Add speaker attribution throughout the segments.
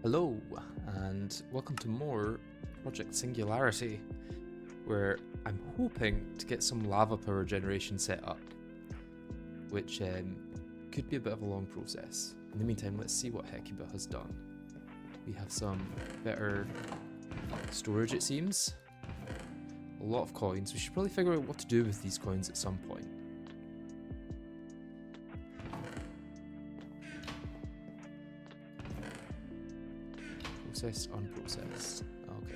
Speaker 1: Hello, and welcome to more Project Singularity, where I'm hoping to get some lava power generation set up, which could be a bit of a long process. In the meantime, let's see what Hecuba has done. We have some better storage, it seems. A lot of coins. We should probably figure out what to do with these coins at some point. Processed, unprocessed. Okay.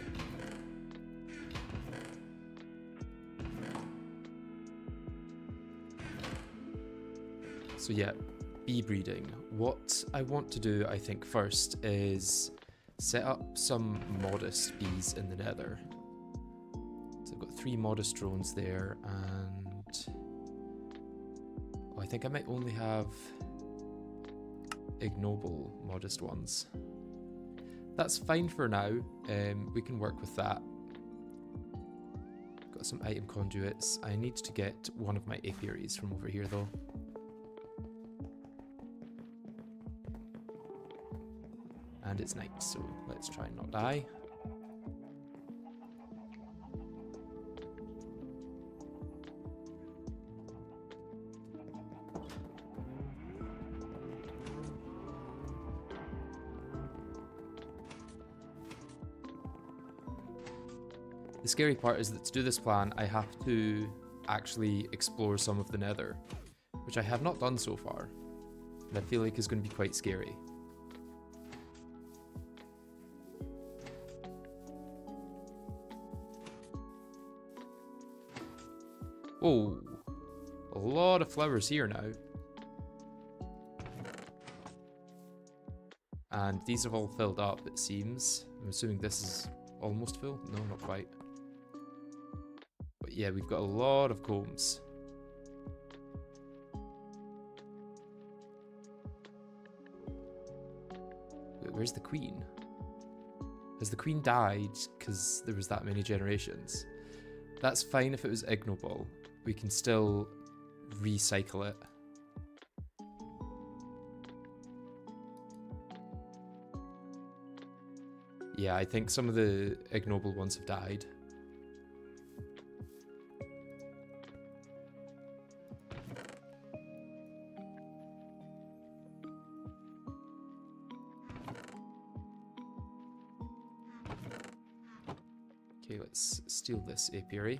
Speaker 1: So yeah, bee breeding. What I want to do, I think, first is set up some modest bees in the Nether. So I've got 3 modest drones there, and I think I might only have ignoble modest ones. That's fine for now. We can work with that. Got some item conduits. I need to get one of my apiaries from over here though. And it's night, so let's try and not die. The scary part is that to do this plan, I have to actually explore some of the Nether, which I have not done so far, and I feel like is going to be quite scary. Oh, a lot of flowers here now. And these have all filled up, it seems. I'm assuming this is almost full? No, not quite. But yeah, we've got a lot of combs. Wait, where's the queen? Has the queen died because there was that many generations? That's fine if it was ignoble. We can still recycle it. Yeah, I think some of the ignoble ones have died. Okay, let's steal this apiary.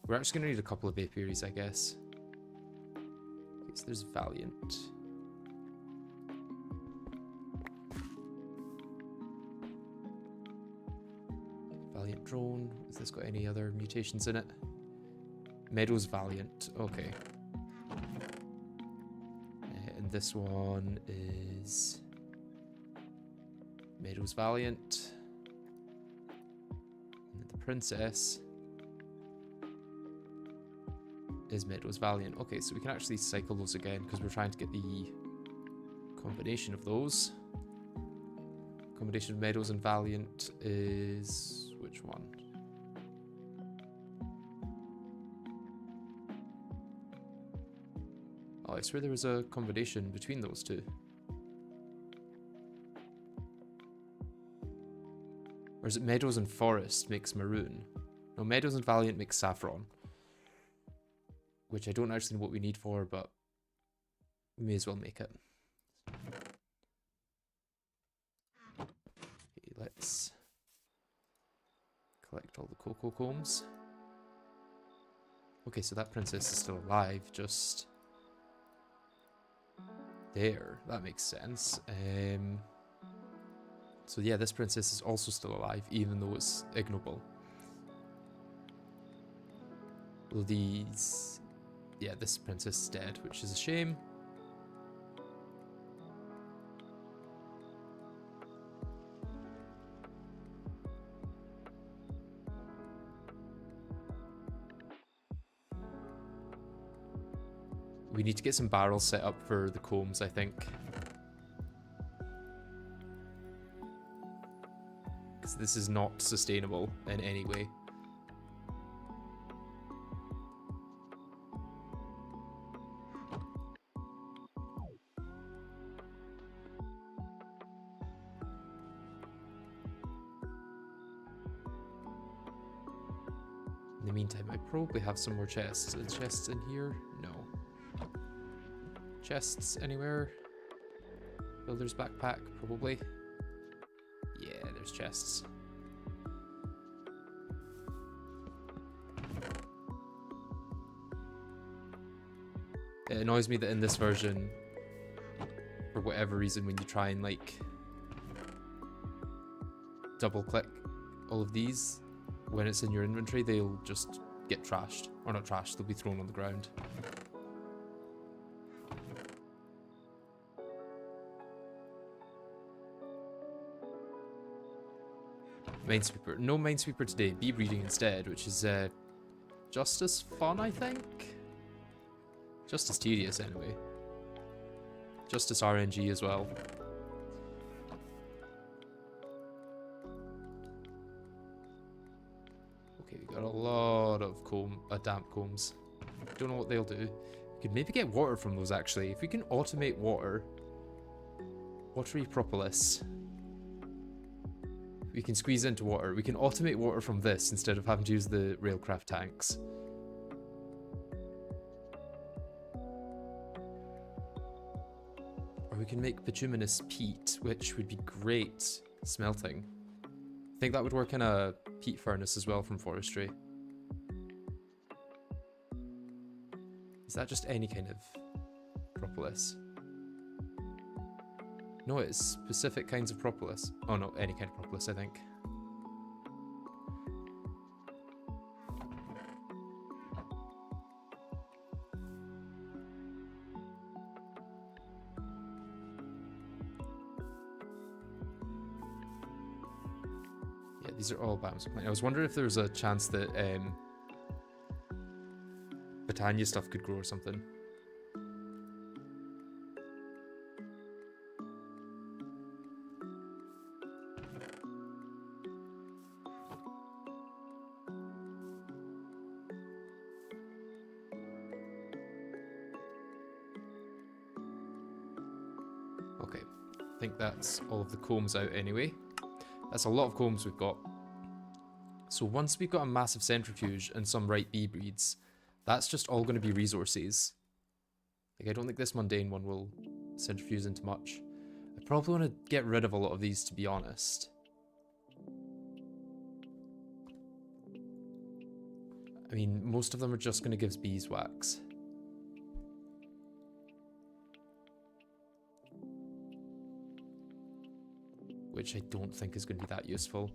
Speaker 1: We're actually going to need a couple of apiaries, I guess. Okay, so there's Valiant. Valiant drone. Has this got any other mutations in it? Meadows Valiant. Okay. And this one is Meadows Valiant. And then the Princess is Meadows Valiant. Okay, so we can actually cycle those again because we're trying to get the combination of those. Combination of Meadows and Valiant is which one? Oh, I swear there was a combination between those two. Or is it Meadows and Forest makes Maroon? No, Meadows and Valiant makes Saffron. Which I don't actually know what we need for, but we may as well make it. Okay, let's collect all the cocoa combs. Okay, so that princess is still alive, just there. That makes sense. So yeah, this princess is also still alive, even though it's ignoble. Well, these... Yeah, this princess is dead, which is a shame. We need to get some barrels set up for the combs, I think. Because this is not sustainable in any way. In the meantime, I probably have some more chests. Are the chests in here? No. Chests anywhere? Builder's backpack, probably. Yeah, there's chests. It annoys me that in this version, for whatever reason, when you try and like double click all of these, when it's in your inventory, they'll just get trashed. Or not trashed, they'll be thrown on the ground. Minesweeper. No Minesweeper today. Bee breeding instead, which is just as fun, I think. Just as tedious, anyway. Just as RNG as well. Okay, we got a lot of damp combs. Don't know what they'll do. We could maybe get water from those, actually. If we can automate water. Watery propolis. We can squeeze into water. We can automate water from this instead of having to use the railcraft tanks. Or we can make bituminous peat, which would be great smelting. I think that would work in a peat furnace as well from forestry. Is that just any kind of propolis? No, it's specific kinds of propolis. Oh no, any kind of propolis, I think. Yeah, these are all biomes. I was wondering if there was a chance that Britannia stuff could grow or something. Okay, I think that's all of the combs out anyway. That's a lot of combs we've got. So once we've got a massive centrifuge and some right bee breeds, that's just all going to be resources. Like, I don't think this mundane one will centrifuge into much. I probably want to get rid of a lot of these, to be honest. I mean, most of them are just going to give beeswax. Which I don't think is going to be that useful.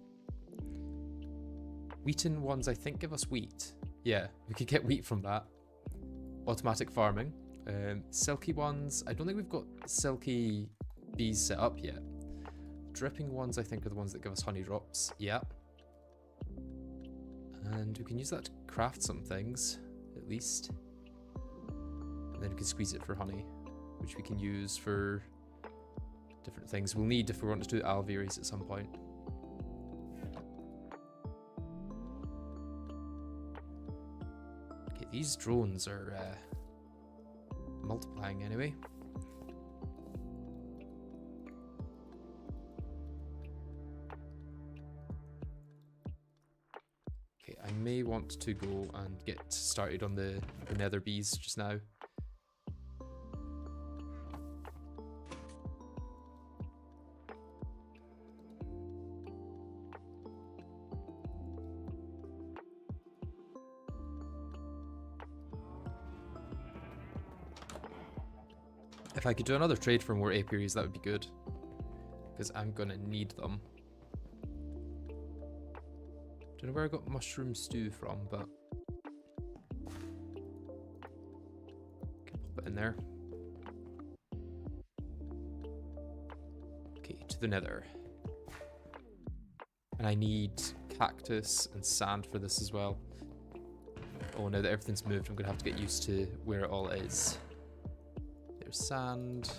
Speaker 1: Wheaten ones, I think, give us wheat. Yeah, we could get wheat from that. Automatic farming. Silky ones, I don't think we've got silky bees set up yet. Dripping ones, I think, are the ones that give us honey drops. Yep. And we can use that to craft some things, at least. And then we can squeeze it for honey, which we can use for different things we'll need if we want to do alvearies at some point. Okay, these drones are multiplying anyway. Okay, I may want to go and get started on the nether bees just now. If I could do another trade for more apiaries, that would be good. Because I'm gonna need them. Don't know where I got mushroom stew from, but can pop it in there. Okay, to the nether. And I need cactus and sand for this as well. Oh, now that everything's moved, I'm gonna have to get used to where it all is. There's sand.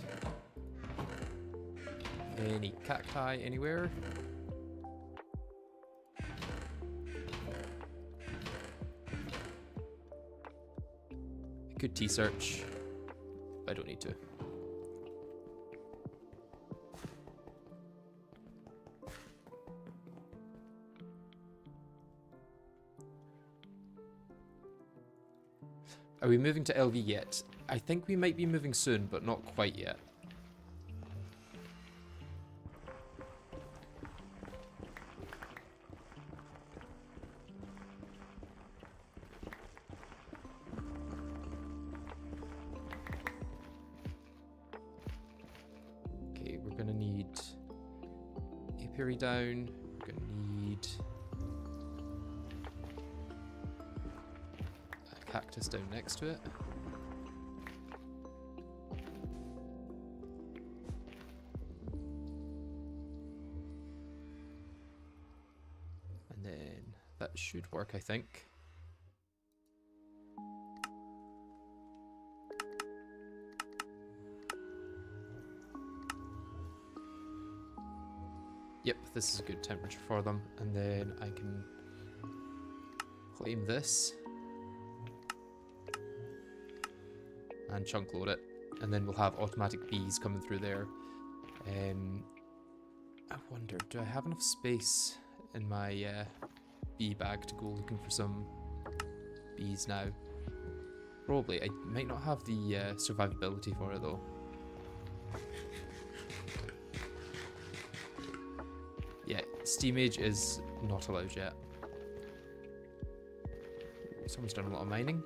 Speaker 1: Any cacti anywhere? I could T-search, but I don't need to. Are we moving to LV yet? I think we might be moving soon, but not quite yet. Okay, we're gonna need apiary down. We're gonna need a cactus down next to it. And then that should work, I think. Yep, this is a good temperature for them. And then I can claim this and chunk load it. And then we'll have automatic bees coming through there. I wonder, do I have enough space in my bee bag to go looking for some bees now? Probably. I might not have the survivability for it though. Yeah, Steam Age is not allowed yet. Someone's done a lot of mining.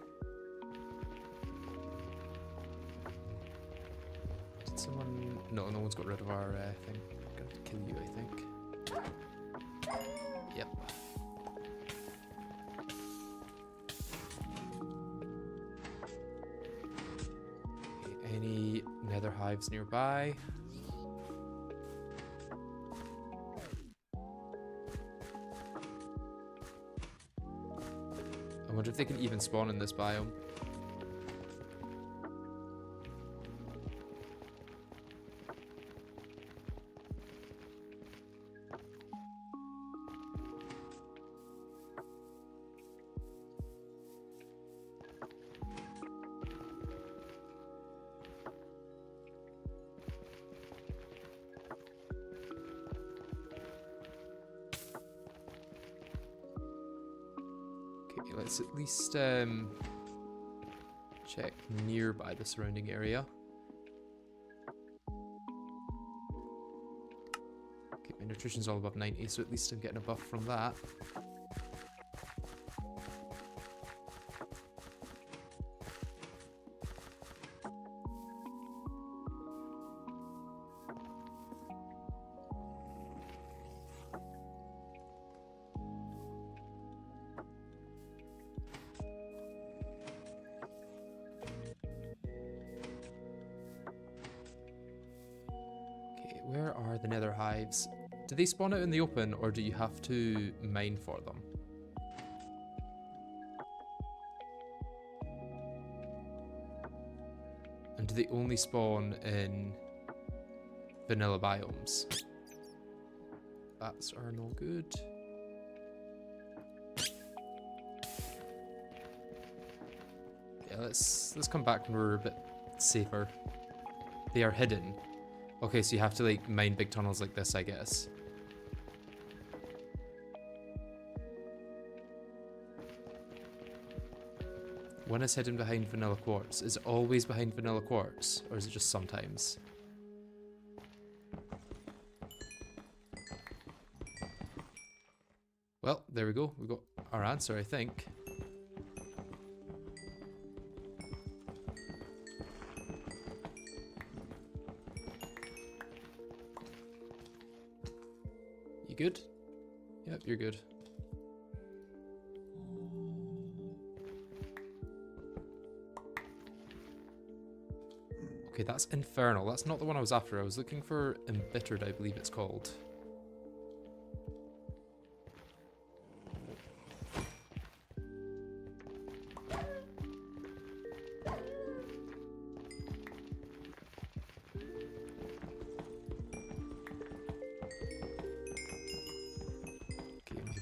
Speaker 1: Did someone... No, no one's got rid of our thing. I'm gonna have to kill you, I think. Yep. Okay, any nether hives nearby? I wonder if they can even spawn in this biome. Okay, let's at least check nearby the surrounding area. Okay, my nutrition's all above 90, so at least I'm getting a buff from that. Where are the nether hives? Do they spawn out in the open, or do you have to mine for them? And do they only spawn in vanilla biomes? Bats are no good. Yeah, let's come back when we're a bit safer. They are hidden. Okay, so you have to like mine big tunnels like this, I guess. When is hidden behind vanilla quartz? Is it always behind vanilla quartz? Or is it just sometimes? Well, there we go. We got our answer, I think. You good? Yep, you're good. Okay, that's Infernal. That's not the one I was after. I was looking for Embittered, I believe it's called.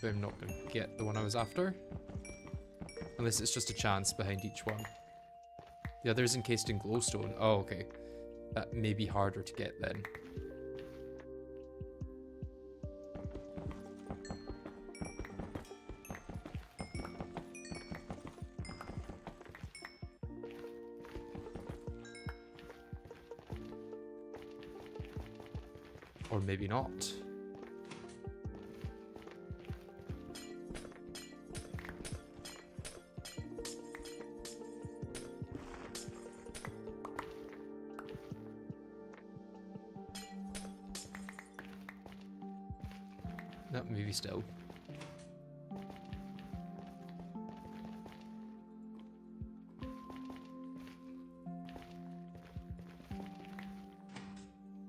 Speaker 1: I'm not going to get the one I was after. Unless it's just a chance behind each one. The other is encased in glowstone. Oh, okay. That may be harder to get then. Or maybe not. No, maybe still.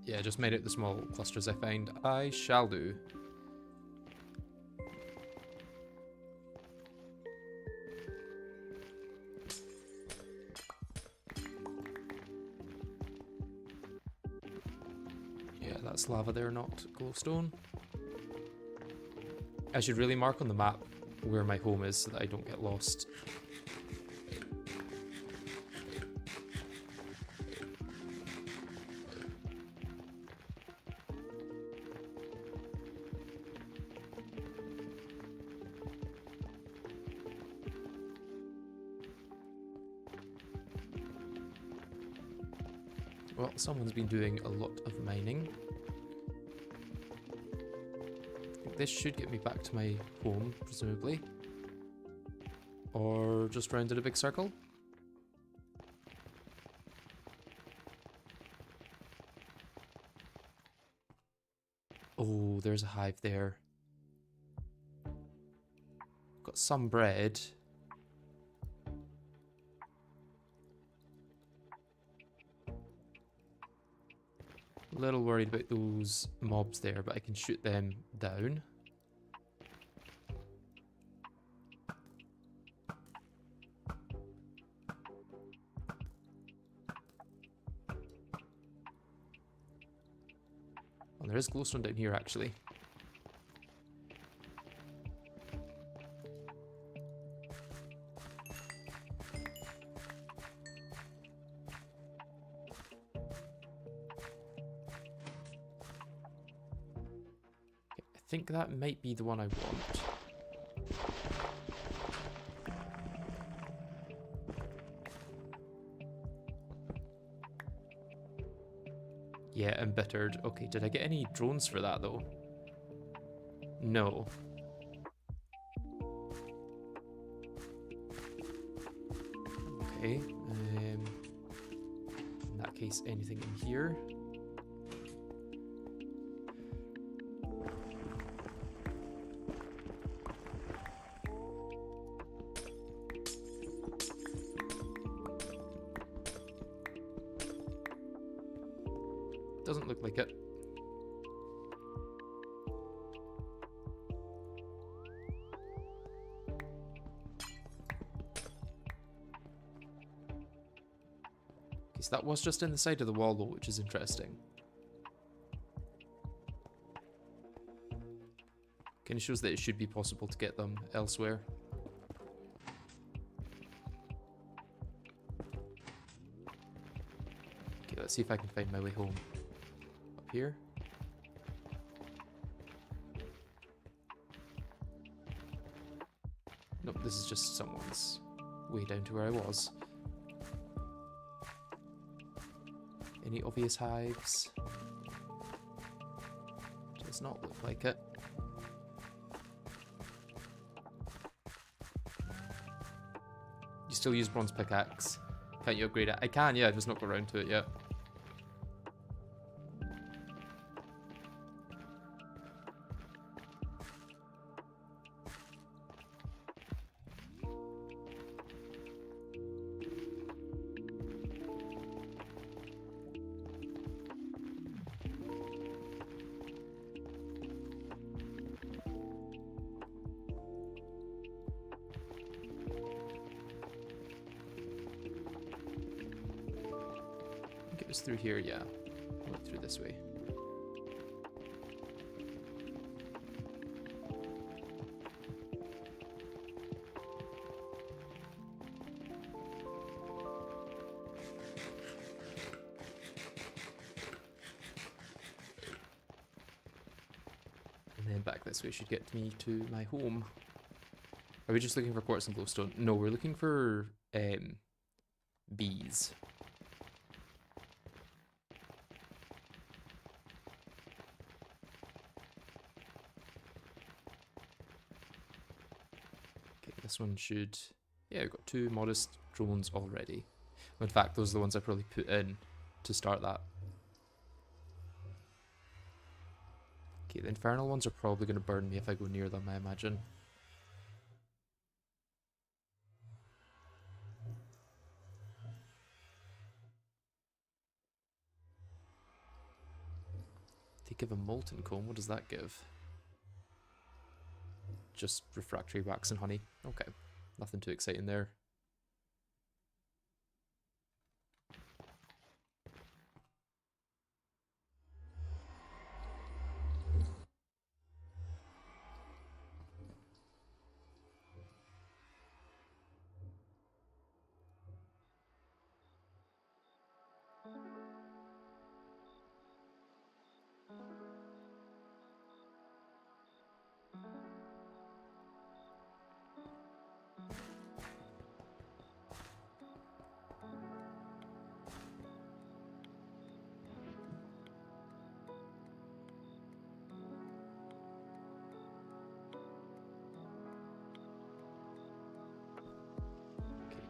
Speaker 1: Yeah, just made it the small clusters I find. I shall do. Yeah, that's lava there, not glowstone. I should really mark on the map where my home is so that I don't get lost. Well, someone's been doing a lot of mining. This should get me back to my home, presumably. Or just round in a big circle. Oh, there's a hive there. Got some bread. A little worried about those mobs there, but I can shoot them down. Oh, there is glowstone down here, actually. I think that might be the one I want. Yeah, embittered. Okay, did I get any drones for that though? No. Okay. In that case, anything in here? Doesn't look like it. Okay, so that was just in the side of the wall though, which is interesting. Kind of shows that it should be possible to get them elsewhere. Okay, let's see if I can find my way home. Up here. Nope, this is just someone's way down to where I was. Any obvious hives? Does not look like it. You still use bronze pickaxe. Can't you upgrade it? I can, yeah, I've just not got around to it yet. It was through here, yeah. I went through this way. And then back this way should get me to my home. Are we just looking for quartz and glowstone? No, we're looking for bees. This one should... Yeah, we've got 2 modest drones already. In fact, those are the ones I probably put in to start that. Okay, the infernal ones are probably going to burn me if I go near them, I imagine. They give a molten comb, what does that give? Just refractory wax and honey. Okay, nothing too exciting there.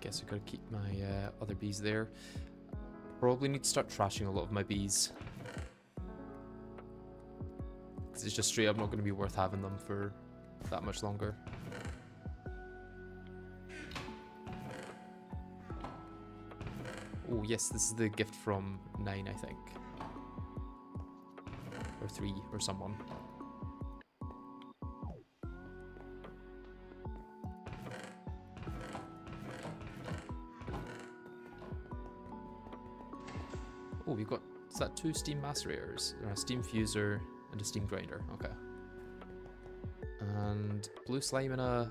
Speaker 1: Guess I gotta keep my other bees there. Probably need to start trashing a lot of my bees. Because it's just straight up not going to be worth having them for that much longer. Oh yes, this is the gift from 9, I think. Or 3, or someone. Oh, we've got, is that 2 steam macerators? A steam fuser and a steam grinder, okay. And blue slime in a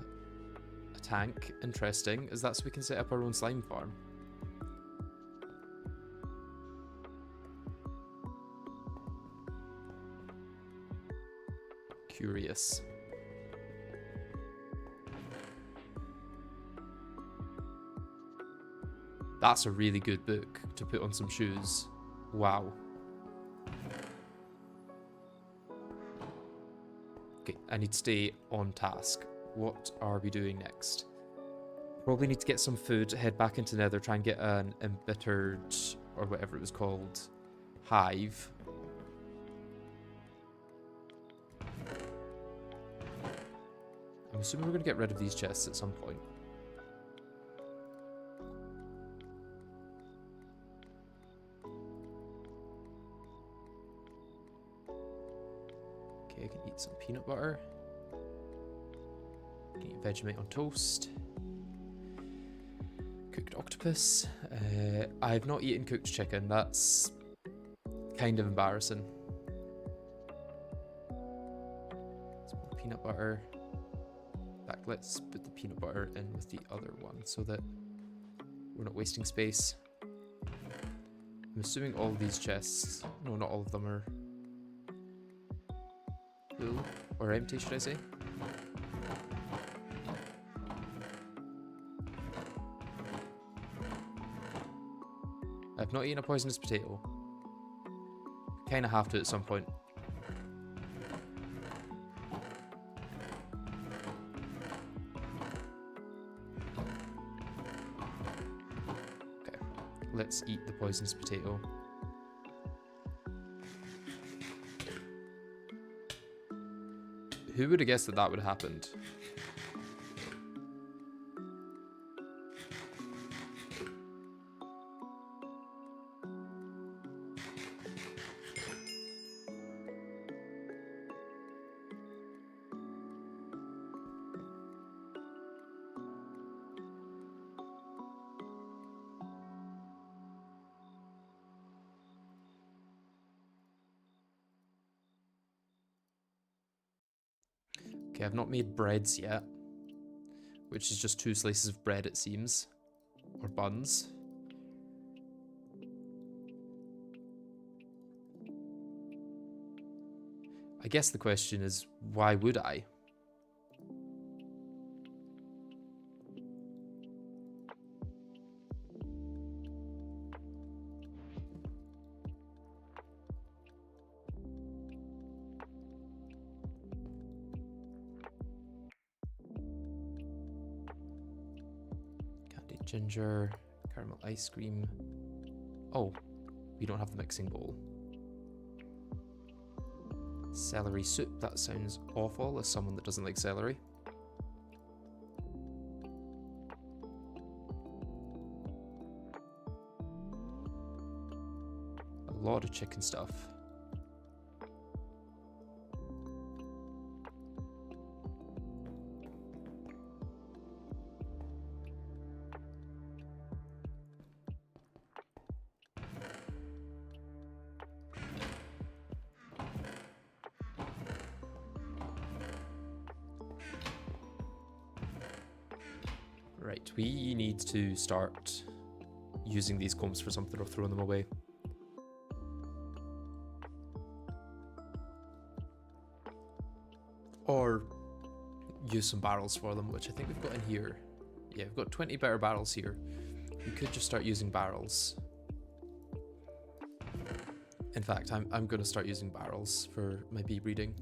Speaker 1: tank, interesting. Is that so we can set up our own slime farm? Curious. That's a really good book to put on some shoes. Wow. Okay, I need to stay on task. What are we doing next? Probably need to get some food, head back into Nether, try and get an embittered, or whatever it was called, hive. I'm assuming we're going to get rid of these chests at some point. Okay, I can eat some peanut butter. I can eat Vegemite on toast. Cooked octopus. I've not eaten cooked chicken. That's kind of embarrassing. Some more peanut butter. In fact, let's put the peanut butter in with the other one so that we're not wasting space. I'm assuming all these chests, no, not all of them are full or empty, should I say? I've not eaten a poisonous potato. Kinda have to at some point. Okay, let's eat the poisonous potato. Who would have guessed that that would have happened? Okay, I've not made breads yet, which is just 2 slices of bread, it seems, or buns. I guess the question is, why would I? Ginger, caramel ice cream. Oh, we don't have the mixing bowl. Celery soup, that sounds awful as someone that doesn't like celery. A lot of chicken stuff. Right, we need to start using these combs for something or throwing them away. Or use some barrels for them, which I think we've got in here. Yeah, we've got 20 better barrels here. We could just start using barrels. In fact, I'm going to start using barrels for my bee breeding.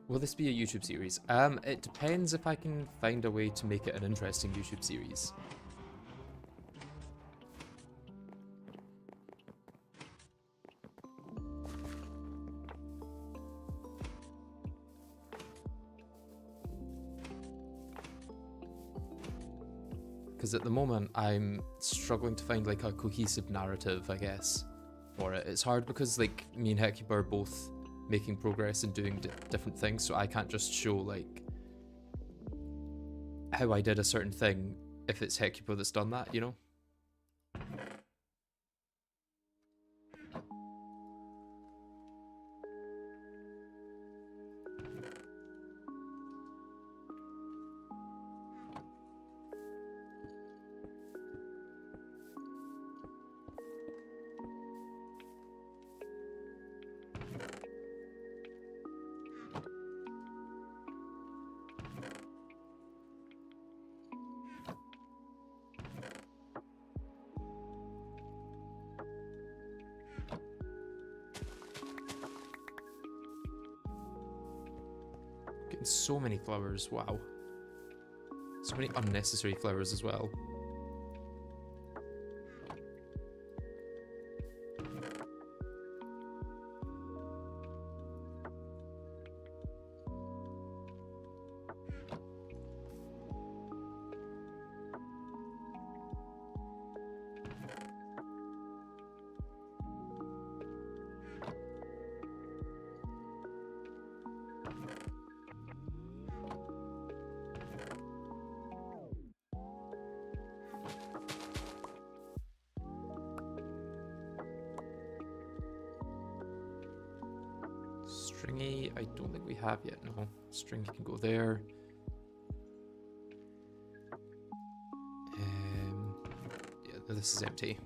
Speaker 1: Will this be a YouTube series? It depends if I can find a way to make it an interesting YouTube series. Because at the moment, I'm struggling to find like a cohesive narrative, I guess, for it. It's hard because like me and Hecuba are both making progress and doing different things, so I can't just show like how I did a certain thing if it's Hecuba that's done that, you know? Getting so many flowers, wow. So many unnecessary flowers as well. Stringy, I don't think we have yet, no. Stringy can go there. Yeah, this is empty.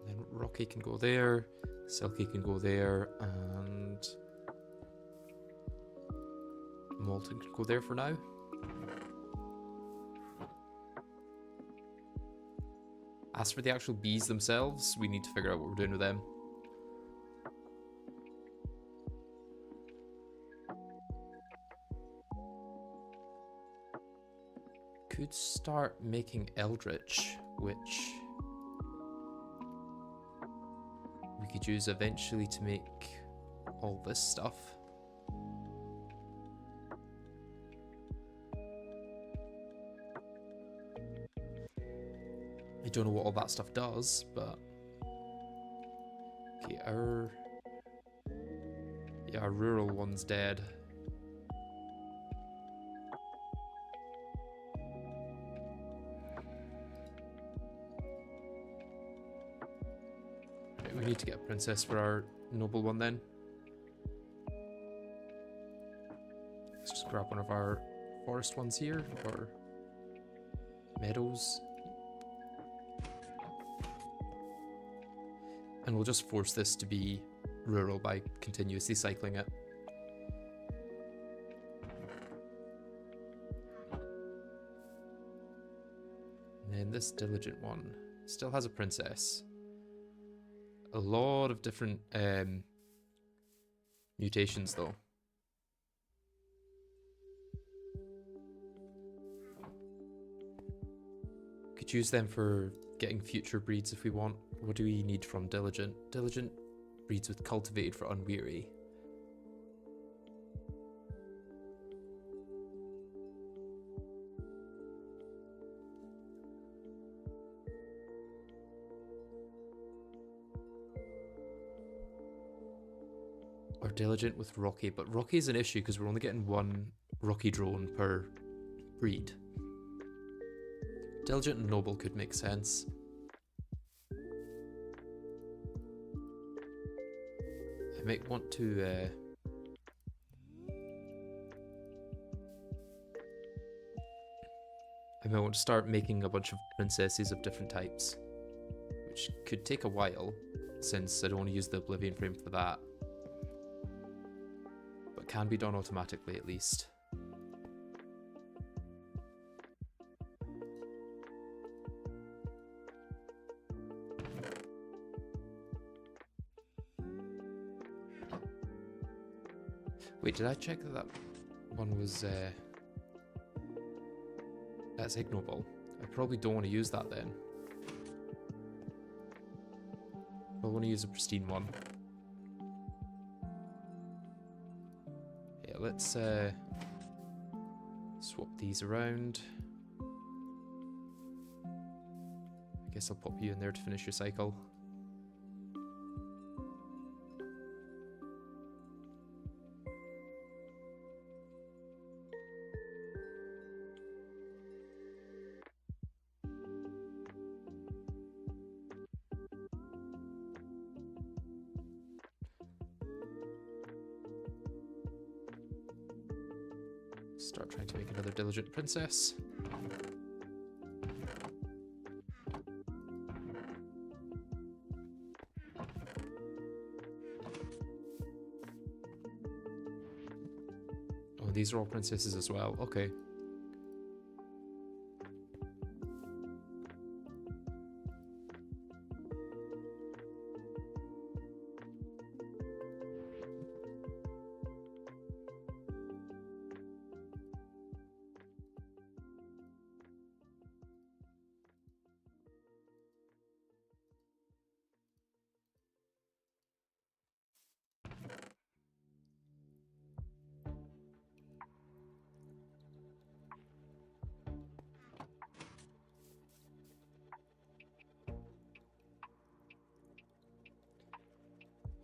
Speaker 1: And then Rocky can go there, Silky can go there, and Molten can go there for now. As for the actual bees themselves, we need to figure out what we're doing with them. Could start making Eldritch, which we could use eventually to make all this stuff. I don't know what all that stuff does, but okay, our Yeah, our rural one's dead. Right, we need to get a princess for our noble one then. Let's just grab one of our forest ones here, or meadows. And we'll just force this to be rural by continuously cycling it. And then this diligent one still has a princess. A lot of different mutations though. Could use them for getting future breeds if we want. What do we need from diligent? Diligent breeds with cultivated for unweary. Or diligent with rocky, but rocky is an issue because we're only getting one rocky drone per breed. Diligent and noble could make sense. I might want to start making a bunch of princesses of different types, which could take a while since I don't want to use the Oblivion frame for that, but can be done automatically at least. Wait, did I check that that one was, that's ignoble? I probably don't want to use that then. I want to use a pristine one. Yeah, let's swap these around. I guess I'll pop you in there to finish your cycle. Start trying to make another diligent princess. Oh, these are all princesses as well. Okay.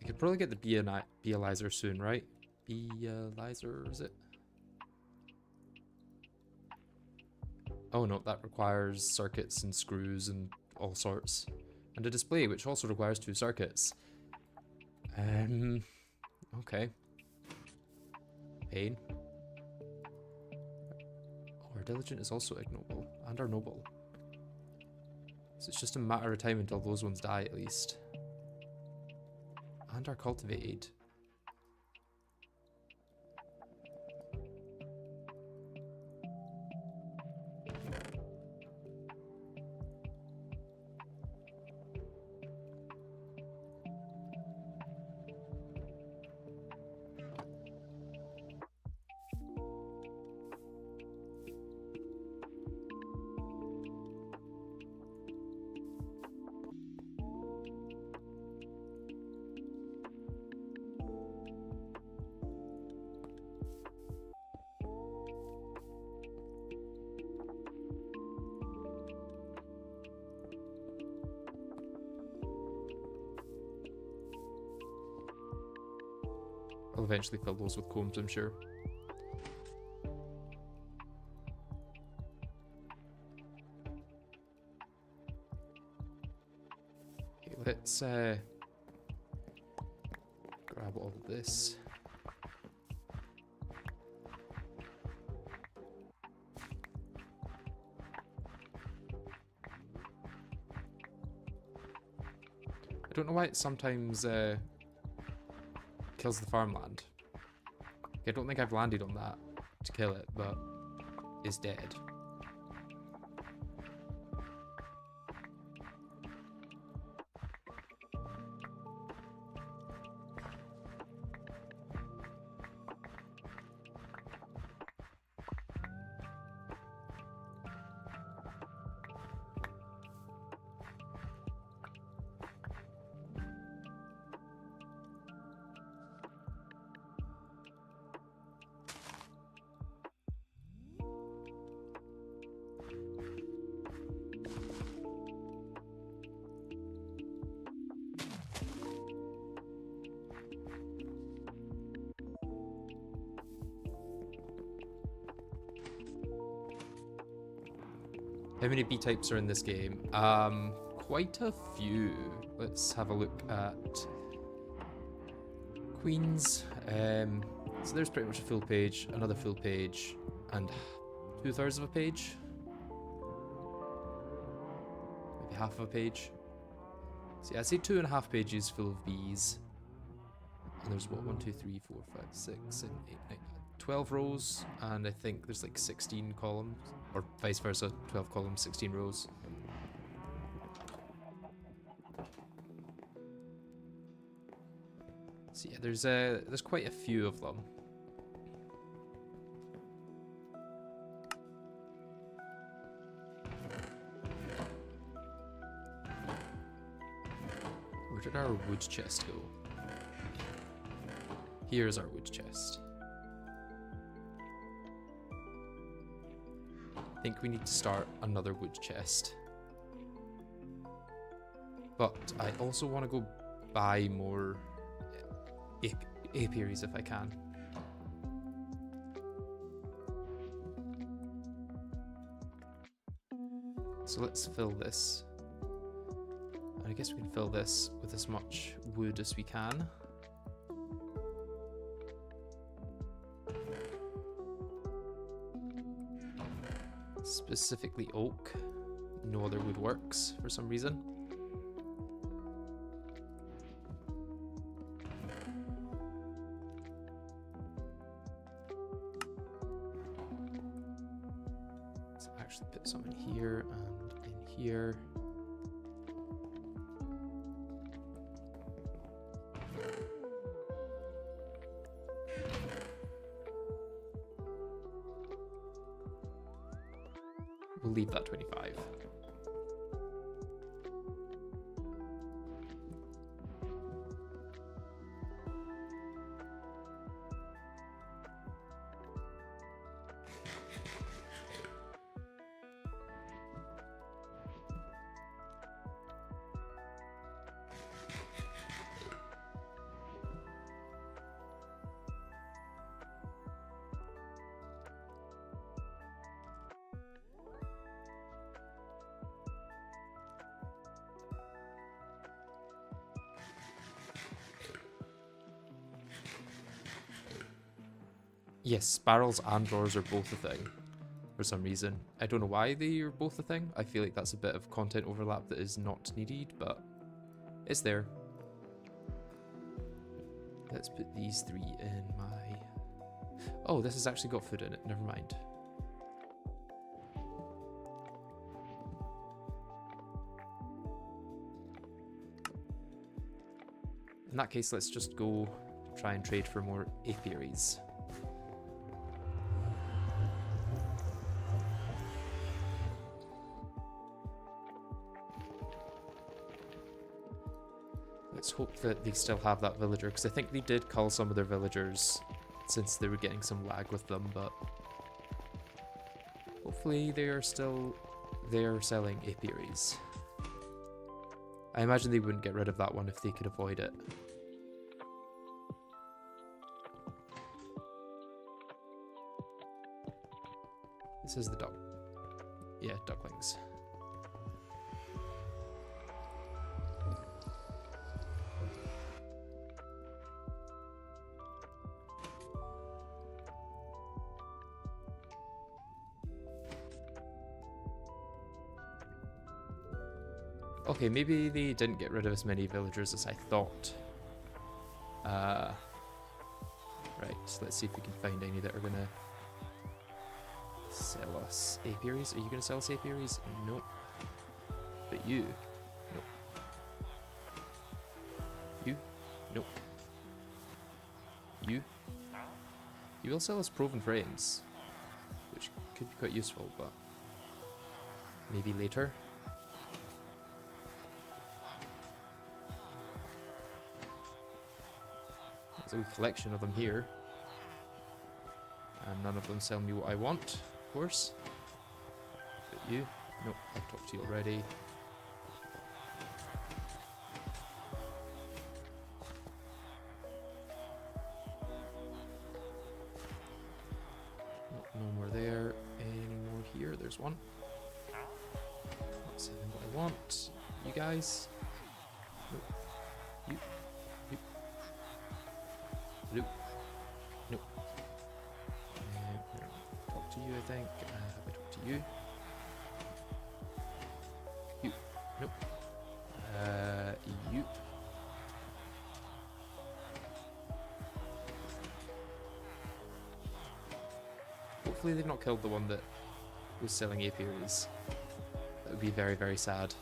Speaker 1: We could probably get the Bealizer soon, right? Bealizer, is it? Oh no, that requires circuits and screws and all sorts. And a display, which also requires 2 circuits. Okay. Pain. Oh, our diligent is also ignoble, and our noble. So it's just a matter of time until those ones die at least. And our cultivated. I'll eventually fill those with combs, I'm sure. Okay, let's grab all of this. I don't know why it sometimes kills the farmland. I don't think I've landed on that to kill it, but it's dead. How many B-types are in this game? Quite a few. Let's have a look at Queens. So there's pretty much a full page, another full page, and 2/3 of a page. Maybe half of a page. So yeah, I'd say 2.5 pages full of bees. And there's what, 1, 2, 3, 4, 5, 6, 7, 8, 9, 12 rows, and I think there's like 16 columns, or vice versa, 12 columns, 16 rows. So yeah, there's quite a few of them. Where did our wood chest go? Here's our wood chest. I think we need to start another wood chest. But I also want to go buy more apiaries if I can. So let's fill this. And I guess we can fill this with as much wood as we can. Specifically oak. No other wood works for some reason. Let's actually put some in here and in here. We'll leave that 25. Yes, barrels and drawers are both a thing for some reason. I don't know why they are both a thing. I feel like that's a bit of content overlap that is not needed, but it's there. Let's put these 3 in my... Oh, this has actually got food in it. Never mind. In that case, let's just go try and trade for more apiaries. Let's hope that they still have that villager, because I think they did cull some of their villagers since they were getting some lag with them, but hopefully they are still there selling apiaries. I imagine they wouldn't get rid of that one if they could avoid it. This is the duck. Yeah, ducklings. Okay, maybe they didn't get rid of as many villagers as I thought. Right, so let's see if we can find any that are gonna sell us apiaries. Are you gonna sell us apiaries? Nope. But you? Nope. You? Nope. You? You will sell us proven frames, which could be quite useful, but maybe later. There's a wee collection of them here, and none of them sell me what I want, of course. But you? Nope, I've talked to you already. Nope, no more there. Any more here? There's one. Not selling what I want. You guys? Nope. You? You? Nope. Nope. Talk to you, I think. Have I talked to you? You. Nope. You. Hopefully they've not killed the one that was selling apiaries. That would be very, very sad.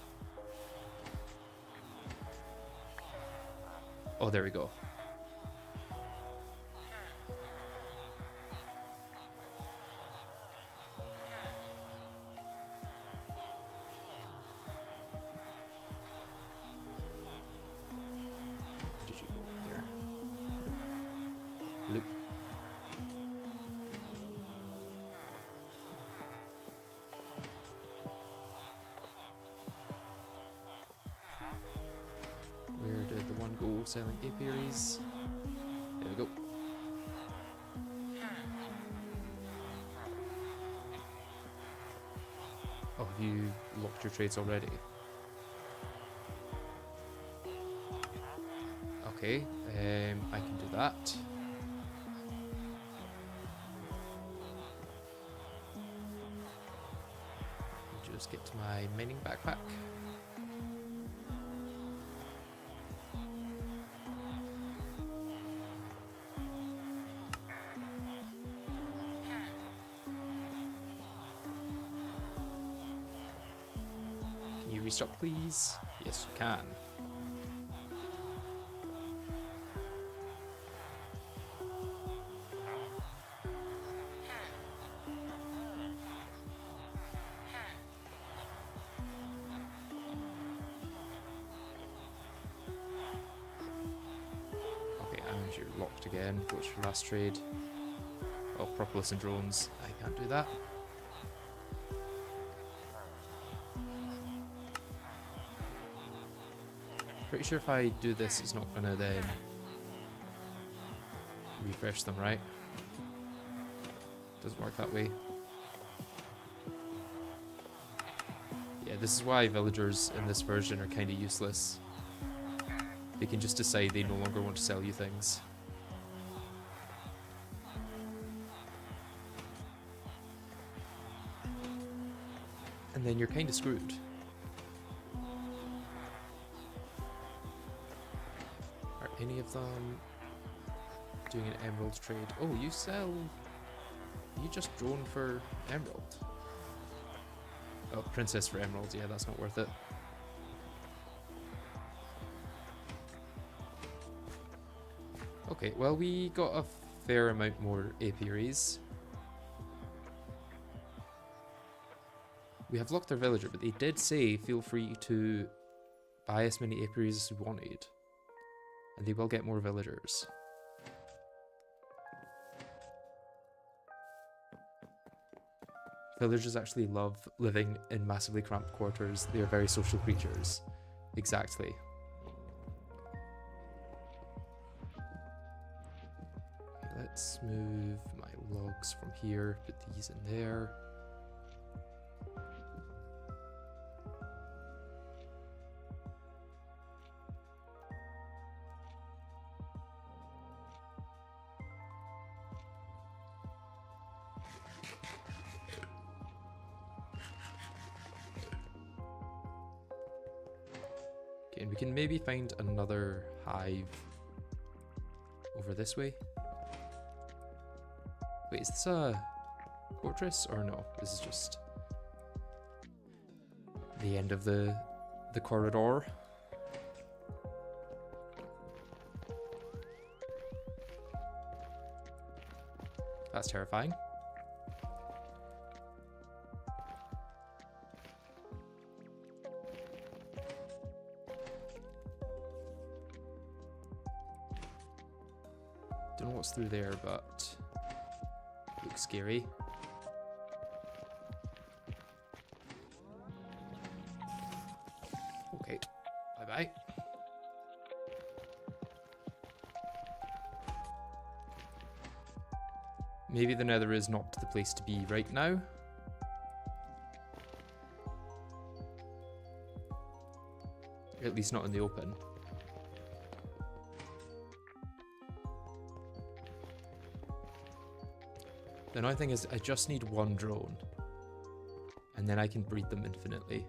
Speaker 1: Oh, there we go. Did you go here? Loop. Where did the one go selling apiaries? There we go. Oh, have you locked your trades already? Okay, I can do that. Just get to my mining backpack. Can you restock, please? Yes, you can. And you're locked again. What's your last trade? Oh, propolis and drones. I can't do that. Pretty sure if I do this, it's not gonna then refresh them, right? Doesn't work that way. Yeah, this is why villagers in this version are kind of useless. They can just decide they no longer want to sell you things. And then you're kind of screwed. Are any of them doing an emerald trade? Oh, you sell... You just drone for emerald. Oh, princess for emerald. Yeah, that's not worth it. Okay, well, we got a fair amount more apiaries. We have locked their villager, but they did say feel free to buy as many apiaries as you wanted. And they will get more villagers. Villagers actually love living in massively cramped quarters. They are very social creatures. Exactly. Okay, let's move my logs from here, put these in there. Okay, and we can maybe find another hive over this way. Wait, is this a fortress or no? This is just the end of the corridor. That's terrifying. Don't know what's through there, but looks scary. Okay, bye-bye. Maybe the Nether is not the place to be right now. At least not in the open. The annoying thing is I just need one drone. And then I can breed them infinitely.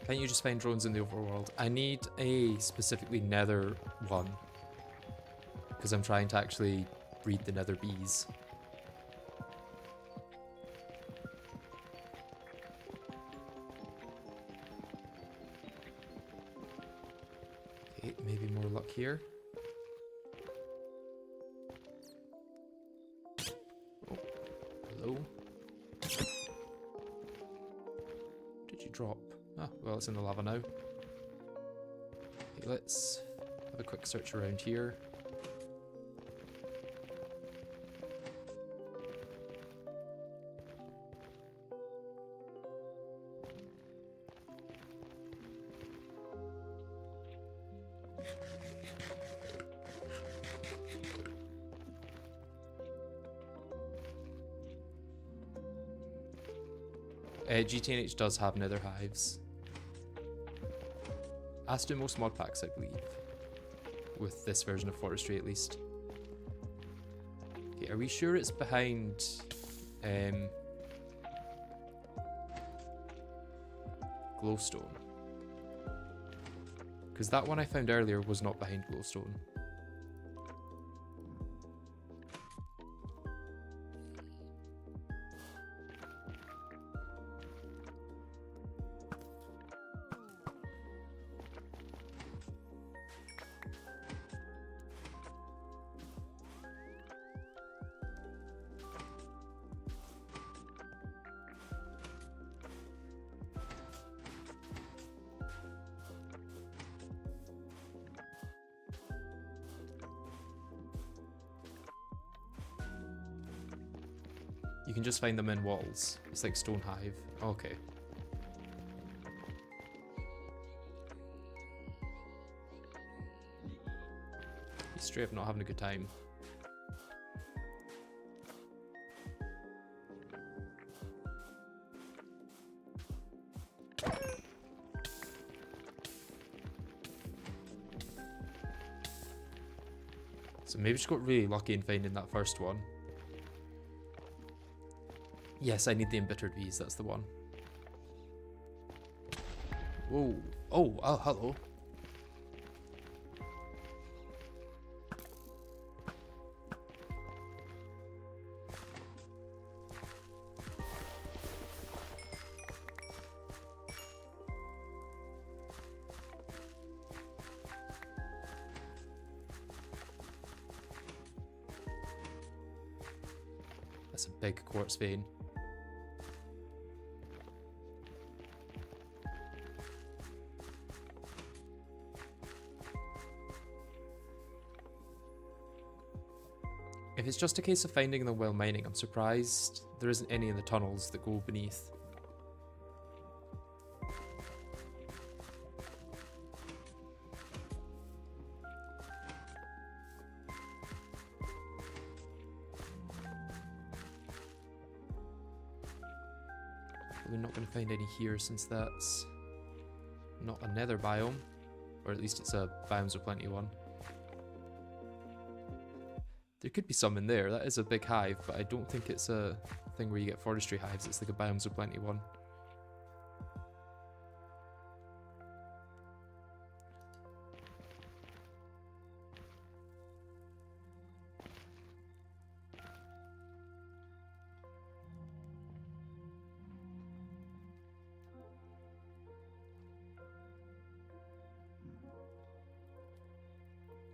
Speaker 1: Can't you just find drones in the overworld? I need a specifically Nether one. Because I'm trying to actually breed the Nether bees. Okay, maybe more luck here. Oh, hello. What did you drop? Ah, well, it's in the lava now. Okay, let's have a quick search around here. GTNH does have nether hives. As do most modpacks, I believe. With this version of forestry, at least. Okay, are we sure it's behind... glowstone? Because that one I found earlier was not behind glowstone. You can just find them in walls. It's like stone hive. Okay. He's straight up not having a good time. So maybe just got really lucky in finding that first one. Yes, I need the embittered bees, that's the one. Whoa. Oh, hello. That's a big quartz vein. If it's just a case of finding them while mining, I'm surprised there isn't any in the tunnels that go beneath. Probably not going to find any here since that's not a nether biome. Or at least it's a biomes of plenty one. There could be some in there. That is a big hive, but I don't think it's a thing where you get forestry hives. It's like a biomes of plenty one.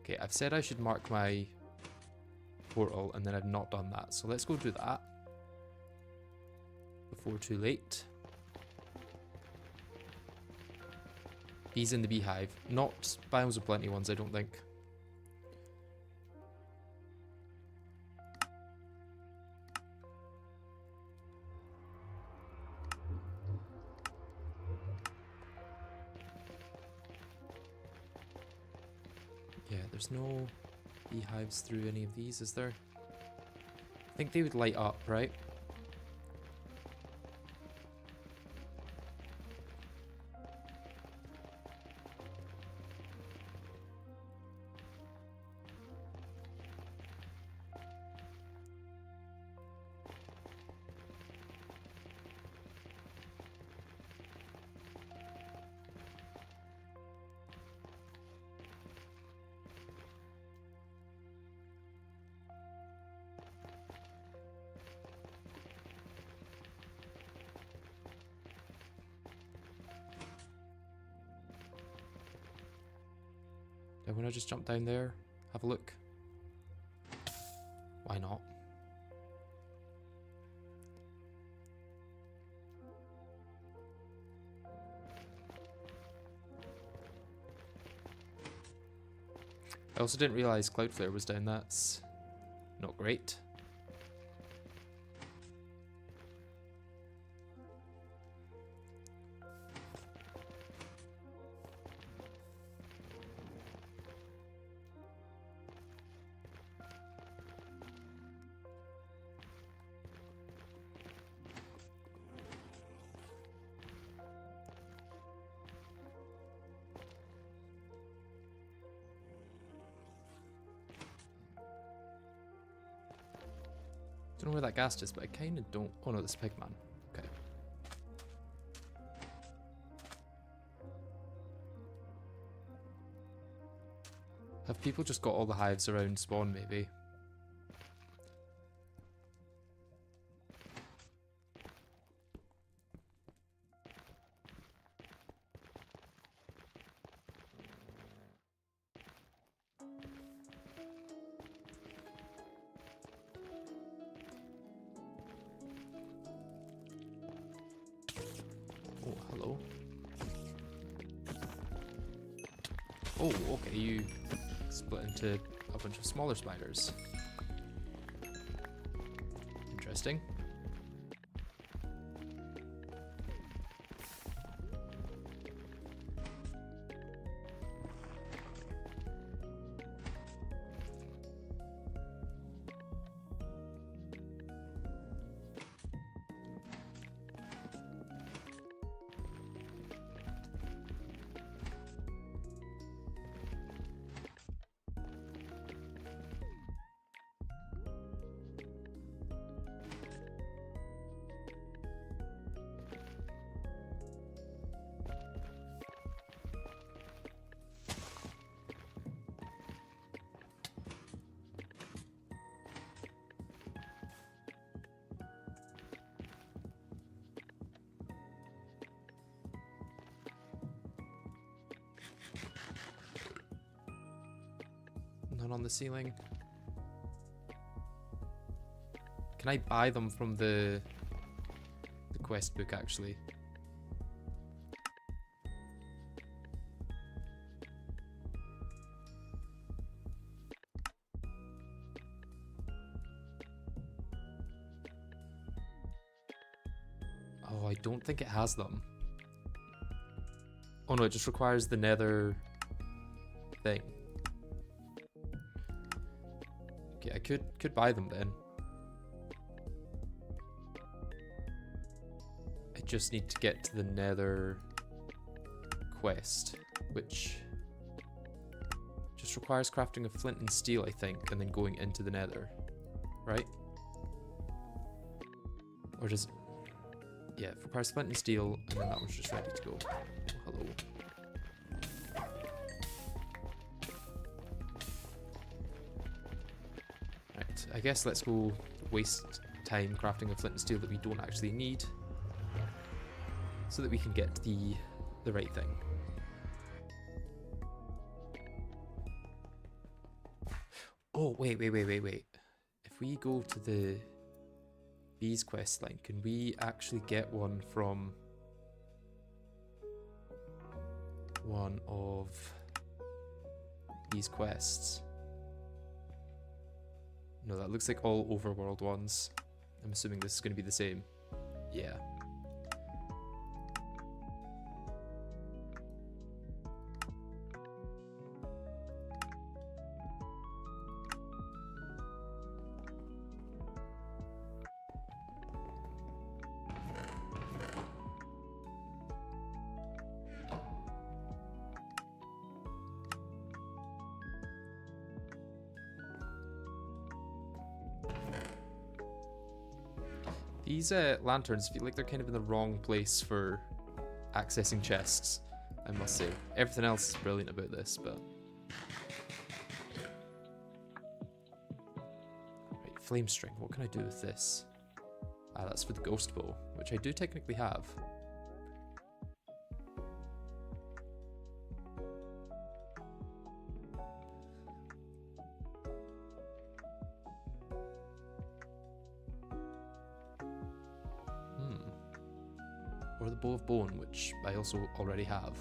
Speaker 1: Okay, I've said I should mark my portal, and then I've not done that. So let's go do that before too late. Bees in the beehive. Not biomes of plenty ones, I don't think. Yeah, there's no beehives through any of these, is there? I think they would light up, right? I want to just jump down there, have a look. Why not? I also didn't realize Cloudflare was down. That's not great. Don't know where that ghast is, but I kind of don't. Oh no, this pigman. Okay. Have people just got all the hives around spawn, maybe? Oh, hello. Oh, okay, you split into a bunch of smaller spiders. Interesting. None on the ceiling. Can I buy them from the quest book, actually? Oh, I don't think it has them. Oh no, it just requires the nether thing. Okay, I could buy them then. I just need to get to the Nether quest, which just requires crafting of flint and steel, I think, and then going into the Nether, right? Or does... Yeah, it requires flint and steel, and then that one's just ready to go. Oh, hello. Right, I guess let's go waste time crafting of flint and steel that we don't actually need, so that we can get the right thing. Oh, wait. If we go to the bees quest line, can we actually get one from one of these quests? No, that looks like all overworld ones. I'm assuming this is going to be the same. Yeah. These lanterns feel like they're kind of in the wrong place for accessing chests, I must say. Everything else is brilliant about this, but... Right, flame string, what can I do with this? Ah, that's for the ghost bow, which I do technically have. Or the bow of bone, which I also already have.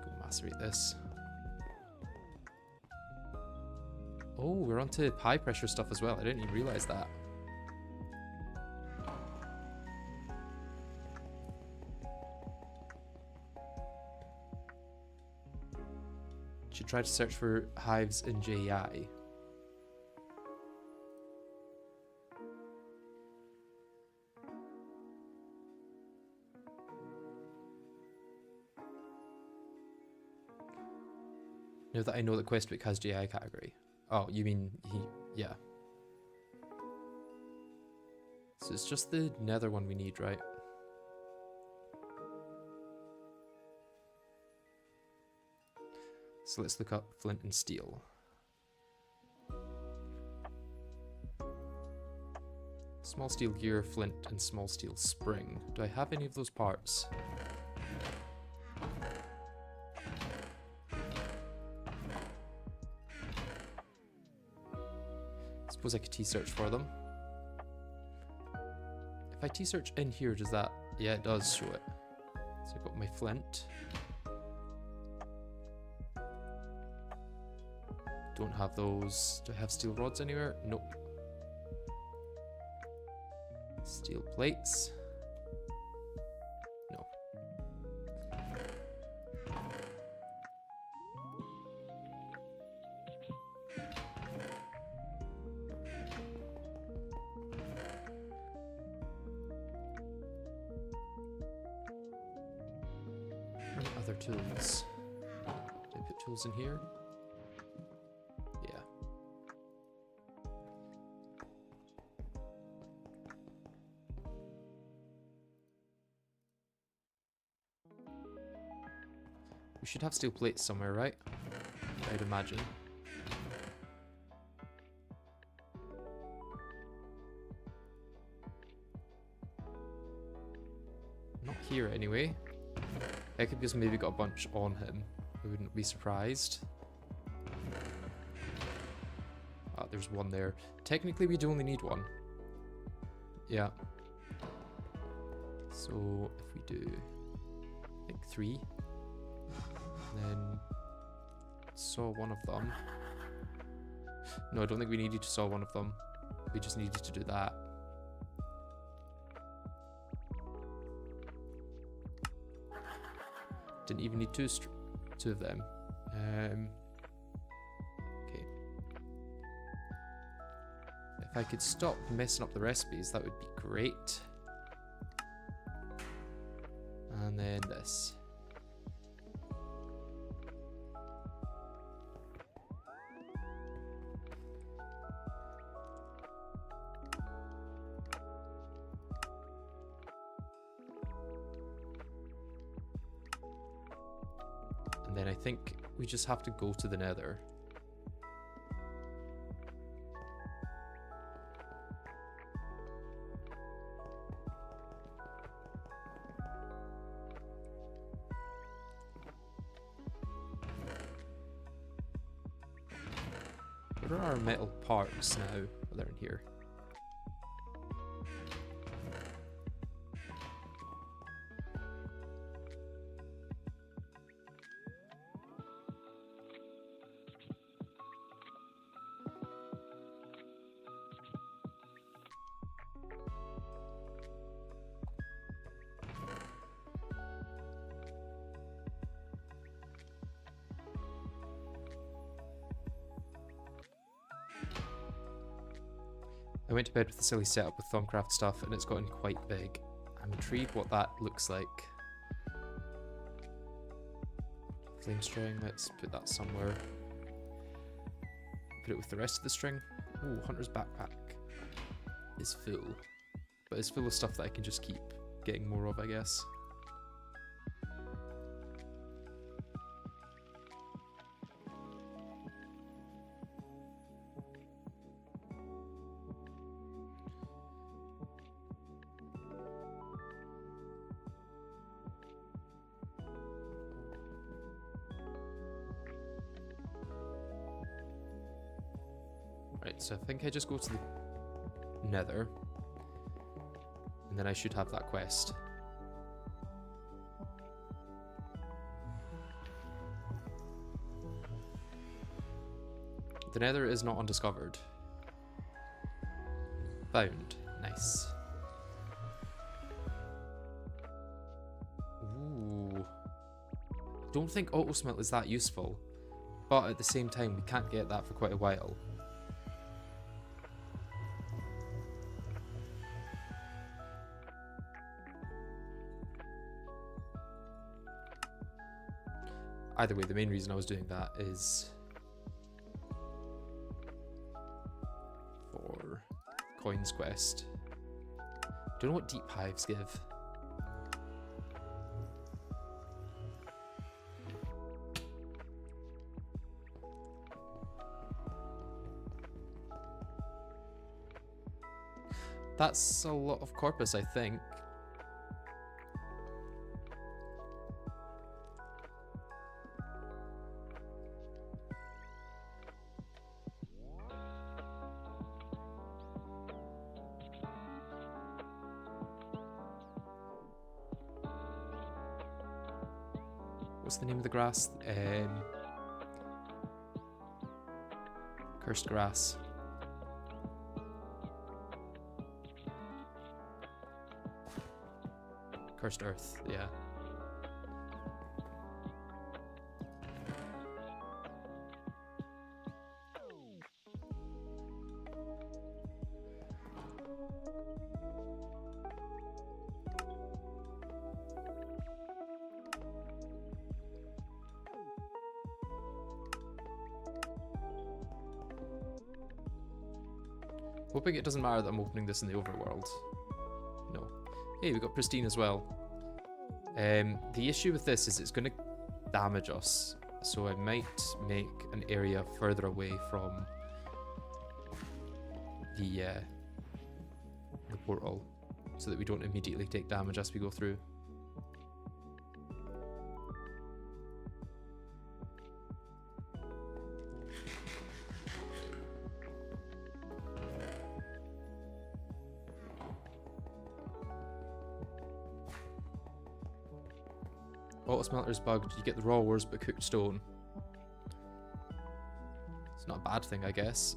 Speaker 1: Go macerate this. Oh, we're onto high pressure stuff as well. I didn't even realize that. Should try to search for hives in JI. Now that I know that Questwick has JI category. Oh, you mean yeah. So it's just the Nether one we need, right? So let's look up flint and steel. Small steel gear, flint, and small steel spring. Do I have any of those parts? Suppose I could T-search for them. If I T-search in here, does that... Yeah, it does show it. So I've got my flint. Don't have those. Do I have steel rods anywhere? Nope. Steel plates. No. And other tools. Did I put tools in here? We should have steel plates somewhere, right? I'd imagine. Not here, anyway. I could just maybe got a bunch on him. I wouldn't be surprised. Ah, there's one there. Technically, we do only need one. Yeah. So, if we do... I think 3. Then saw one of them. No, I don't think we needed to saw one of them. We just needed to do that. Didn't even need two of them. I could stop messing up the recipes, that would be great. And then this. And then I think we just have to go to the Nether. Where are our metal parts now? Oh, they're in here. I went to bed with the silly setup with Thumbcraft stuff and it's gotten quite big. I'm intrigued what that looks like. Flame string, let's put that somewhere. Put it with the rest of the string. Ooh, Hunter's backpack is full. But it's full of stuff that I can just keep getting more of, I guess. Right, so I think I just go to the Nether, and then I should have that quest. The Nether is not undiscovered. Found. Nice. Ooh. Don't think auto smelt is that useful, but at the same time we can't get that for quite a while. Either way, the main reason I was doing that is for coins quest. Don't know what deep hives give. That's a lot of corpus, I think. What's the name of the grass? Cursed grass. Cursed earth, yeah. Hoping it doesn't matter that I'm opening this in the overworld. No. Hey, we got pristine as well. The issue with this is it's going to damage us, so I might make an area further away from the portal, so that we don't immediately take damage as we go through. Auto smelter's bugged. You get the raw ores but cooked stone. It's not a bad thing, I guess.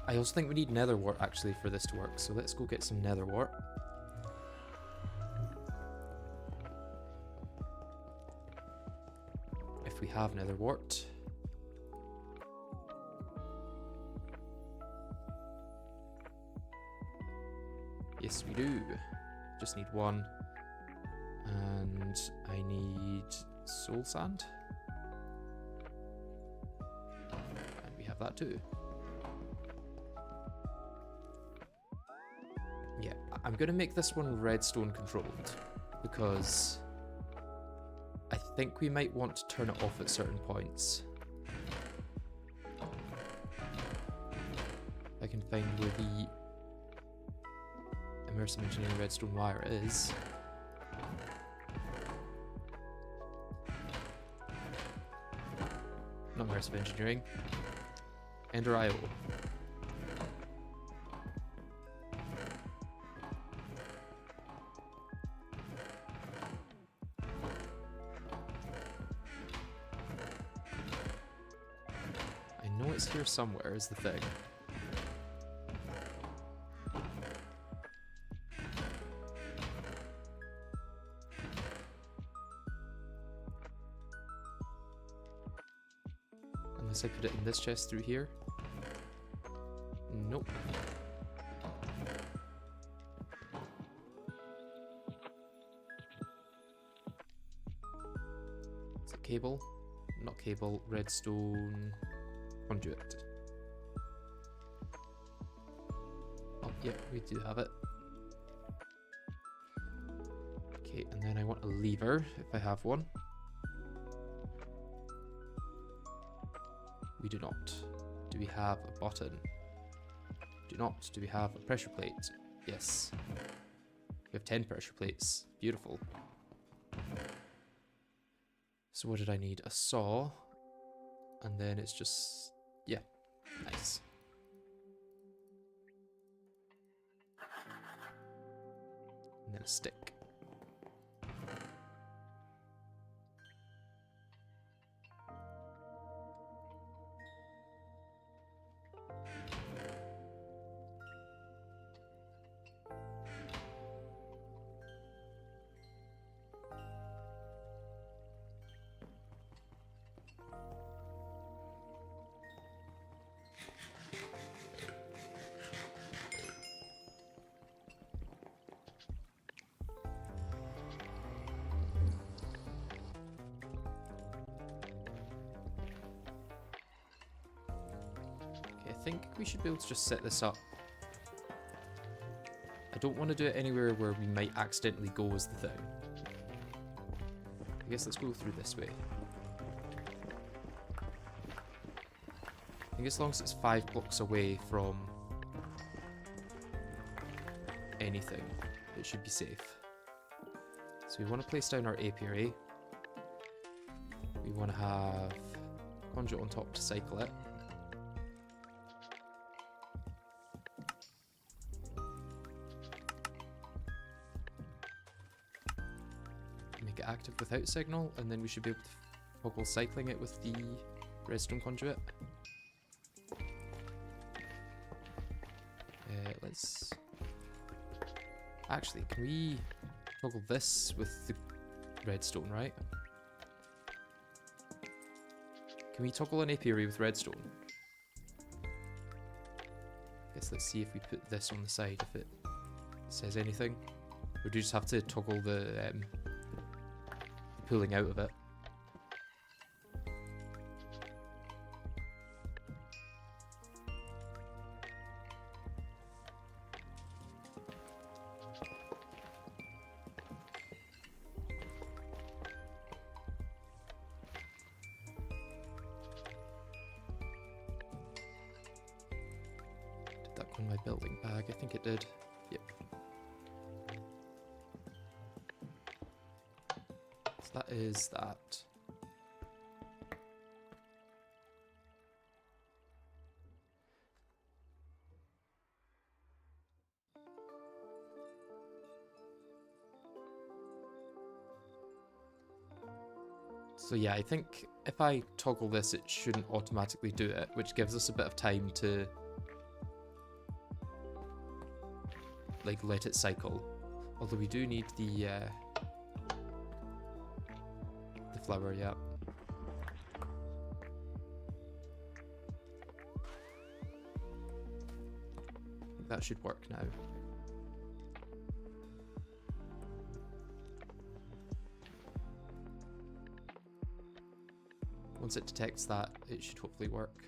Speaker 1: I also think we need nether wart actually for this to work, so let's go get some nether wart. If we have nether wart. Yes, we do. Just need one. And I need soul sand. And we have that too. Yeah, I'm going to make this one redstone controlled because I think we might want to turn it off at certain points. I can find where the immersive engineering redstone wire is. Not immersive engineering. Ender IO. I know it's here somewhere is the thing. Unless I put it in this chest through here. Nope. Is it cable? Not cable. Redstone conduit. Oh, yeah, we do have it. Okay, and then I want a lever if I have one. We do not. Do we have a button? Do not. Do we have a pressure plate? Yes. We have 10 pressure plates. Beautiful. So what did I need? A saw. And then it's just... yeah. Nice. And then a stick. I think we should be able to just set this up. I don't want to do it anywhere where we might accidentally go as the thing. I guess let's go through this way. I think as long as it's 5 blocks away from anything, it should be safe. So we want to place down our apiary. We want to have conduit on top to cycle it. Make it active without signal, and then we should be able to toggle cycling it with the redstone conduit. Let's... Actually, can we toggle this with the redstone, right? Can we toggle an apiary with redstone? Guess let's see if we put this on the side, if it says anything. Or do you just have to toggle the pulling out of it? Did that go in my building bag? I think it did. Yep. So that is that. So yeah, I think if I toggle this, it shouldn't automatically do it, which gives us a bit of time to like let it cycle. Although we do need the flower, yeah. That should work now. Once it detects that, it should hopefully work.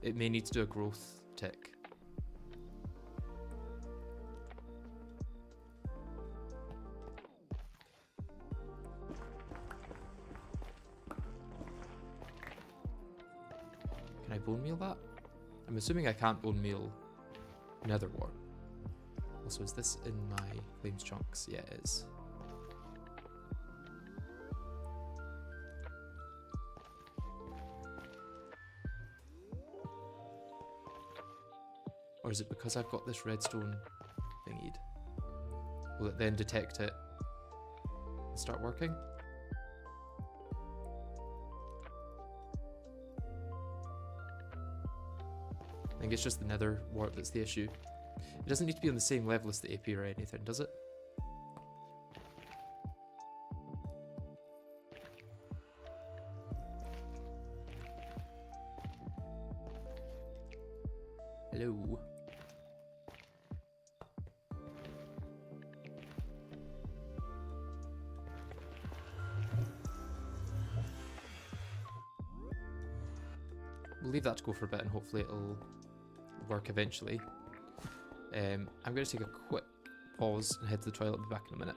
Speaker 1: It may need to do a growth tick. Can I bone meal that? I'm assuming I can't bone meal nether wart. Also, is this in my flames chunks? Yeah, it is. Or is it because I've got this redstone thingied? Will it then detect it and start working? I think it's just the nether wart that's the issue. It doesn't need to be on the same level as the AP or anything, does it? Hello. We'll leave that to go for a bit and hopefully it'll work eventually. I'm going to take a quick pause and head to the toilet. I'll be back in a minute.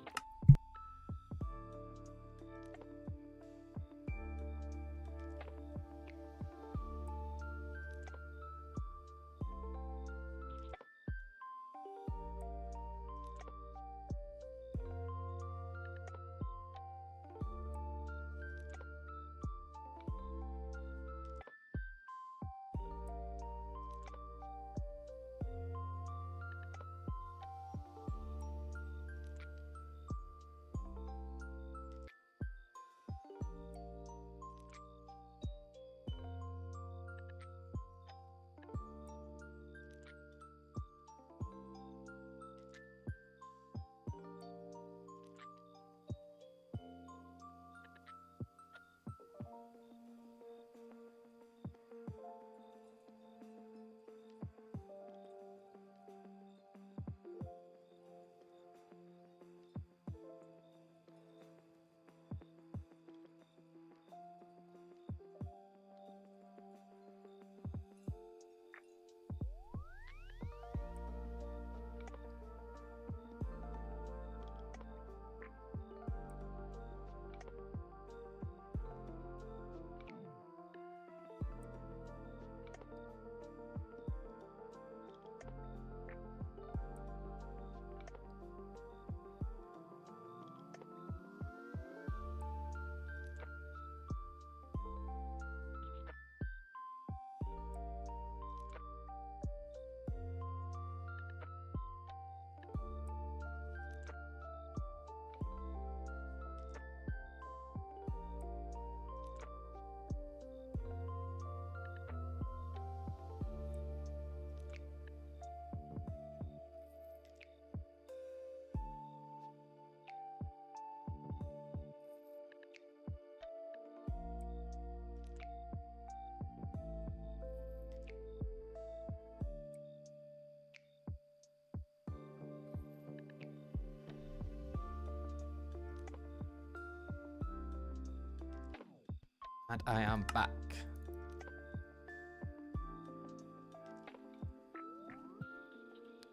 Speaker 1: And I am back.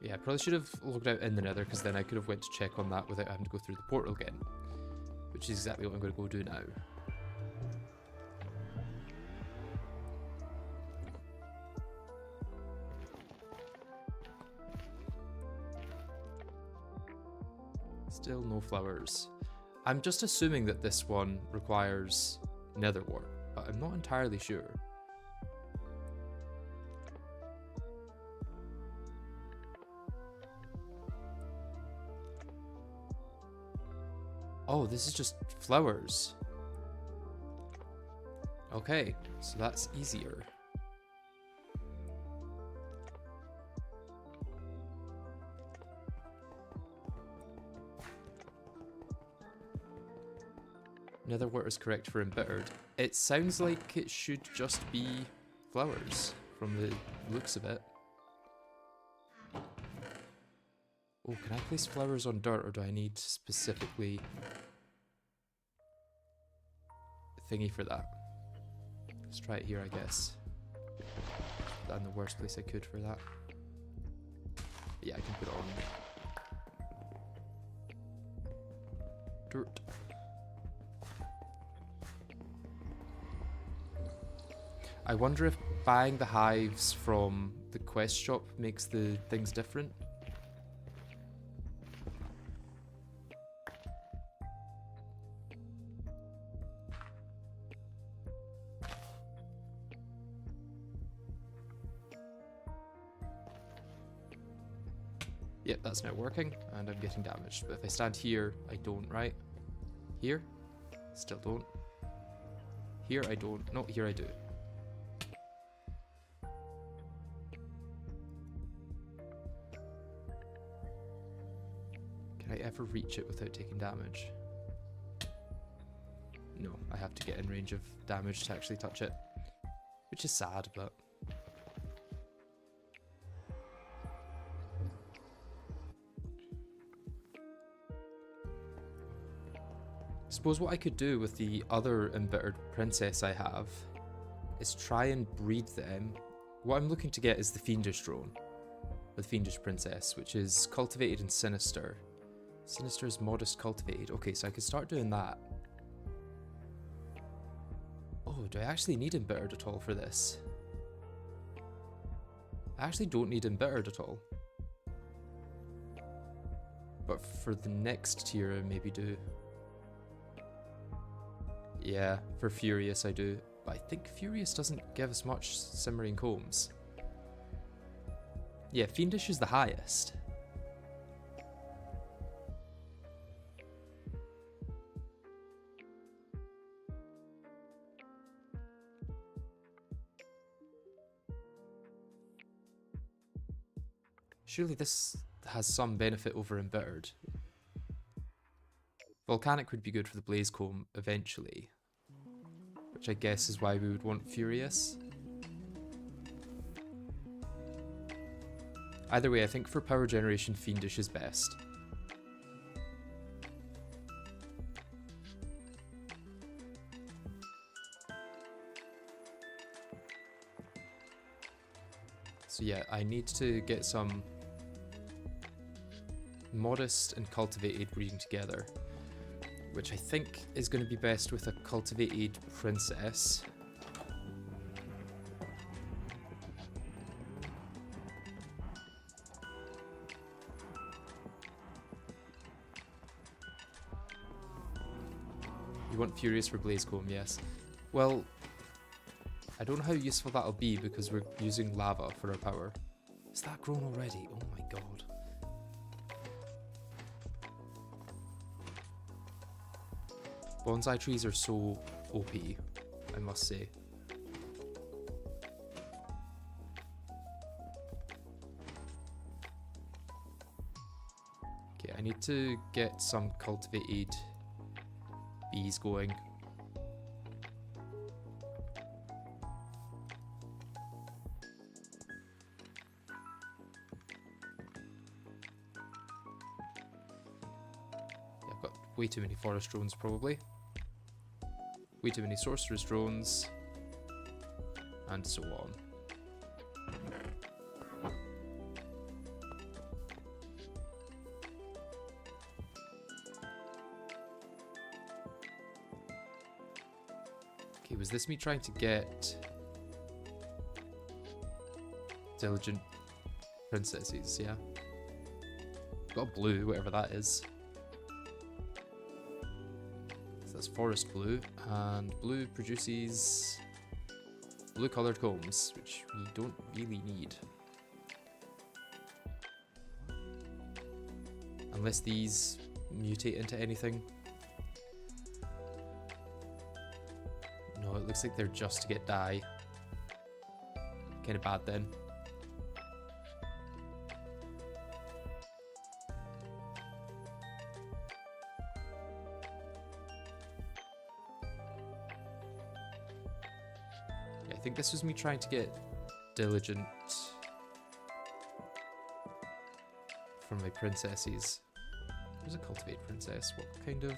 Speaker 1: Yeah, I probably should have logged out in the nether because then I could have went to check on that without having to go through the portal again. Which is exactly what I'm going to go do now. Still no flowers. I'm just assuming that this one requires nether wart, but I'm not entirely sure. Oh, this is just flowers. Okay, so that's easier. Nether wart is correct for embittered. It sounds like it should just be flowers from the looks of it. Oh, can I place flowers on dirt or do I need specifically thingy for that. Let's try it here, I guess. Put that in the worst place I could for that. Yeah, I can put it on dirt. I wonder if buying the hives from the quest shop makes the things different. Yep, that's now working, and I'm getting damaged. But if I stand here, I don't, right? Here? Still don't. Here I don't. No, here I do. Can I ever reach it without taking damage? No, I have to get in range of damage to actually touch it. Which is sad, but... I suppose what I could do with the other embittered princess I have is try and breed them. What I'm looking to get is the fiendish drone, the fiendish princess, which is cultivated and sinister. Sinister is modest cultivated. Okay, so I could start doing that. Oh, do I actually need embittered at all for this? I actually don't need embittered at all. But for the next tier I maybe do. Yeah, for Furious I do. But I think Furious doesn't give us much simmering combs. Yeah, Fiendish is the highest. Surely this has some benefit over embittered. Volcanic would be good for the Blaze Comb eventually, which I guess is why we would want Furious. Either way, I think for power generation, Fiendish is best. So yeah, I need to get some modest and cultivated breeding together, which I think is going to be best with a cultivated princess. You want Furious for Blazecomb, yes. Well, I don't know how useful that'll be because we're using lava for our power. Is that grown already? Oh my god. Bonsai trees are so OP, I must say. Okay, I need to get some cultivated bees going. Yeah, I've got way too many forest drones probably. Way too many sorcerer's drones, and so on. Okay, was this me trying to get diligent princesses? Yeah. Got blue, whatever that is. That's forest blue, and blue produces blue coloured combs, which we don't really need. Unless these mutate into anything. No, it looks like they're just to get dye. Kinda bad then. I think this was me trying to get diligent from my princesses. There's a cultivate princess. What kind of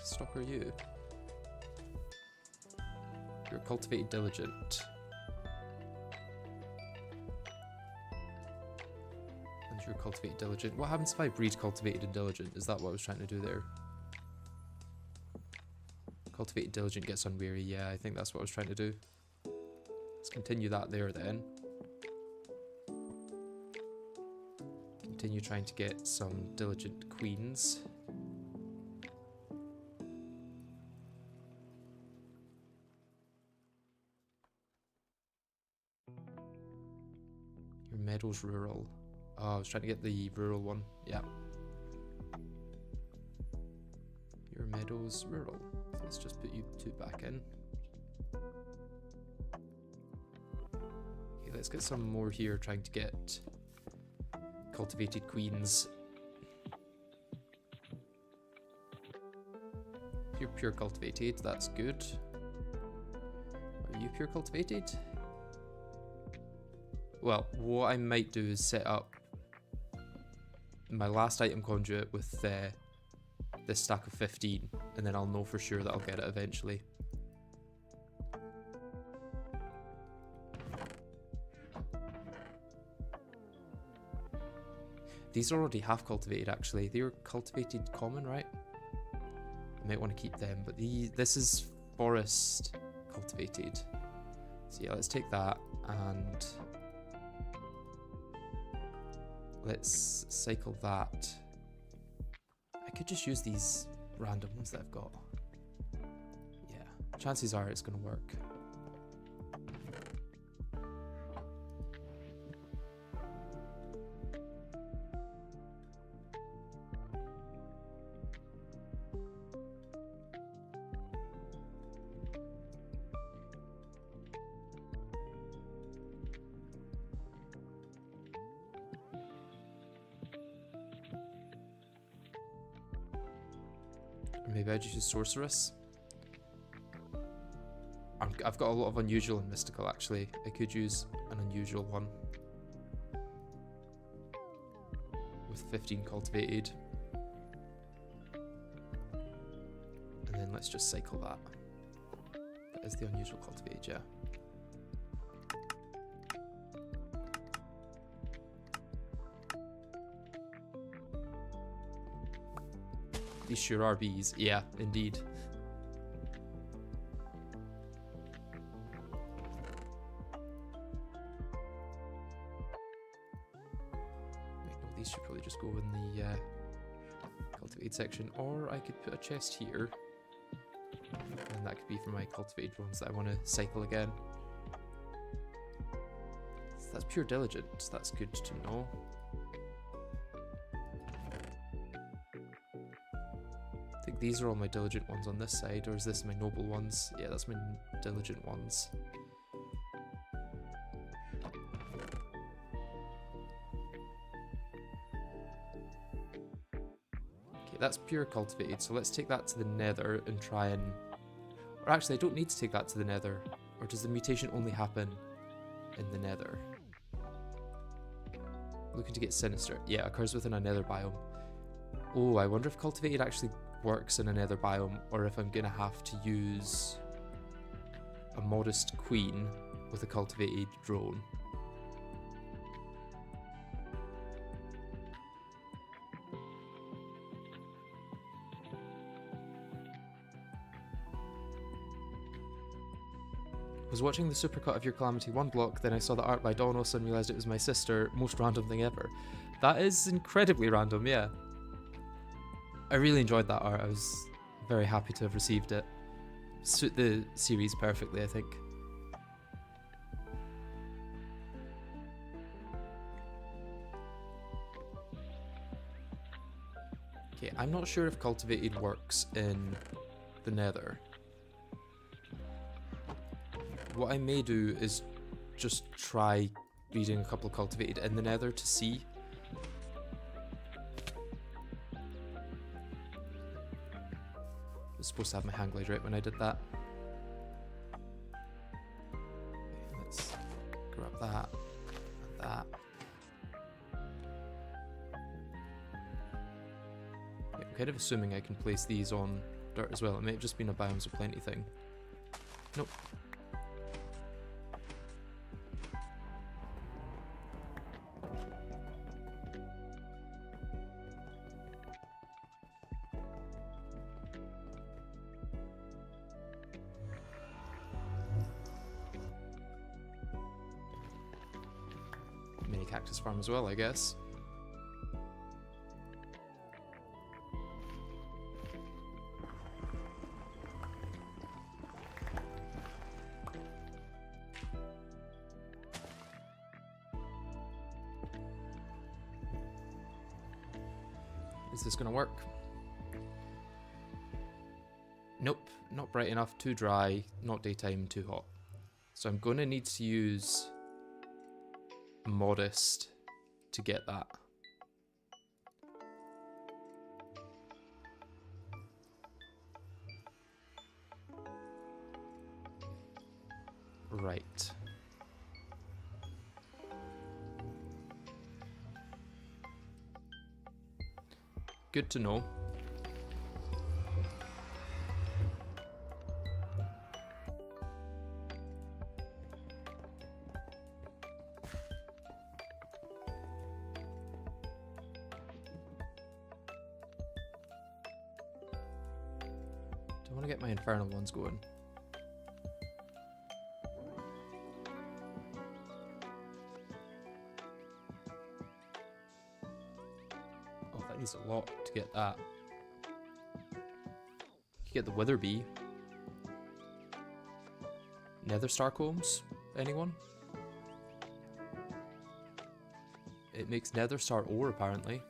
Speaker 1: stock are you? You're cultivated diligent. And you're cultivated diligent. What happens if I breed cultivated and diligent? Is that what I was trying to do there? Cultivated diligent gets unweary. Yeah, I think that's what I was trying to do. Let's continue that there then. Continue trying to get some diligent queens. Your meadows rural. Oh, I was trying to get the rural one. Yeah. Your meadows rural. So let's just put you two back in. Okay, let's get some more here trying to get cultivated queens. You're pure cultivated, that's good. Are you pure cultivated? Well, what I might do is set up my last item conduit with this stack of 15, and then I'll know for sure that I'll get it eventually. These are already half cultivated actually. They were cultivated common, right? I might want to keep them, but this is forest cultivated. So yeah, let's take that and let's cycle that. I could just use these random ones that I've got. Yeah, chances are it's going to work. Maybe I just use Sorceress. I've got a lot of unusual and mystical actually. I could use an unusual one. With 15 cultivated. And then let's just cycle that. That is the unusual cultivated, yeah. These sure are bees. Yeah, indeed. Wait, no, these should probably just go in the cultivated section. Or I could put a chest here. And that could be for my cultivated ones that I want to cycle again. So that's pure diligence. That's good to know. I think these are all my diligent ones on this side, or is this my noble ones? Yeah, that's my diligent ones. Okay, that's pure cultivated, so let's take that to the Nether and try and... Or actually, I don't need to take that to the Nether. Or does the mutation only happen in the Nether? Looking to get sinister. Yeah, occurs within a Nether biome. Oh, I wonder if cultivated actually works in a Nether biome, or if I'm gonna have to use a modest queen with a cultivated drone. Was watching the supercut of your Calamity 1 block, then I saw the art by Donos and realised it was my sister. Most random thing ever. That is incredibly random, yeah. I really enjoyed that art. I was very happy to have received it. Suit the series perfectly, I think. Okay, I'm not sure if cultivated works in the Nether. What I may do is just try breeding a couple of cultivated in the Nether to see. I was supposed to have my hang glide right when I did that. Okay, let's grab that and that. Okay, I'm kind of assuming I can place these on dirt as well. It may have just been a biomes of plenty thing. Nope. mini cactus farm as well, I guess. Is this gonna work? Nope, not bright enough, too dry, not daytime, too hot. So I'm gonna need to use modest to get that. Right. Good to know. I want to get my infernal ones going. Oh, that needs a lot to get that. You get the wither bee. Nether star combs? Anyone? It makes nether star ore apparently.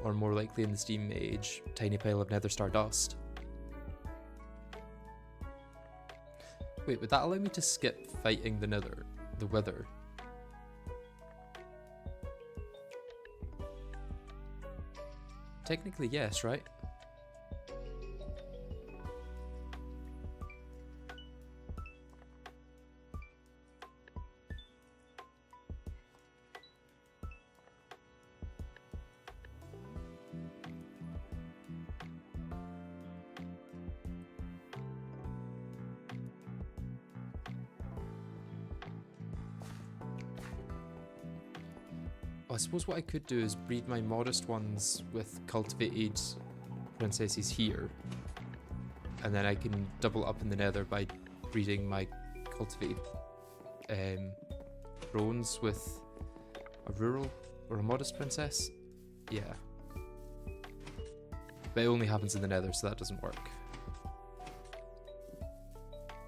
Speaker 1: Or more likely in the Steam age, tiny pile of nether star dust. Wait, would that allow me to skip fighting the wither? Technically yes, right? I suppose what I could do is breed my modest ones with cultivated princesses here, and then I can double up in the nether by breeding my cultivated drones with a rural or a modest princess. Yeah. But it only happens in the nether, so that doesn't work.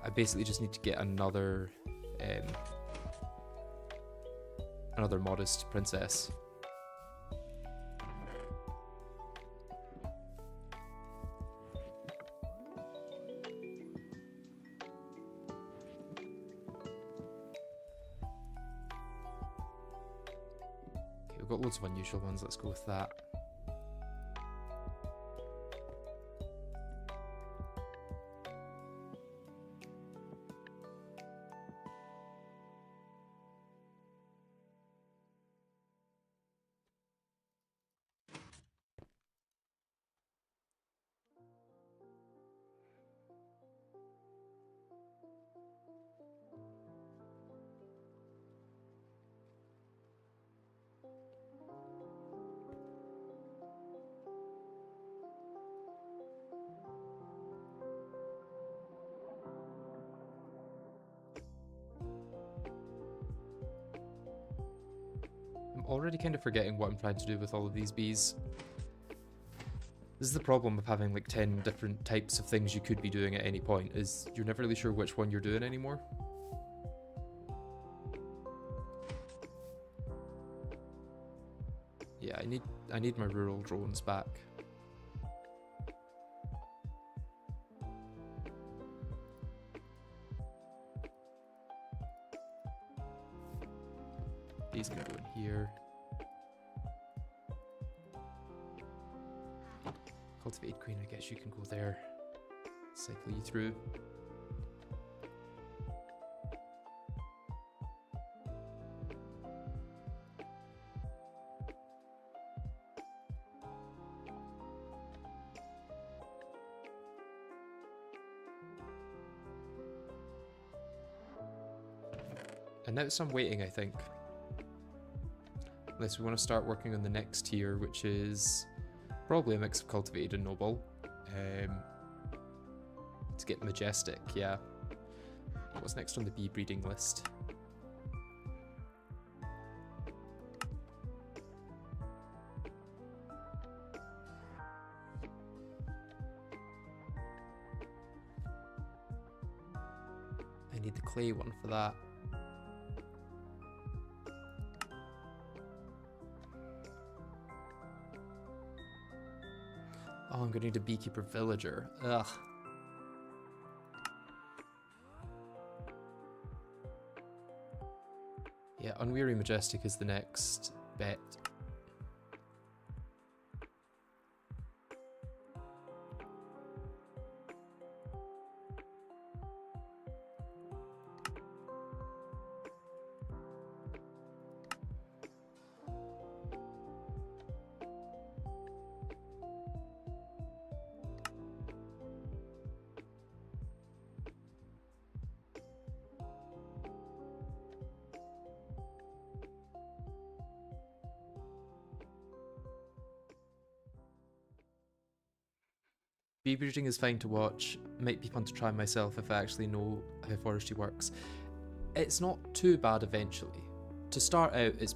Speaker 1: I basically just need to get another modest princess. Okay, we've got loads of unusual ones, let's go with that. I'm already kind of forgetting what I'm trying to do with all of these bees. This is the problem of having like 10 different types of things you could be doing at any point, is you're never really sure which one you're doing anymore. Yeah, I need my rural drones back. These can go in here. Cultivated queen, I guess you can go there. Cycle you through. And now it's some waiting, I think. Unless we want to start working on the next tier, which is probably a mix of cultivated and noble. To get majestic, yeah. What's next on the bee breeding list? need the clay one for that. Oh, I'm gonna need a beekeeper villager. Ugh. Yeah, Unweary Majestic is the next bet. Bee breeding is fine to watch, might be fun to try myself if I actually know how forestry works. It's not too bad eventually. To start out, it's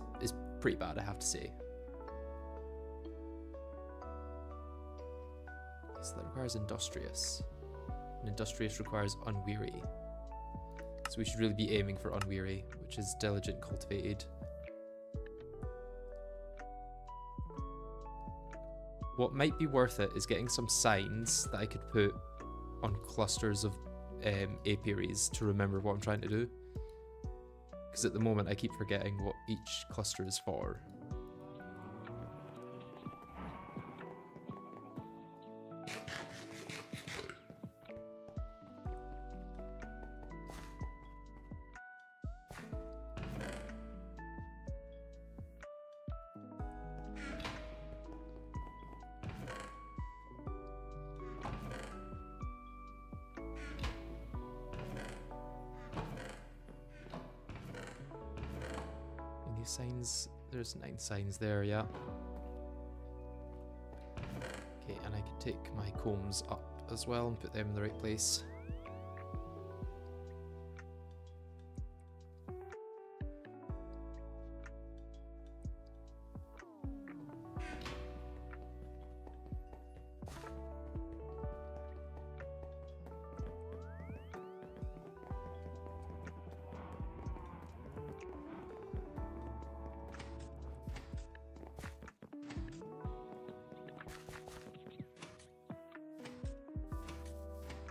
Speaker 1: pretty bad, I have to say. So that requires Industrious. And Industrious requires Unweary. So we should really be aiming for Unweary, which is Diligent Cultivated. What might be worth it is getting some signs that I could put on clusters of apiaries to remember what I'm trying to do. Because at the moment I keep forgetting what each cluster is for. Signs, there's 9 signs there, yeah. Okay, and I can take my combs up as well and put them in the right place.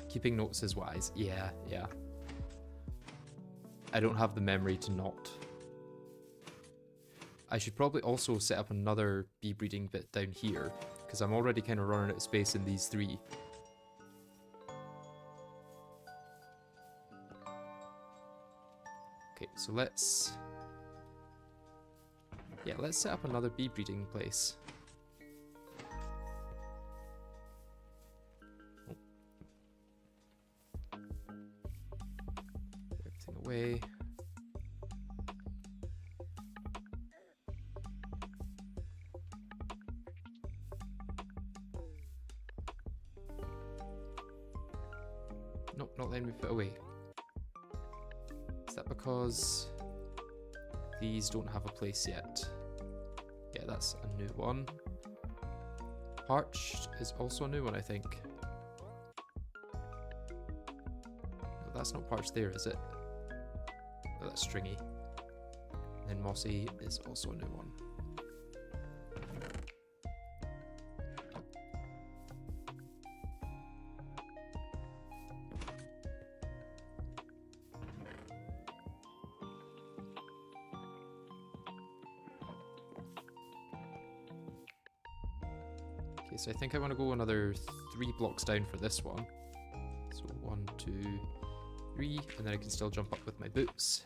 Speaker 1: Keeping notes is wise. Yeah. I don't have the memory to not. I should probably also set up another bee breeding bit down here, because I'm already kind of running out of space in these 3. Okay, so let's set up another bee breeding place. Away. Nope, not letting me put away. Is that because these don't have a place yet? Yeah, that's a new one. Parched is also a new one, I think. No, that's not parched there, is it? Oh, that's stringy. And then mossy is also a new one. Okay, so I think I want to go another 3 blocks down for this one. So 1, 2, 3, and then I can still jump up with my boots.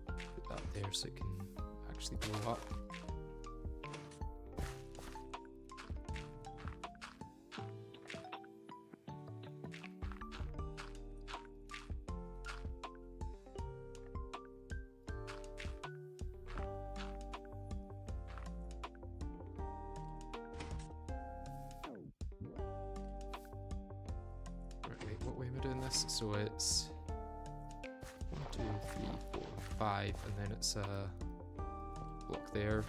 Speaker 1: Put that there so it can actually blow up. What way am I doing this? So it's 1, 2, 3, 4, 5, and then it's a block there,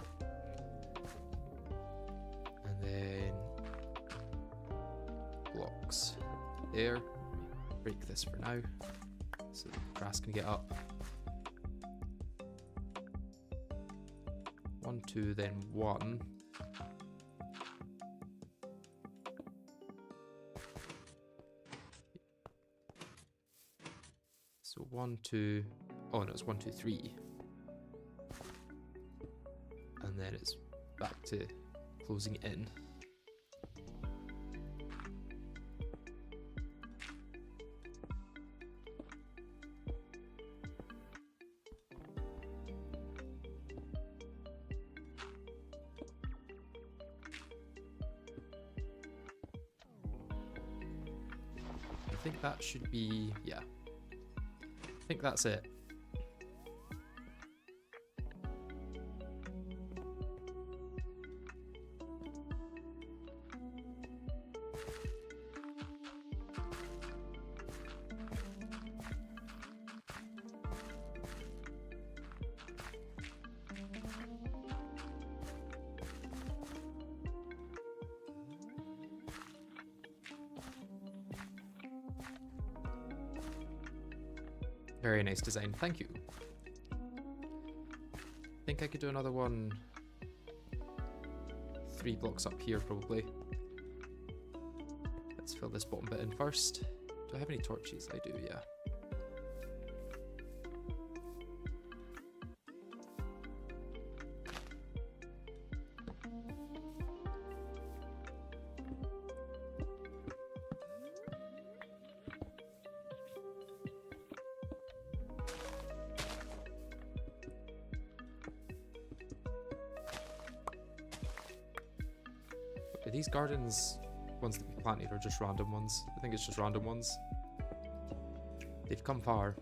Speaker 1: and And then blocks there. Break this for now so the grass can get up. 1, 2, then 1. So 1, 2. Oh no, it's 1, 2, 3. And then it's back to closing in. I think that should be, yeah. I think that's it. Very nice design, thank you. I think I could do another one 3 blocks up here probably. Let's fill this bottom bit in first. Do I have any torches? I do, yeah. Are these gardens ones that we planted or just random ones? I think it's just random ones. They've come far.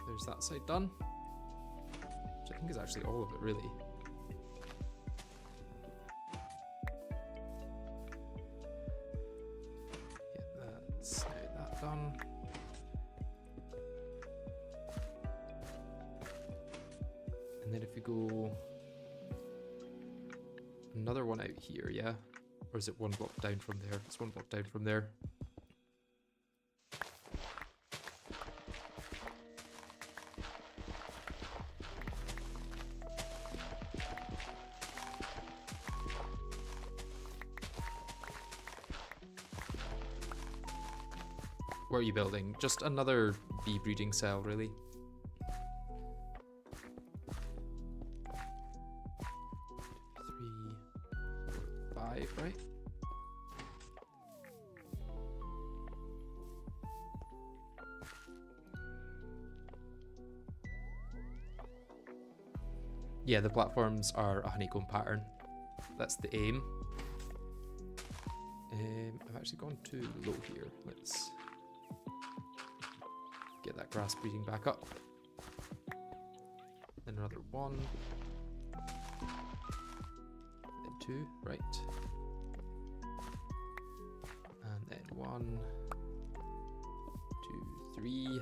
Speaker 1: There's that side done, which I think is actually all of it, really. Yeah, that's now that done. And then if we go another one out here, yeah? Or is it 1 block down from there? It's 1 block down from there. What are you building? Just another bee breeding cell, really. 3, 4, 5, right? Yeah, the platforms are a honeycomb pattern. That's the aim. I've actually gone too low here. Let's get that grass breeding back up. Then another 1. Then 2, right. And then 1, 2, 3.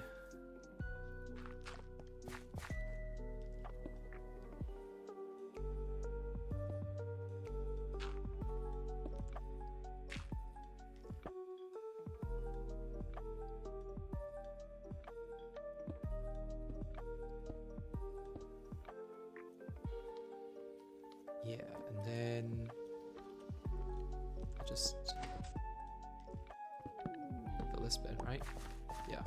Speaker 1: Yeah, and then just fill this bit, right? Yeah.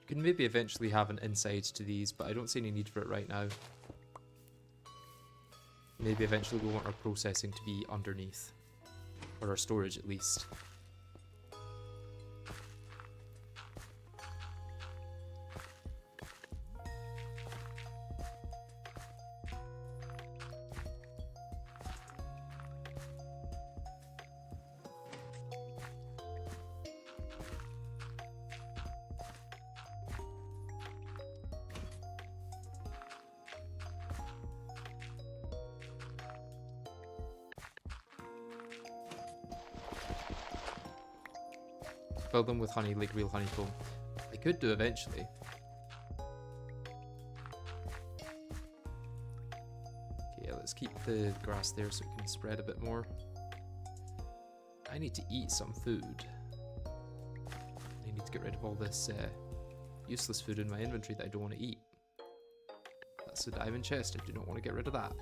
Speaker 1: You can maybe eventually have an inside to these, but I don't see any need for it right now. Maybe eventually we want our processing to be underneath. Or our storage at least. Fill them with honey like real honeycomb. I could do eventually. Okay, let's keep the grass there so it can spread a bit more. I need to eat some food. I need to get rid of all this useless food in my inventory that I don't want to eat. That's a diamond chest. I do not want to get rid of that.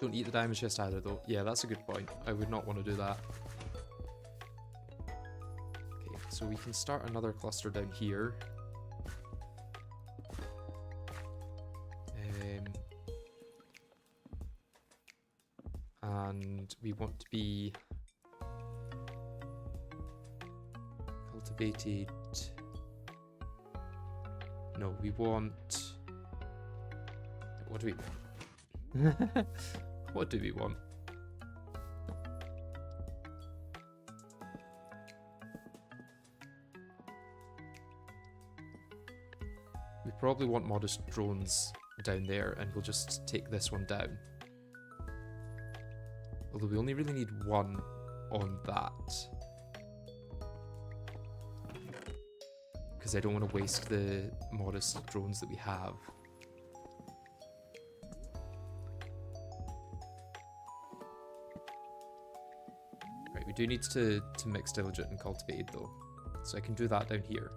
Speaker 1: Don't eat the diamond chest either though. Yeah, that's a good point. I would not want to do that. Okay, so we can start another cluster down here. And we want to be cultivated. No, we want... What do we want? What do we want? We probably want modest drones down there, and we'll just take this one down. Although we only really need one on that. Because I don't want to waste the modest drones that we have. Right, we do need to mix diligent and cultivated though. So I can do that down here.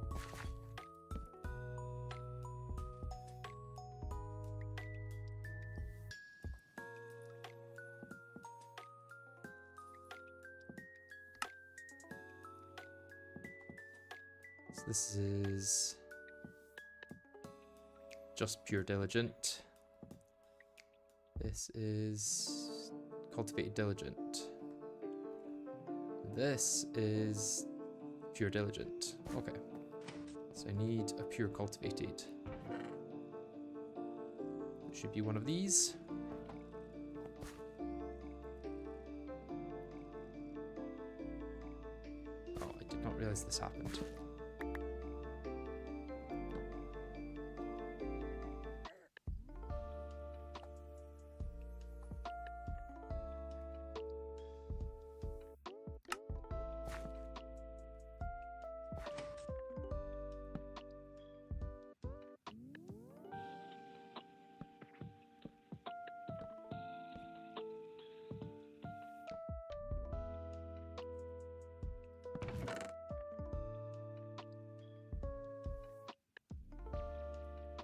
Speaker 1: This is just pure diligent. This is cultivated diligent. This is pure diligent. Okay. So I need a pure cultivated. It should be one of these. Oh, I did not realize this happened.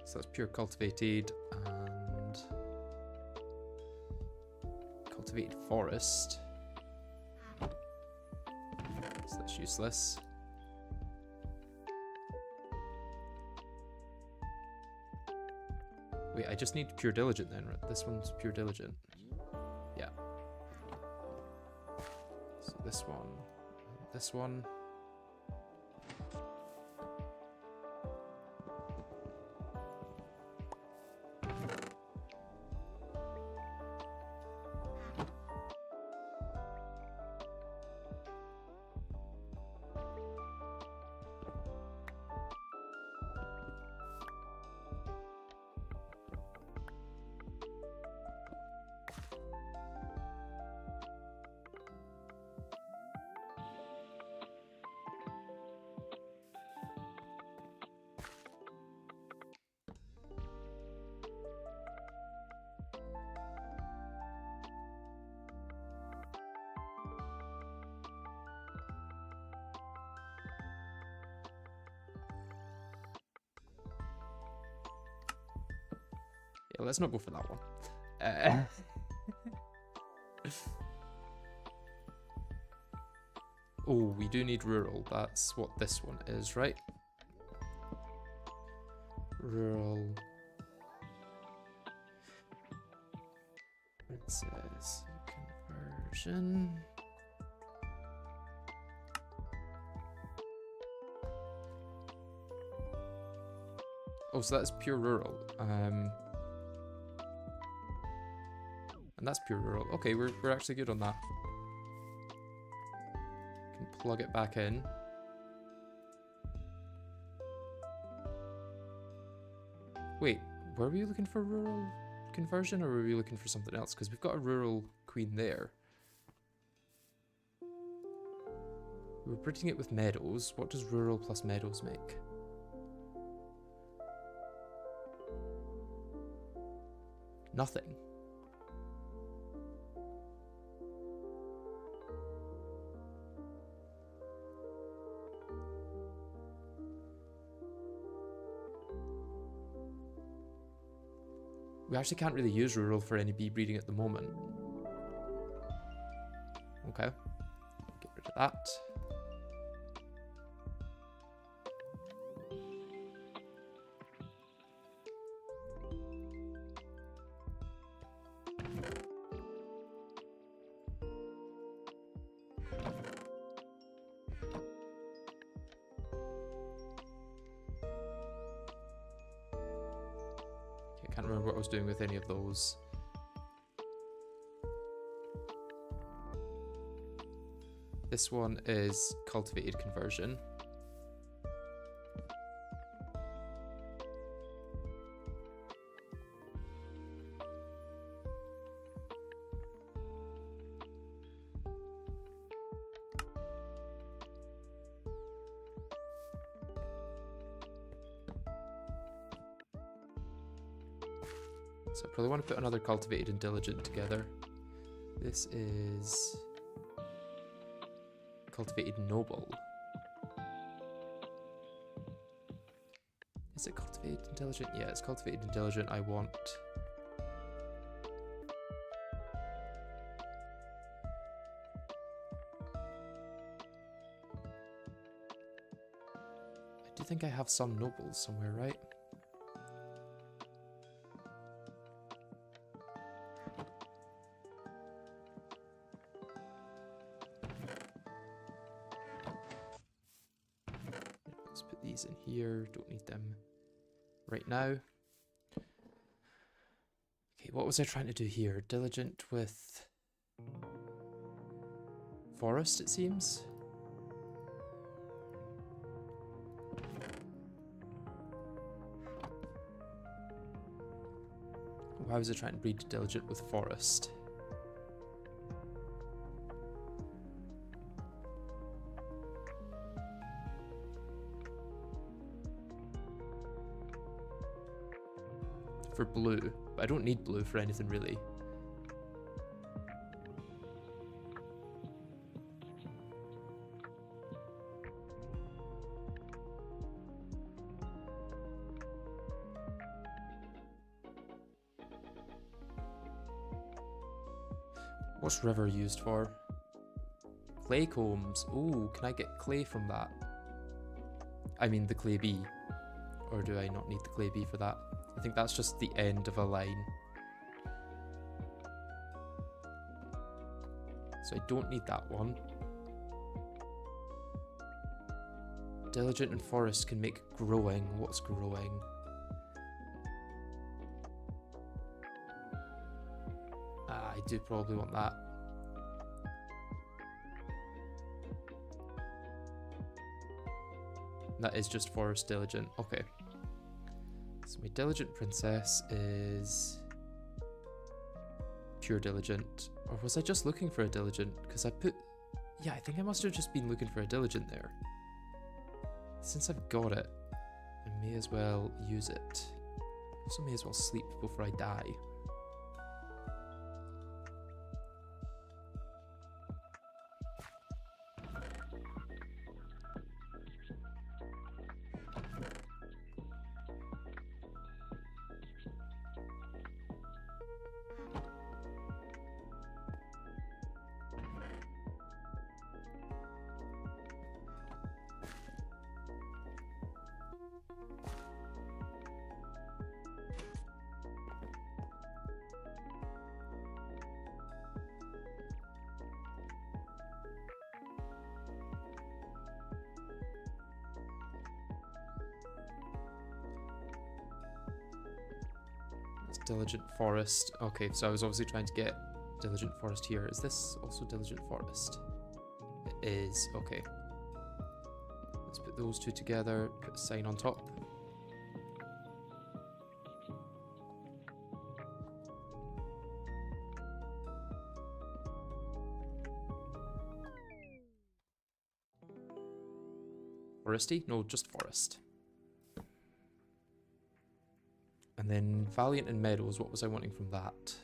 Speaker 1: So that's pure cultivated and cultivated forest. So that's useless. Wait, I just need pure diligent then, right? This one's pure diligent. Yeah. So this one, this one. Yeah, let's not go for that one. Uh, oh, we do need rural. That's what this one is, right? Rural. Princess conversion. Oh, so that's pure rural. And that's pure rural. Okay, we're actually good on that. Can plug it back in. Wait, were we looking for rural conversion or were we looking for something else? Because we've got a rural queen there. We're breeding it with meadows. What does rural plus meadows make? Nothing. We actually can't really use rural for any bee breeding at the moment. Okay. Get rid of that. Can't remember what I was doing with any of those. This one is cultivated conversion. So I probably want to put another cultivated and diligent together. This is cultivated noble. Is it cultivated intelligent? Yeah, it's cultivated intelligent. I want I do think I have some nobles somewhere, right? Let's put these in here. Don't need them right now. Okay, what was I trying to do here? Diligent with forest, it seems. Why was I trying to breed diligent with forest? For blue, but I don't need blue for anything really. What's river used for? Clay combs. Ooh, can I get clay from that? I mean the clay bee. Or do I not need the clay bee for that? I think that's just the end of a line. So I don't need that one. Diligent and forest can make growing. What's growing? I do probably want that. That is just forest diligent. Okay. So my diligent princess is pure diligent. Or was I just looking for a diligent? Because I put... Yeah, I think I must have just been looking for a diligent there. Since I've got it, I may as well use it. Also may as well sleep before I die. Diligent Forest. Okay, so I was obviously trying to get Diligent Forest here. Is this also Diligent Forest? It is. Okay. Let's put those two together, put a sign on top. Foresty? No, just Forest. And then Valiant and Meadows, what was I wanting from that?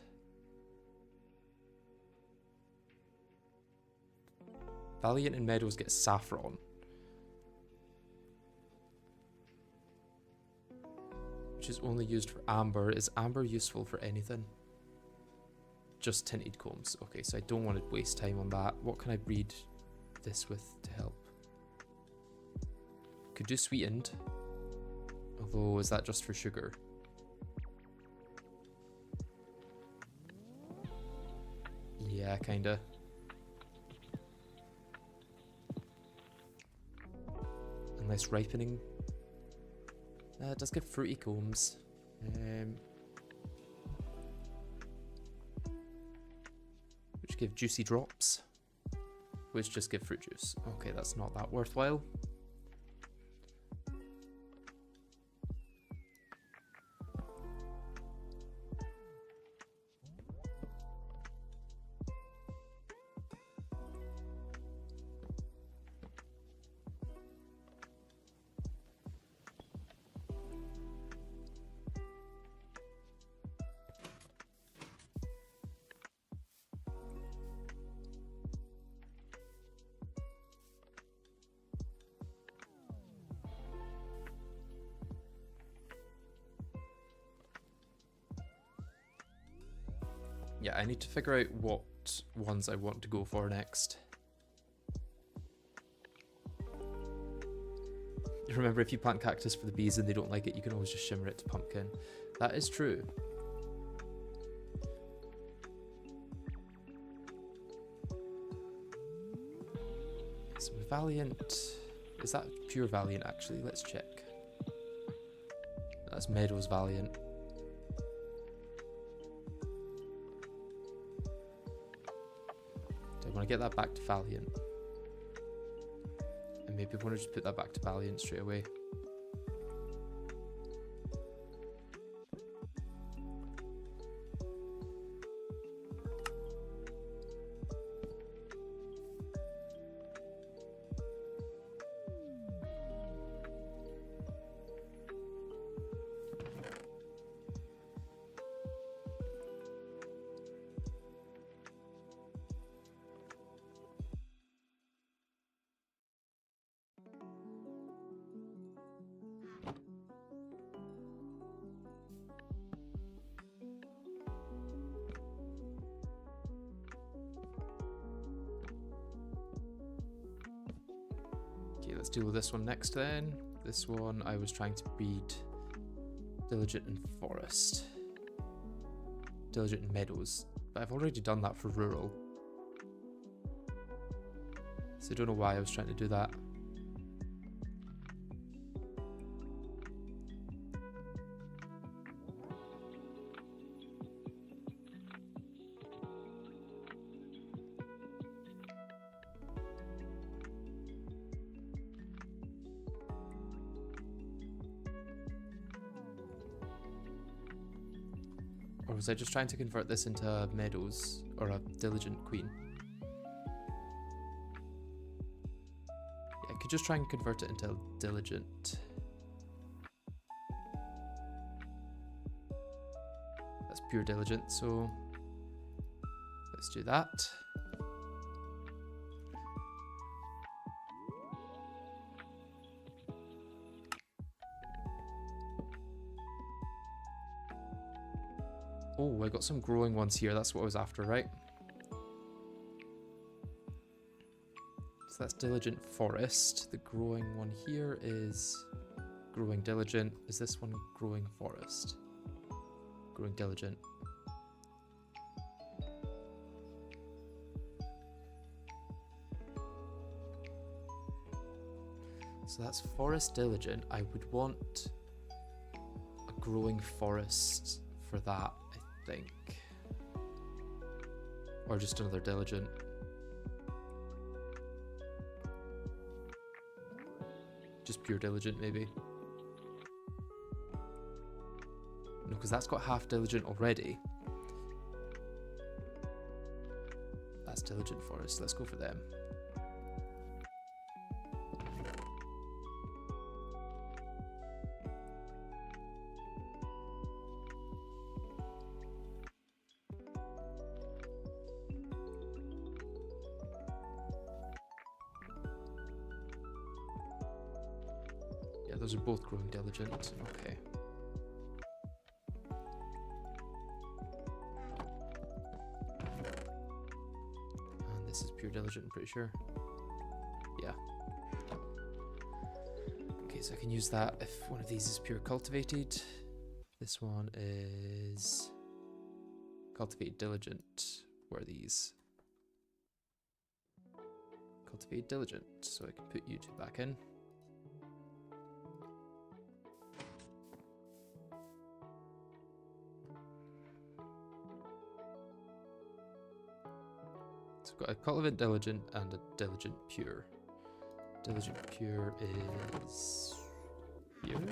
Speaker 1: Valiant and Meadows get Saffron. Which is only used for amber. Is amber useful for anything? Just tinted combs. Okay, so I don't want to waste time on that. What can I breed this with to help? Could do sweetened. Although, is that just for sugar? Yeah, kinda. Unless ripening. It does give fruity combs. Which give juicy drops. Which just give fruit juice. Okay, that's not that worthwhile. Yeah, I need to figure out what ones I want to go for next. Remember, if you plant cactus for the bees and they don't like it, you can always just shimmer it to pumpkin. That is true. So Valiant... Is that pure Valiant, actually? Let's check. That's Meadows Valiant. I want to get that back to Valiant. And maybe I want to just put that back to Valiant straight away. Let's deal with this one next then. This one I was trying to breed Diligent and Forest. Diligent and Meadows. But I've already done that for Rural. So I don't know why I was trying to do that. Or was I just trying to convert this into a Meadows or a Diligent Queen? Yeah, I could just try and convert it into a Diligent. That's pure Diligent, so let's do that. Oh, I got some growing ones here. That's what I was after, right? So that's Diligent Forest. The growing one here is Growing Diligent. Is this one Growing Forest? Growing Diligent. So that's Forest Diligent. I would want a Growing Forest for that, I think. Or just another diligent. Just pure diligent, maybe. No, because that's got half diligent already. That's diligent for us. Let's go for them. Yeah, those are both growing diligent. Okay. This is pure diligent, I'm pretty sure. Yeah. Okay, so I can use that if one of these is pure cultivated. This one is cultivated diligent. Where are these? Cultivated diligent. So I can put you two back in. So I've got a cultivate diligent and a diligent pure. Diligent pure is here. And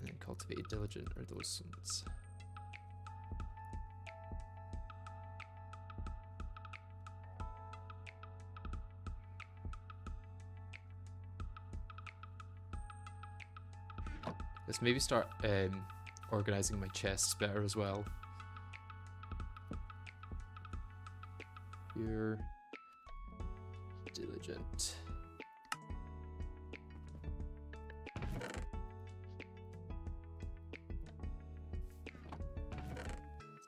Speaker 1: then cultivated diligent are those ones. Let's maybe start organizing my chests better as well. Pure diligent.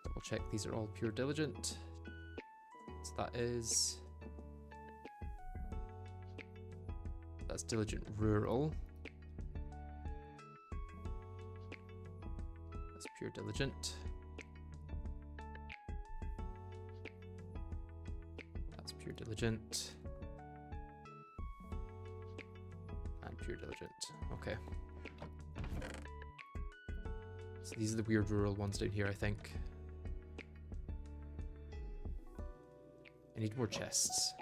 Speaker 1: Double check these are all pure diligent. So that is, that's diligent rural. That's pure diligent. Pure diligent and pure diligent. Okay. So these are the weird rural ones down here, I think. I need more chests.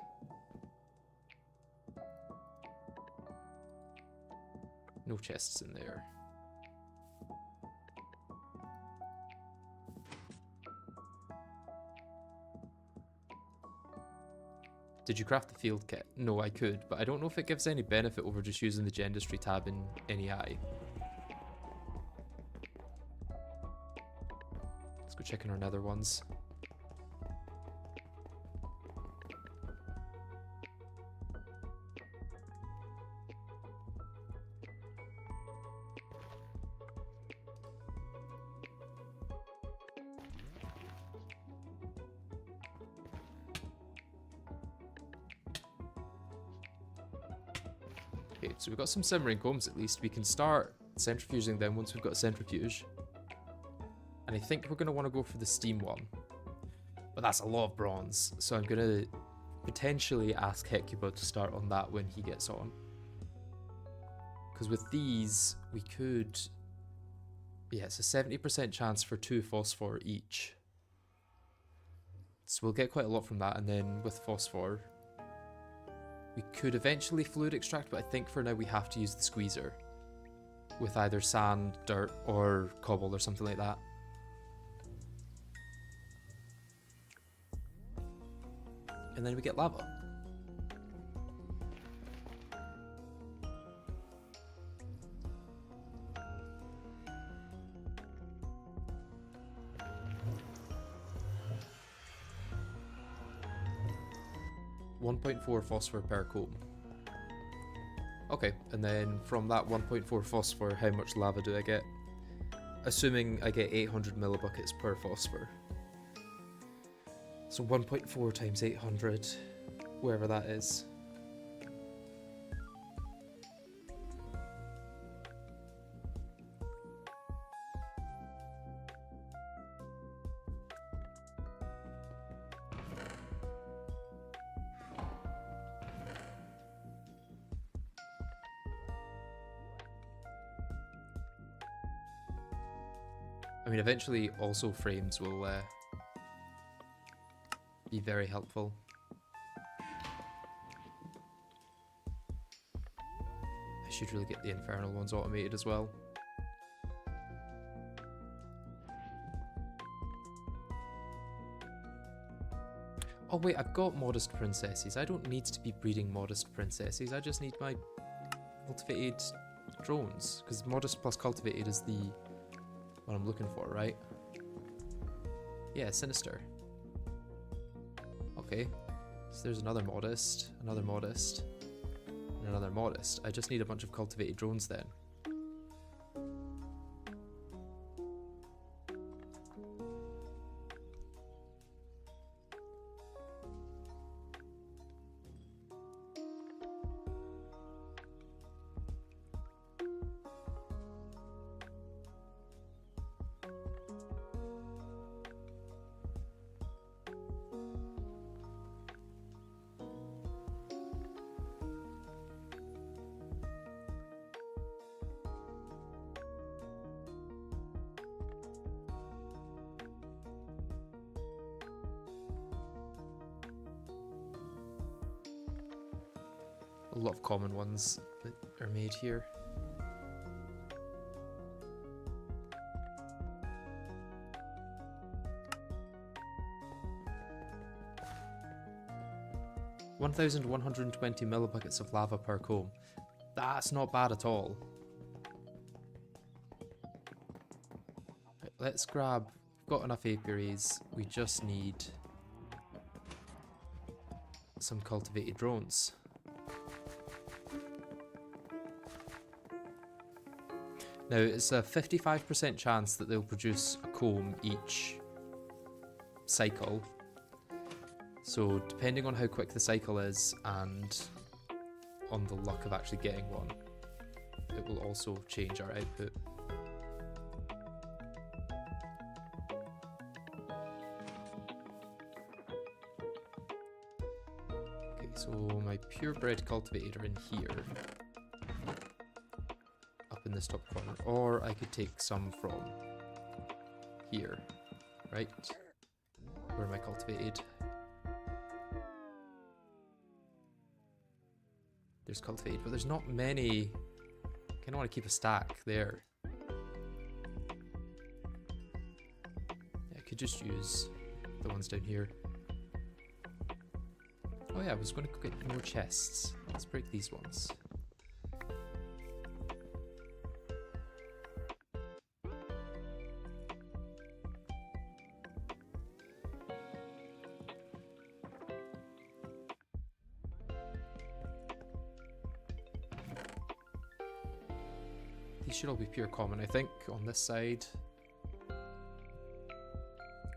Speaker 1: No chests in there. Did you craft the field kit? No, I could, but I don't know if it gives any benefit over just using the Gendustry tab in NEI. Let's go check in our Nether ones. Okay, so we've got some simmering combs at least. We can start centrifuging them once we've got a centrifuge. And I think we're going to want to go for the steam one. But that's a lot of bronze, so I'm going to potentially ask Hecuba to start on that when he gets on. Because with these, we could... Yeah, it's a 70% chance for 2 phosphor each. So we'll get quite a lot from that, and then with phosphor... We could eventually fluid extract, but I think for now we have to use the squeezer. With either sand, dirt, or cobble or something like that. And then we get lava. .4 phosphor per comb. Okay, and then from that 1.4 phosphor, how much lava do I get? Assuming I get 800 millibuckets per phosphor. So 1.4 times 800, wherever that is. mean, eventually also frames will be very helpful. I should really get the infernal ones automated as well. Oh wait, I've got modest princesses. I don't need to be breeding modest princesses. I just need my cultivated drones. Because modest plus cultivated is the what I'm looking for, right? Yeah, sinister. Okay, so there's another modest, and another modest. I just need a bunch of cultivated drones then. A lot of common ones that are made here. (1,120 millibuckets of lava per comb). That's not bad at all. Right, let's grab... We've got enough apiaries. We just need some cultivated drones. Now, it's a 55% chance that they'll produce a comb each cycle. So, depending on how quick the cycle is and on the luck of actually getting one, it will also change our output. Okay, so my purebred cultivated are in here. In this top corner, or I could take some from here, right? Where am I cultivated? There's cultivated, but there's not many. I kind of want to keep a stack there. Yeah, I could just use the ones down here. Oh yeah, I was going to get more chests. Let's break these ones. These should all be pure common, I think, on this side.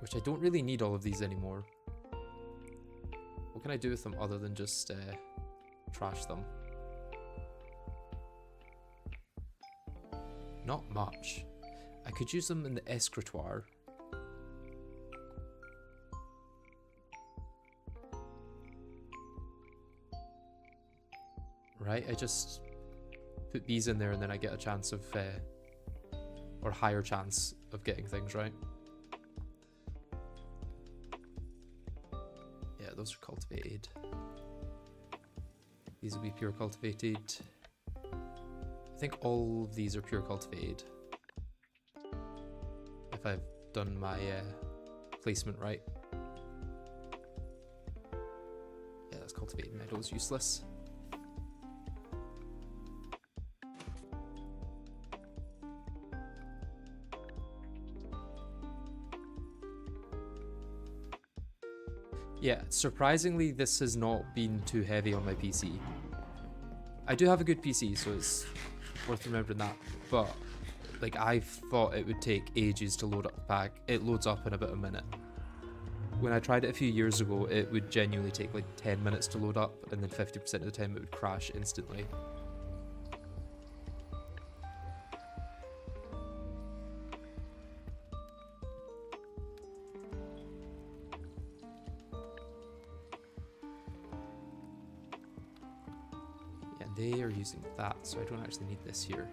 Speaker 1: Which I don't really need all of these anymore. What can I do with them other than just trash them? Not much. I could use them in the escritoire. Right, I just put these in there and then I get a chance of, or higher chance of getting things, right? Yeah, those are cultivated. These will be pure cultivated. I think all of these are pure cultivated. If I've done my placement right. Yeah, that's cultivated meadows useless. Yeah, surprisingly, this has not been too heavy on my PC. I do have a good PC, so it's worth remembering that. But, like, I thought it would take ages to load up the pack. It loads up in about a minute. When I tried it a few years ago, it would genuinely take like 10 minutes to load up, and then 50% of the time it would crash instantly. They are using that, so I don't actually need this here.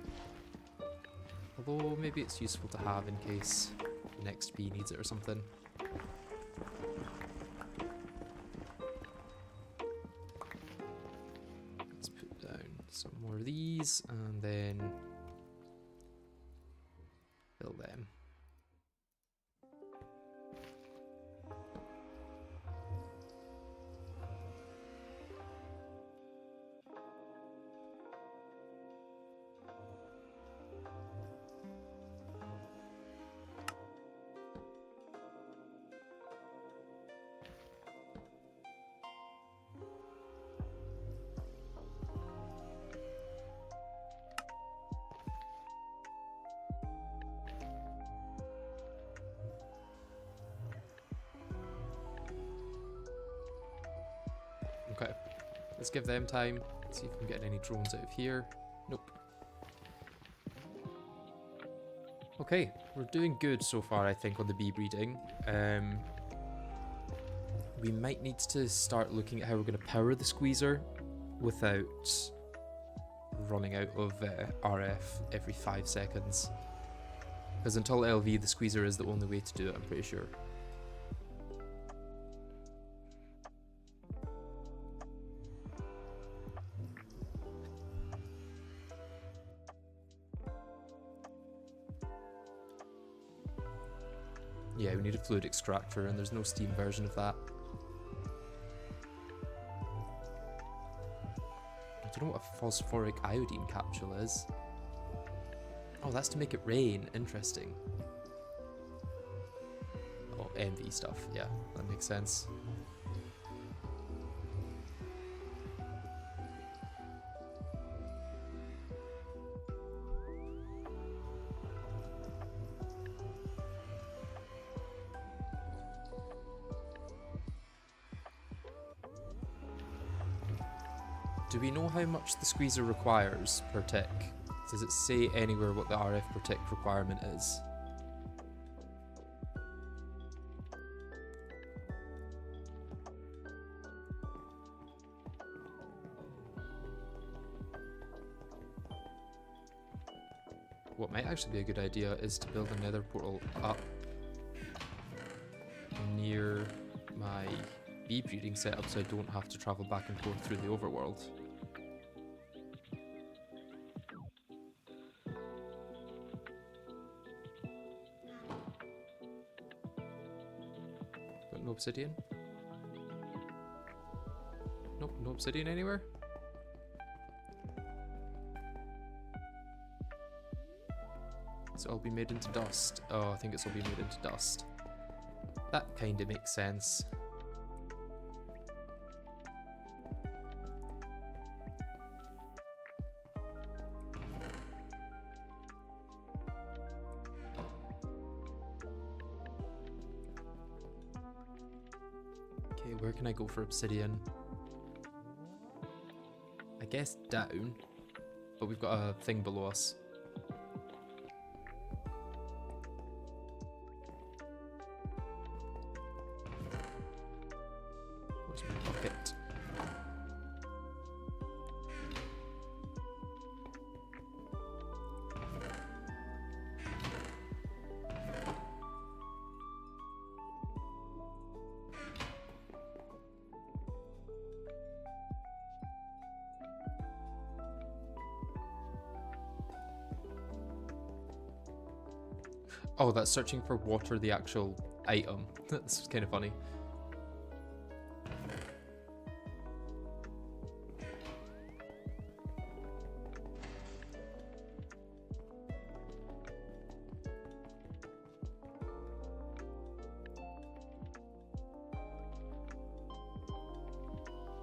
Speaker 1: Although maybe it's useful to have in case the next bee needs it or something. Let's put down some more of these and then fill them. Okay, let's give them time. See if we can get any drones out of here. Nope. Okay, we're doing good so far, I think, on the bee breeding. We might need to start looking at how we're going to power the squeezer without running out of RF every 5 seconds. Because until LV, the squeezer is the only way to do it, I'm pretty sure. Yeah, we need a fluid extractor, and there's no steam version of that. I don't know what a phosphoric iodine capsule is. Oh, that's to make it rain. Interesting. Oh, MV stuff. Yeah, that makes sense. Do we know how much the squeezer requires per tick? Does it say anywhere what the RF per tick requirement is? What might actually be a good idea is to build a nether portal up near my bee breeding setup so I don't have to travel back and forth through the overworld. Got no obsidian? Nope, no obsidian anywhere? It's all be made into dust. Oh, I think it's all be made into dust. That kinda makes sense. Okay, where can I go for obsidian? I guess down, but we've got a thing below us. Where's my bucket? Oh, that's searching for water, the actual item. That's kind of funny.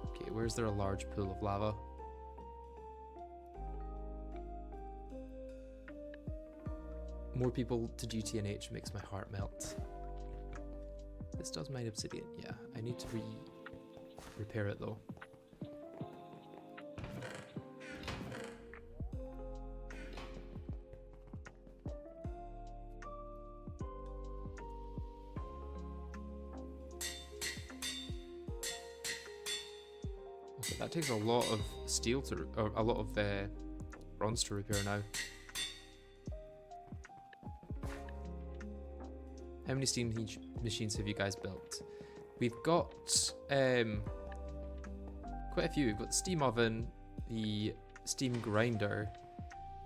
Speaker 1: Okay, where's there a large pool of lava? More people to GTNH makes my heart melt. This does mine obsidian, yeah. I need to repair it though. Okay, that takes a lot of steel to, or a lot of bronze to repair now. How many steam machines have you guys built? We've got quite a few. We've got the steam oven, the steam grinder,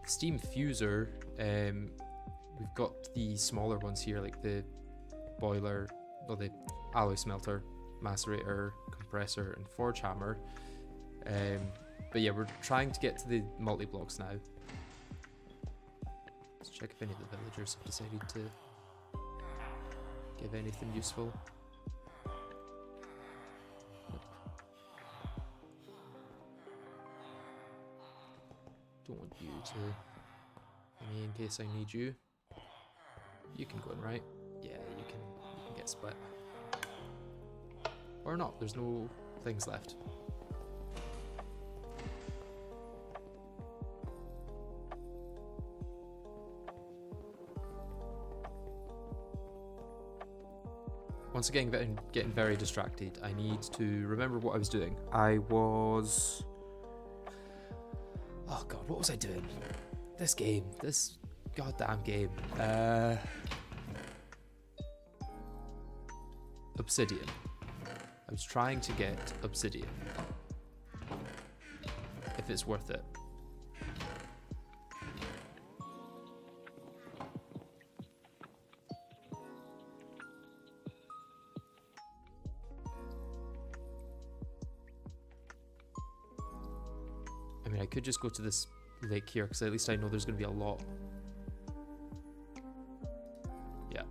Speaker 1: the steam fuser. We've got the smaller ones here, like the boiler, or the alloy smelter, macerator, compressor, and forge hammer. But yeah, we're trying to get to the multi-blocks now. Let's check if any of the villagers have decided to give anything useful. Nope. Don't want you to give me in case I need you. You can go in, right? Yeah, you can get split. Or not, there's no things left. Once again, getting very distracted. I need to remember what I was doing. I was... Oh god, what was I doing? This game. This goddamn game. Obsidian. I was trying to get obsidian. If it's worth it. I mean, I could just go to this lake here, because at least I know there's going to be a lot. Yeah.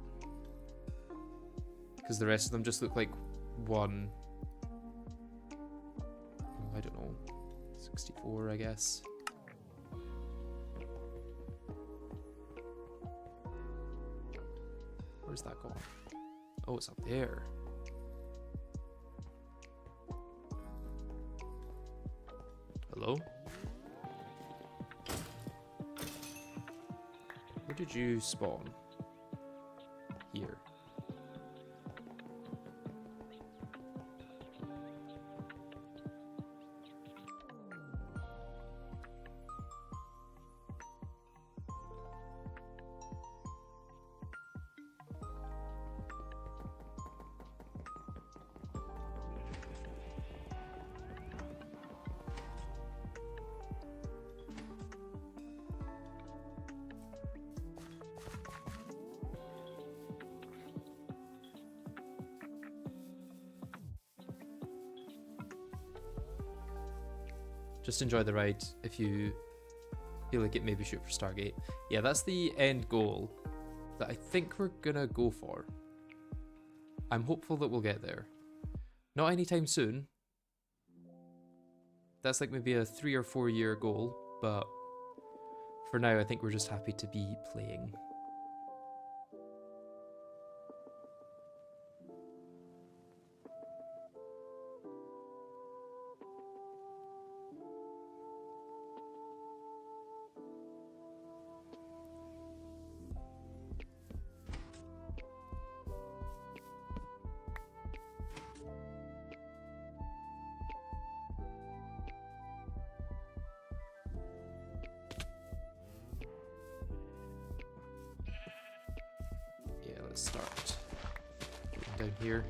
Speaker 1: Because the rest of them just look like one... I don't know. 64, I guess. Where's that gone? Oh, it's up there. Hello? Where did you spawn? Here. Just enjoy the ride if you feel like it, maybe shoot for Stargate. Yeah, that's the end goal that I think we're gonna go for. I'm hopeful that we'll get there. Not anytime soon. That's like maybe a 3 or 4 year goal, but for now I think we're just happy to be playing. Let's start down here.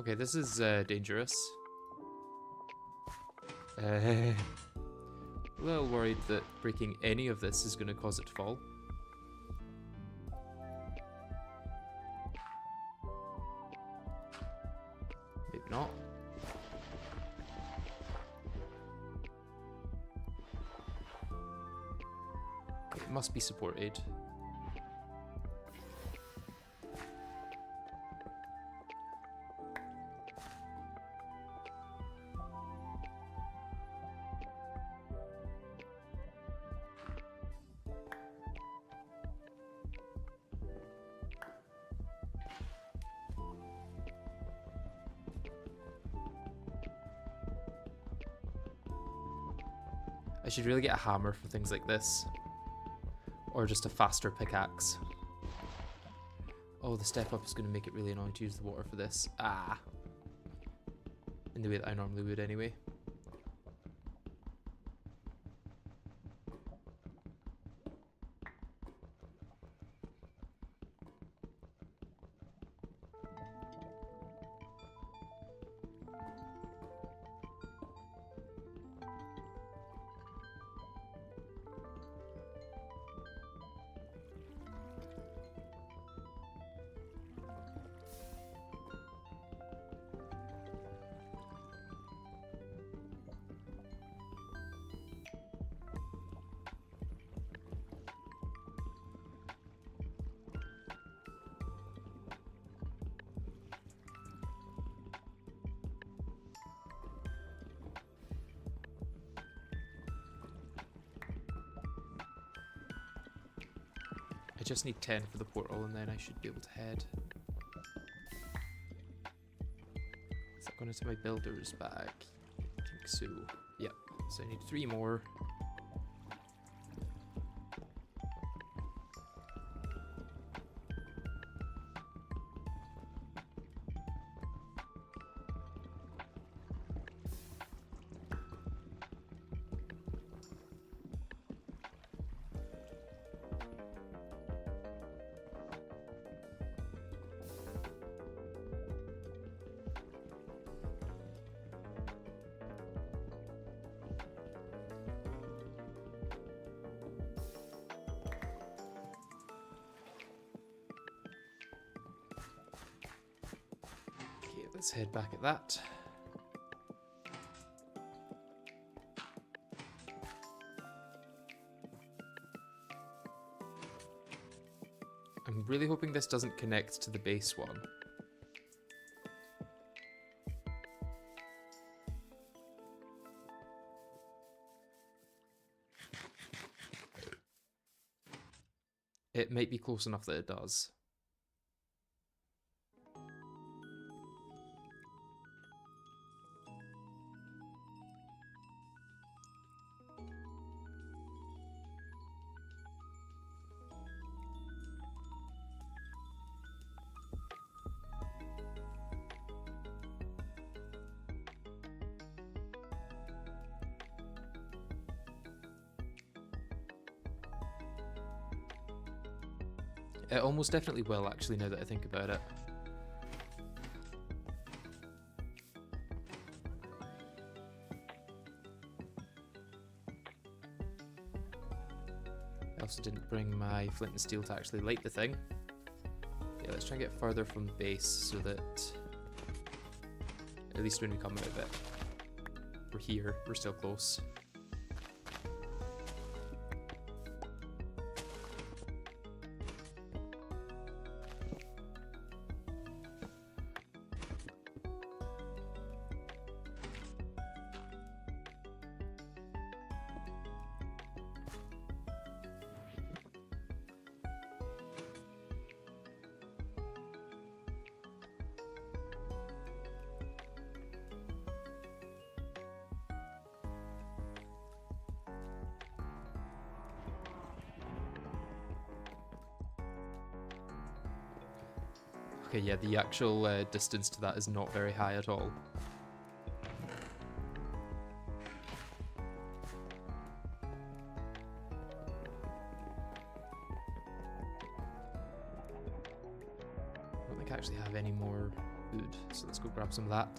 Speaker 1: Okay, this is dangerous. A little worried that breaking any of this is going to cause it to fall. Maybe not. It must be supported. I should really get a hammer for things like this. Or just a faster pickaxe. Oh, the step up is going to make it really annoying to use the water for this. Ah. In the way that I normally would anyway. I just need 10 for the portal and then I should be able to head. Is that going into my builder's bag? I think so. Yep. So I need 3 more. Let's head back at that. I'm really hoping this doesn't connect to the base one. It might be close enough that it does. It almost definitely will, actually, now that I think about it. I also didn't bring my flint and steel to actually light the thing. Yeah, let's try and get further from the base so that at least when we come out of it, we're here, we're still close. Okay, yeah, the actual distance to that is not very high at all. I don't think I actually have any more food, so let's go grab some of that.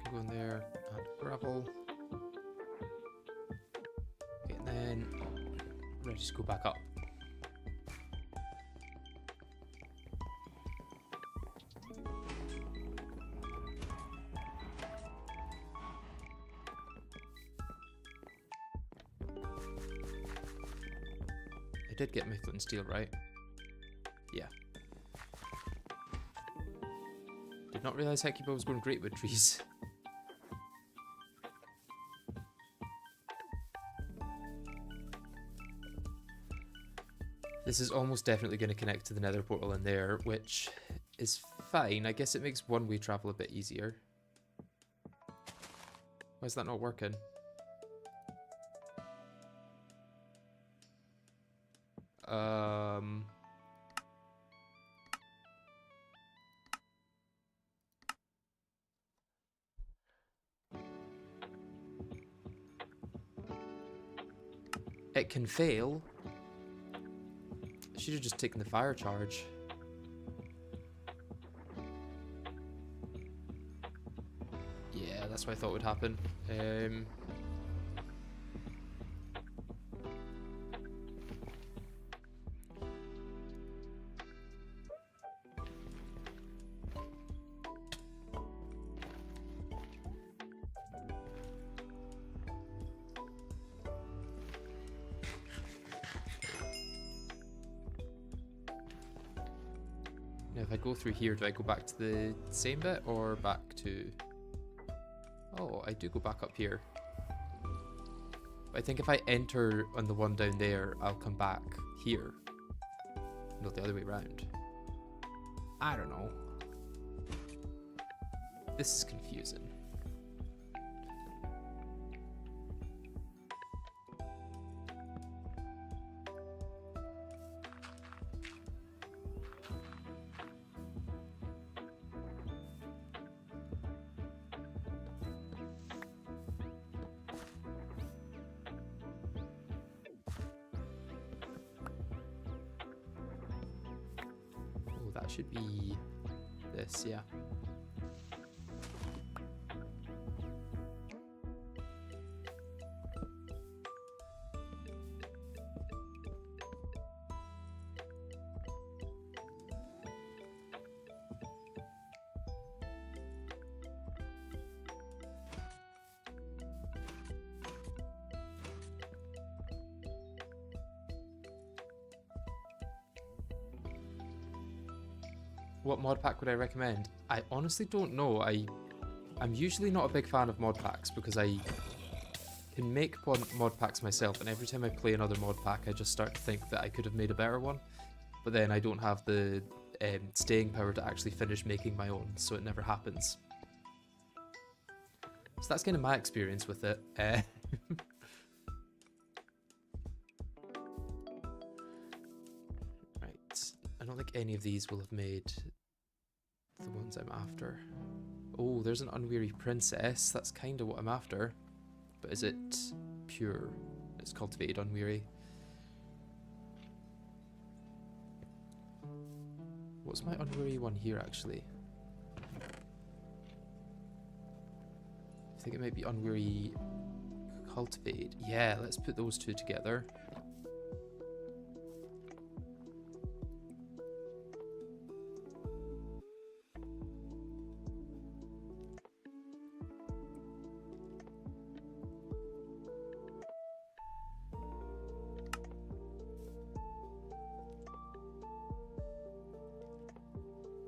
Speaker 1: can go in there, and gravel. Okay, and then ready to go back up. I did get metal and steel, right? Yeah. Did not realize Hecuba was going great with trees. This is almost definitely going to connect to the Nether portal in there, which is fine. I guess it makes one-way travel a bit easier. Why is that not working? It can fail. I should have just taken the fire charge. Yeah, that's what I thought would happen. Now if I go through here, do I go back to the same bit or back to... Oh, I do go back up here. But I think if I enter on the one down there, I'll come back here. Not the other way around. I don't know. This is confusing. That should be this, yeah. What mod pack would I recommend? I honestly don't know. I'm usually not a big fan of mod packs because I can make mod packs myself, and every time I play another mod pack I just start to think that I could have made a better one, but then I don't have the staying power to actually finish making my own, so it never happens. So that's kind of my experience with it. Right, I don't think any of these will have made the ones I'm after. Oh, there's an unweary princess. That's kind of what I'm after. But is it pure? It's cultivated unweary. What's my unweary one here, actually? I think it might be unweary cultivated. Yeah, let's put those two together.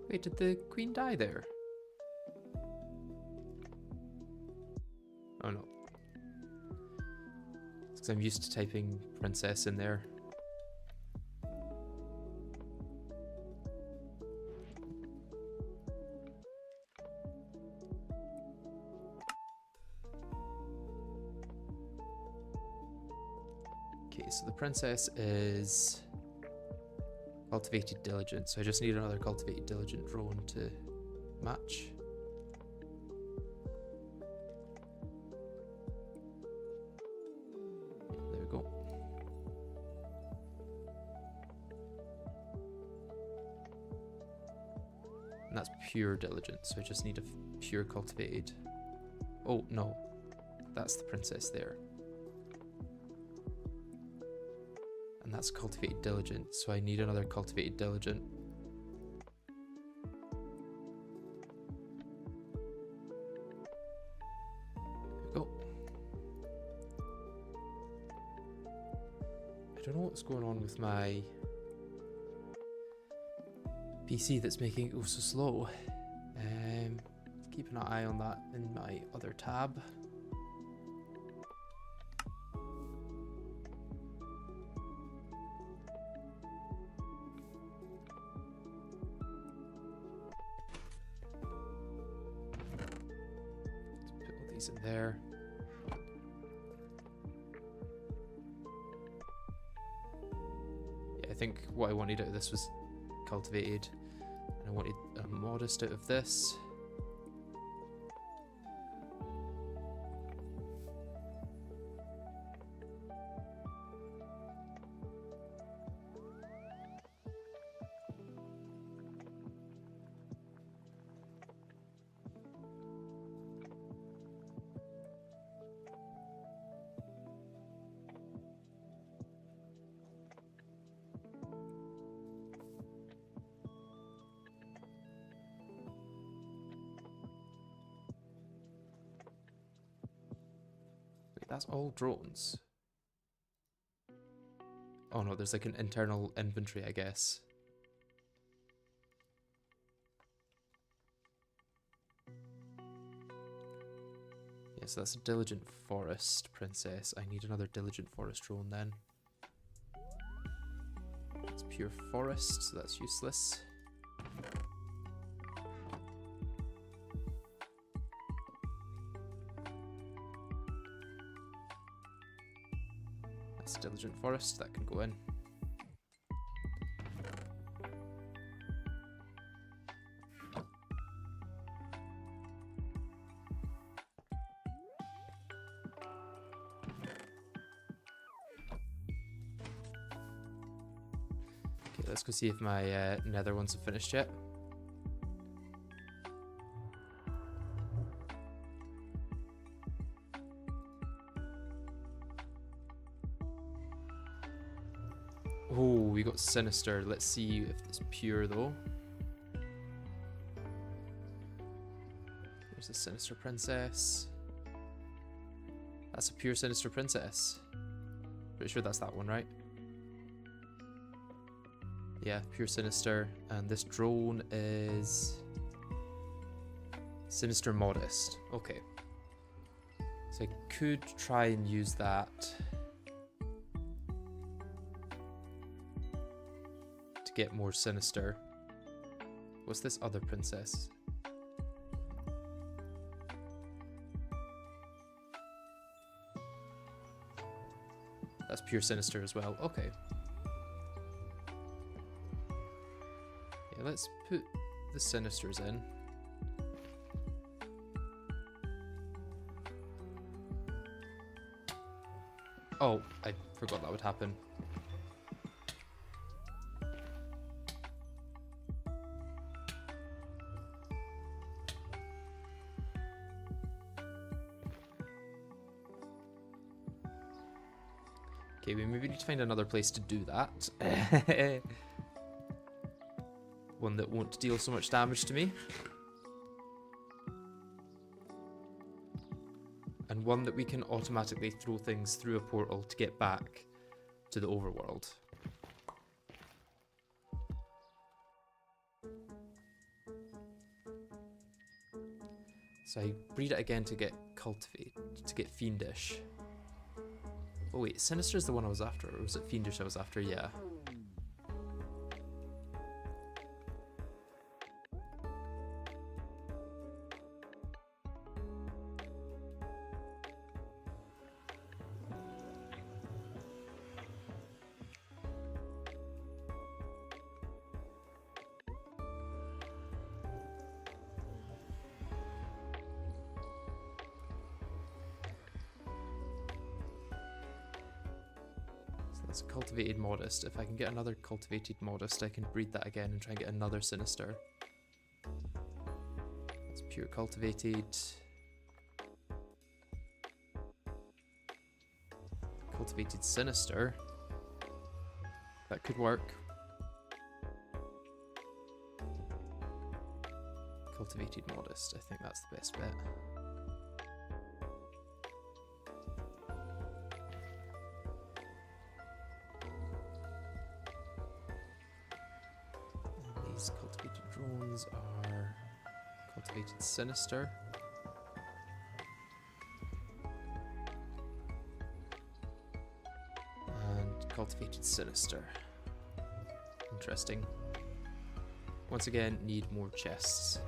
Speaker 1: Wait, did the queen die there? Oh no. It's because I'm used to typing princess in there. Okay, so the princess is cultivated diligent, so I just need another cultivated diligent drone to match. There we go. And that's pure diligent, so I just need a pure cultivated. Oh, no. That's the princess there. And that's cultivated diligent, so I need another cultivated diligent. There we go. I don't know what's going on with my PC that's making it go so slow. Keep an eye on that in my other tab. Put all these in there. Yeah, I think what I wanted out of this was cultivated, and I wanted a modest out of this. That's all drones. Oh no, there's like an internal inventory, I guess. Yeah, so that's a diligent forest princess. I need another diligent forest drone then. It's pure forest, so that's useless. Diligent forest, that can go in. Okay, let's go see if my nether ones have finished yet. Oh, we got sinister. Let's see if it's pure though. There's a sinister princess. That's a pure sinister princess. Pretty sure that's that one, right? Yeah, pure sinister. And this drone is sinister modest. Okay. So I could try and use that to get more sinister. What's this other princess? That's pure sinister as well. Okay. Yeah, let's put the sinisters in. Oh, I forgot that would happen. Okay, we maybe need to find another place to do that. One that won't deal so much damage to me. And one that we can automatically throw things through a portal to get back to the overworld. So I breed it again to get cultivate, to get fiendish. Oh wait, sinister is the one I was after, or was it fiendish I was after? Yeah. That's cultivated modest. If I can get another cultivated modest, I can breed that again and try and get another sinister. That's pure cultivated. cultivated sinister. That could work. Cultivated modest, I think that's the best bet. And these cultivated drones are cultivated sinister. And cultivated sinister. Interesting. Once again, need more chests.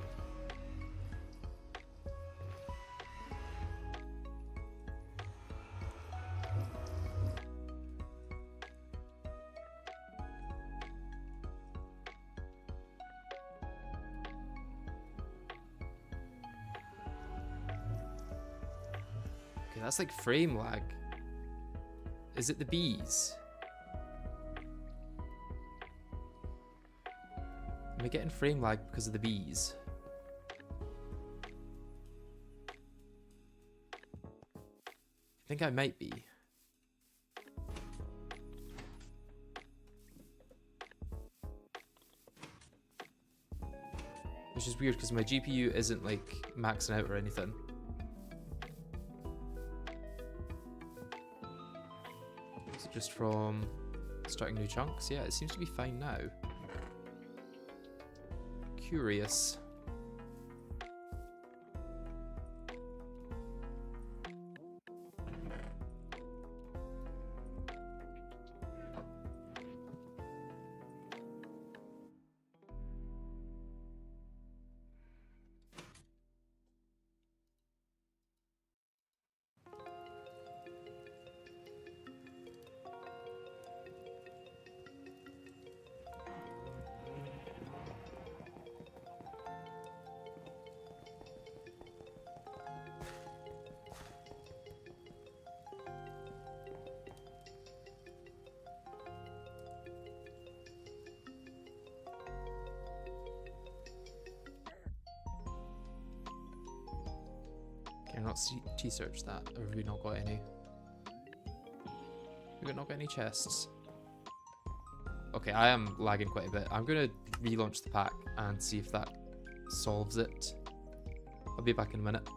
Speaker 1: Okay, that's like frame lag. Is it the bees? Am I getting frame lag because of the bees? I think I might be. Which is weird because my GPU isn't like maxing out or anything. Is it just from starting new chunks? Yeah, it seems to be fine now. Curious. Can I not T-search that, or have we not got any? We've not got any chests. Okay, I am lagging quite a bit. I'm gonna relaunch the pack and see if that solves it. I'll be back in a minute.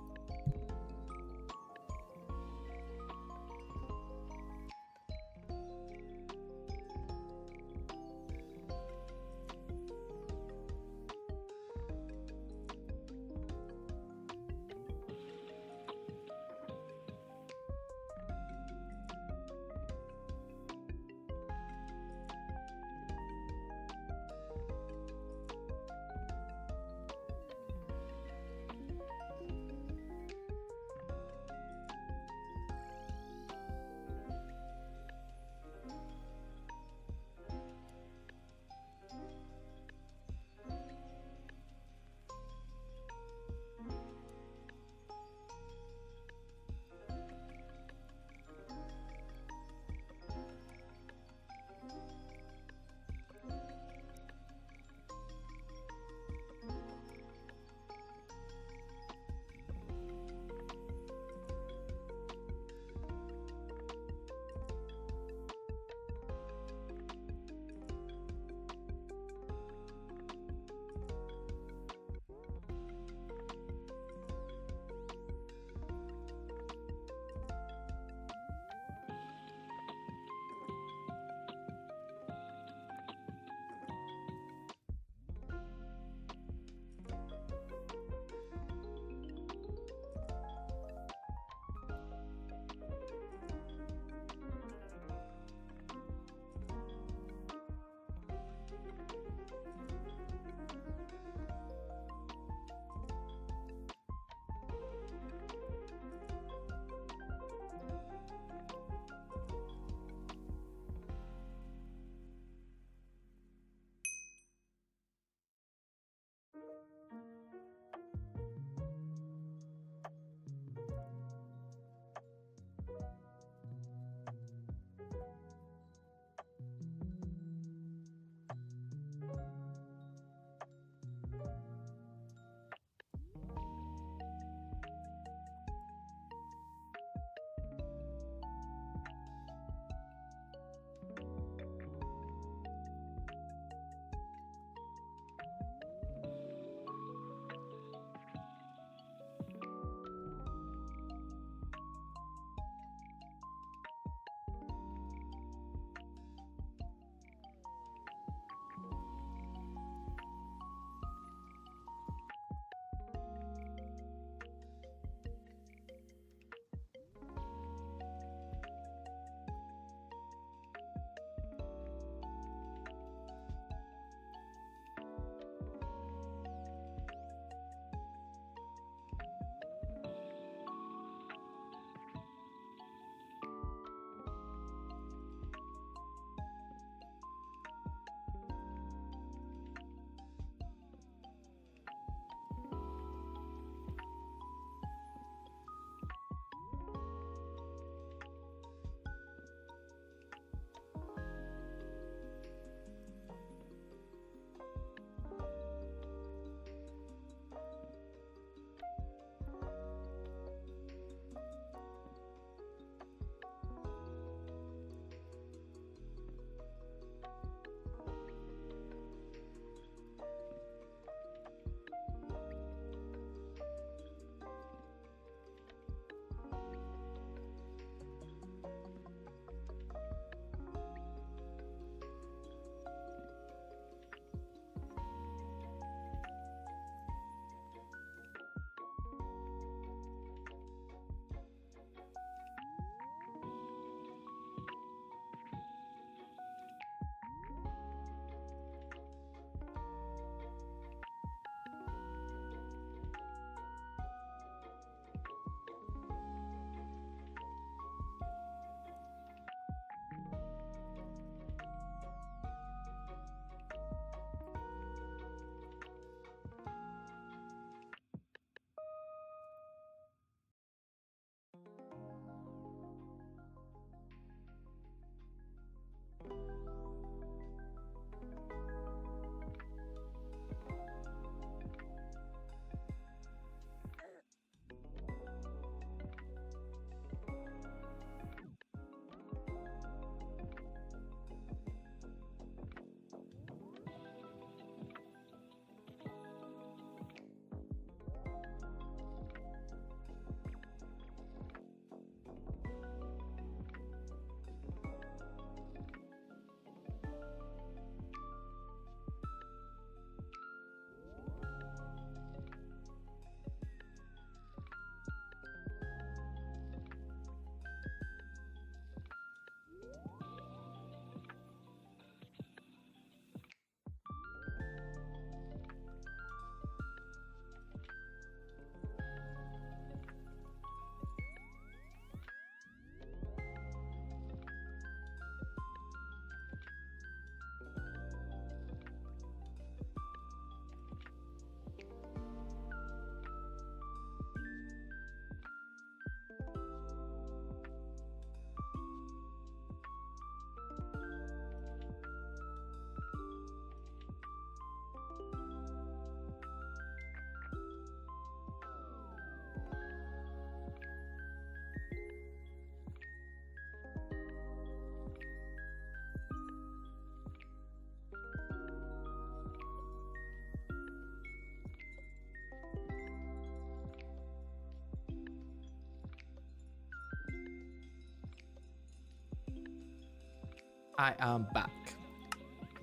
Speaker 1: I am back.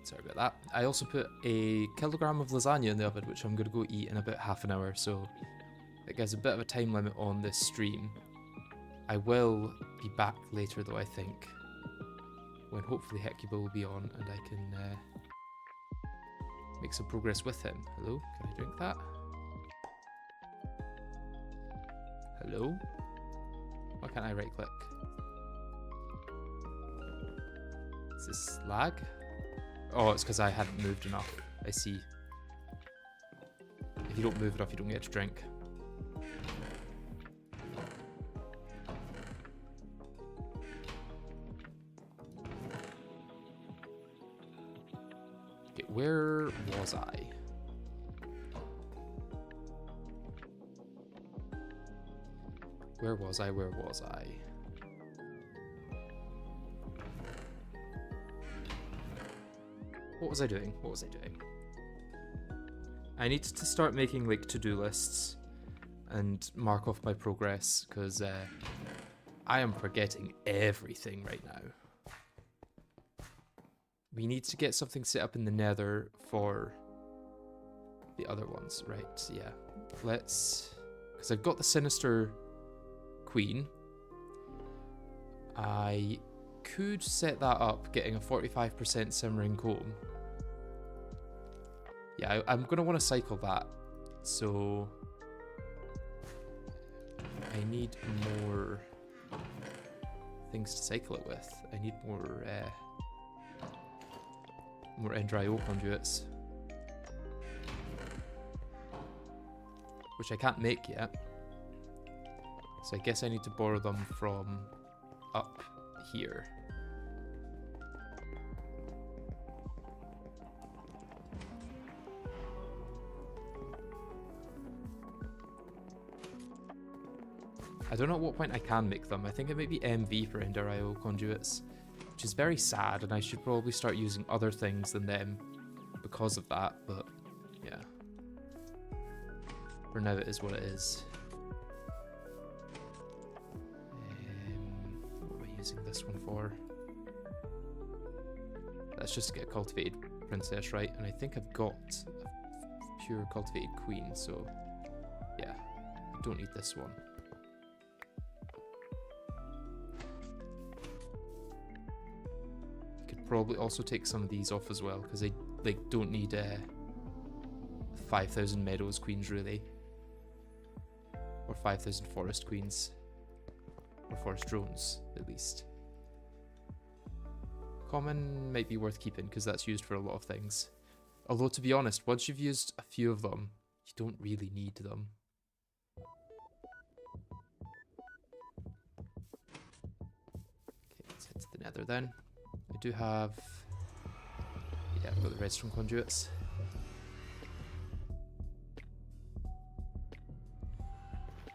Speaker 1: Sorry about that. I also put a kilogram of lasagna in the oven, which I'm going to go eat in about half an hour, so it gives a bit of a time limit on this stream. I will be back later though, I think, when hopefully Hecuba will be on and I can make some progress with him. Hello? Can I drink that? Hello? Why can't I right click? Is this lag? Oh, it's because I hadn't moved enough. I see. If you don't move enough, you don't get to drink. Okay, where was I? Where was I? Where was I? What was I doing? What was I doing? I need to start making like to-do lists and mark off my progress because I am forgetting everything right now. We need to get something set up in the Nether for the other ones, right? Yeah. Let's... Because I've got the Sinister Queen. I could set that up, getting a 45% simmering comb. Yeah, I'm going to want to cycle that. So... I need more things to cycle it with. I need more Ender IO conduits, which I can't make yet. So I guess I need to borrow them from up here. I don't know at what point I can make them. I think it may be MV for Ender IO conduits, which is very sad, and I should probably start using other things than them because of that, but yeah. For now it is what it is. What am I using this one for? Let's just get a cultivated princess, right? And I think I've got a pure cultivated queen, so yeah, I don't need this one. Probably also take some of these off as well because they like don't need 5,000 meadows queens really, or 5,000 forest queens, or forest drones at least. Common might be worth keeping because that's used for a lot of things. Although to be honest, once you've used a few of them, you don't really need them. Okay, let's head to the Nether then. I do have... Yeah, I've got the redstone conduits.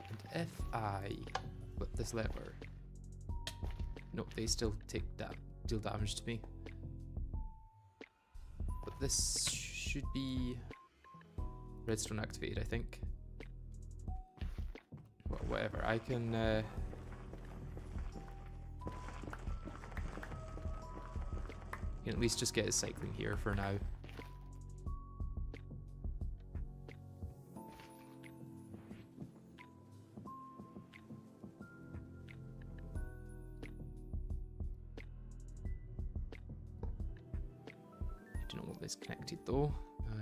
Speaker 1: And if I flip this lever... Nope, they still deal damage to me. But this should be redstone activated, I think. Well, whatever, I can... You can at least just get it cycling here for now. I do not want this connected though.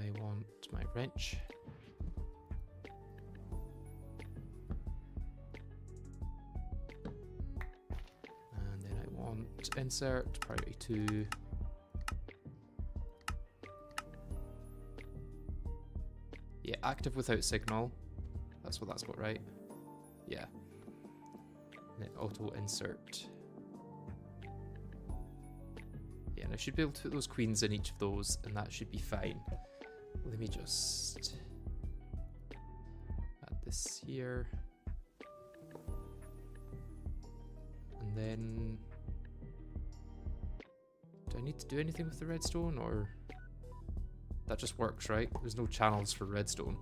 Speaker 1: I want my wrench. And then I want insert, priority 2. Yeah, active without signal. That's what that's got, right? Yeah. And then auto insert. Yeah, and I should be able to put those queens in each of those, and that should be fine. Let me just add this here. And then... Do I need to do anything with the redstone, or... That just works, right? There's no channels for redstone.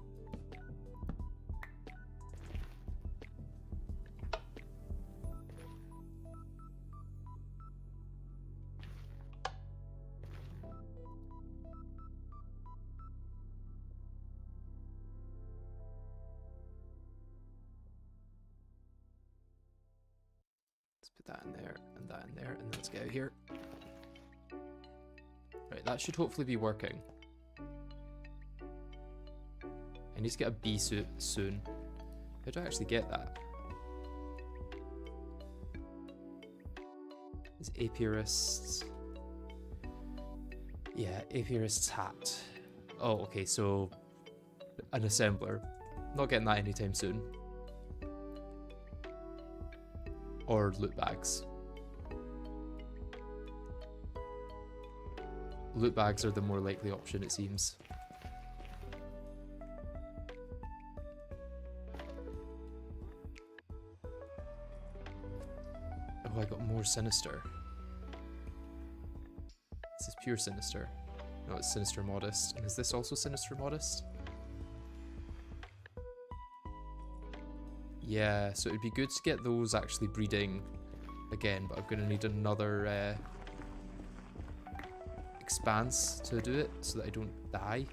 Speaker 1: put that in there and that in there, and then let's get out here. Right, that should hopefully be working. I need to get a bee suit soon. How do I actually get that? Is apiarists? Yeah, apiarist's hat. Oh, okay, so an assembler. Not getting that anytime soon. Or loot bags. Loot bags are the more likely option, it seems. Oh, I got more sinister. This is pure sinister. No, it's sinister modest. And is this also sinister modest? Yeah, so it'd be good to get those actually breeding again, but I'm going to need another expanse to do it so that I don't die.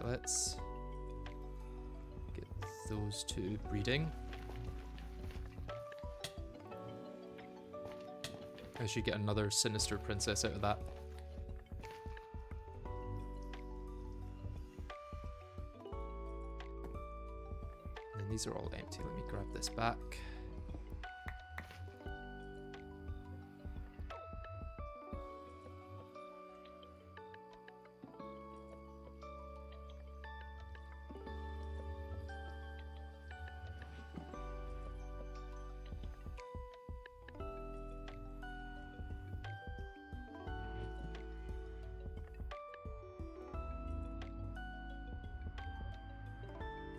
Speaker 1: Let's get those two breeding. I should get another sinister princess out of that. And then these are all empty. Let me grab this back.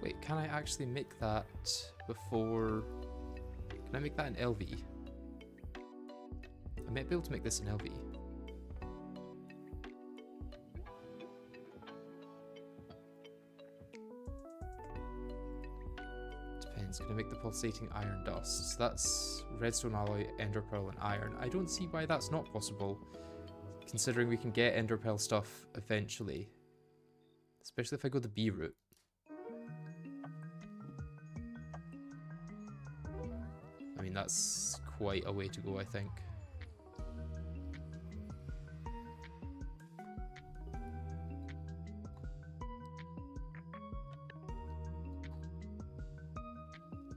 Speaker 1: Wait, can I actually make that before... Can I make that in LV? I might be able to make this in LV. Depends, can I make the pulsating iron dust? So that's redstone alloy, ender pearl and iron. I don't see why that's not possible, considering we can get ender pearl stuff eventually. Especially if I go the B route. I mean, that's quite a way to go, I think.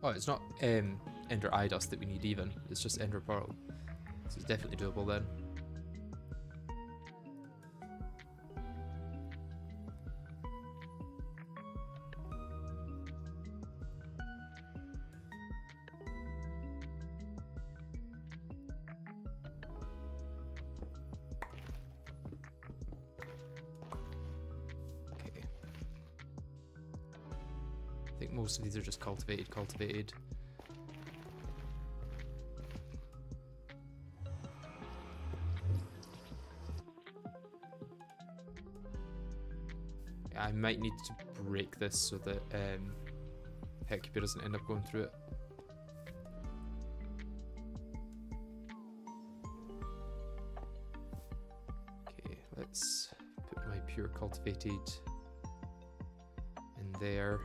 Speaker 1: Oh, it's not Ender Eye Dust that we need even, it's just Ender Pearl. So it's definitely doable then. I think most of these are just cultivated. Yeah, I might need to break this so that Hecuba doesn't end up going through it. Okay, let's put my pure cultivated in there.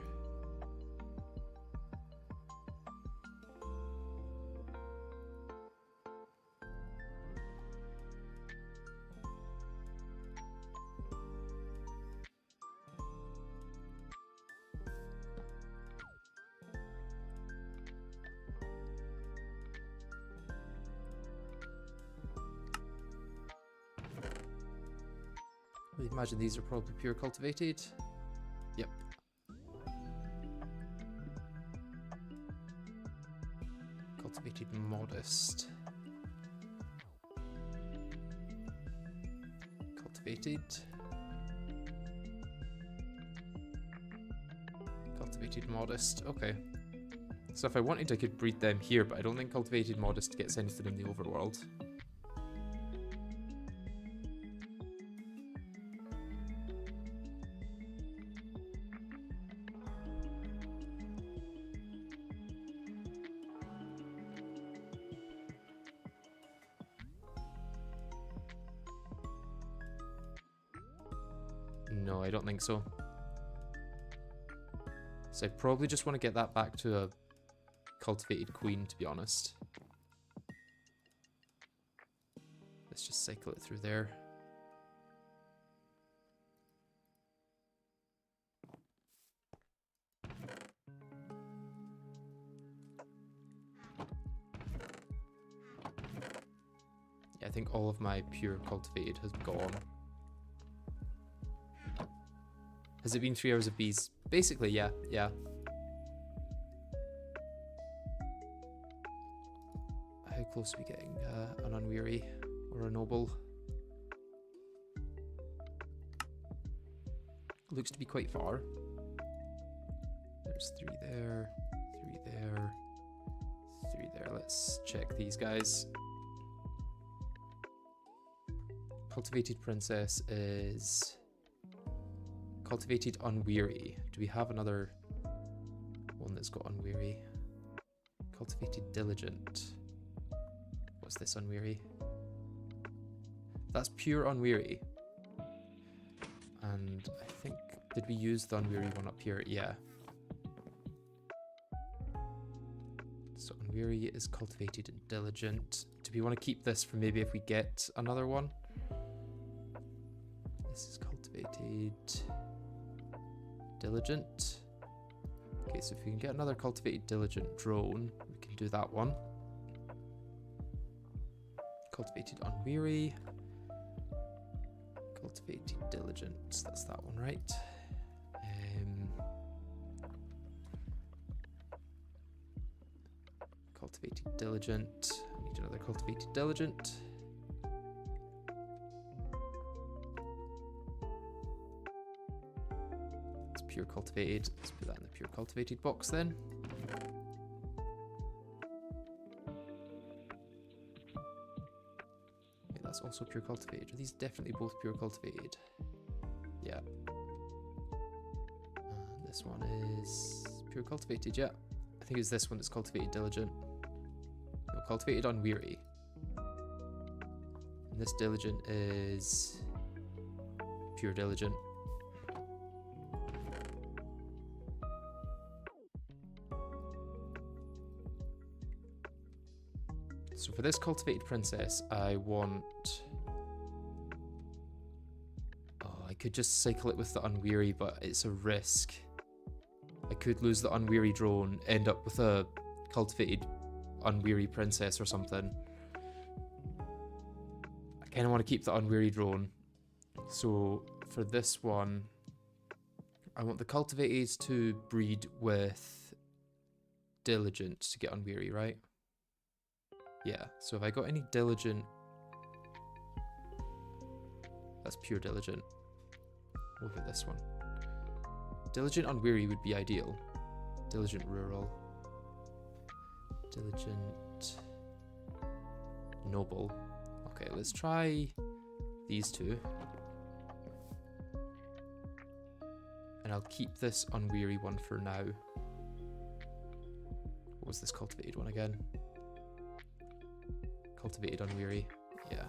Speaker 1: I imagine these are probably pure cultivated. Yep. Cultivated modest. Cultivated. Cultivated modest. Okay. So if I wanted, I could breed them here, but I don't think cultivated modest gets anything in the overworld. No, I don't think so. So I probably just want to get that back to a cultivated queen, to be honest. Let's just cycle it through there. Yeah, I think all of my pure cultivated has gone. Has it been 3 hours of bees? Basically, yeah, yeah. How close are we getting? An unweary or a noble? Looks to be quite far. There's 3 there, 3 there, 3 there. Let's check these guys. Cultivated princess is cultivated unweary. Do we have another one that's got unweary? Cultivated diligent. What's this unweary? That's pure unweary. And I think, did we use the unweary one up here? Yeah. So unweary is cultivated and diligent. Do we want to keep this for maybe if we get another one? This is cultivated diligent. Okay, so if we can get another cultivated diligent drone, we can do that one. Cultivated unweary. Cultivated diligent. That's that one, right? Cultivated diligent. I need another cultivated diligent. It's pure cultivated. Let's put that in the pure cultivated box then. Okay, that's also pure cultivated. Are these definitely both pure cultivated? Yeah. And this one is pure cultivated, yeah. I think it's this one that's cultivated diligent. No, cultivated unweary. And this diligent is pure diligent. So for this cultivated princess, I want... Oh, I could just cycle it with the unweary, but it's a risk. I could lose the unweary drone, end up with a cultivated unweary princess or something. I kind of want to keep the unweary drone. So for this one, I want the cultivated to breed with diligent to get unweary, right? Yeah, so if I got any diligent, that's pure diligent. Over this one. Diligent unweary would be ideal. Diligent rural. Diligent noble. Okay, let's try these two. And I'll keep this unweary one for now. What was this cultivated one again? Cultivated unweary. Yeah.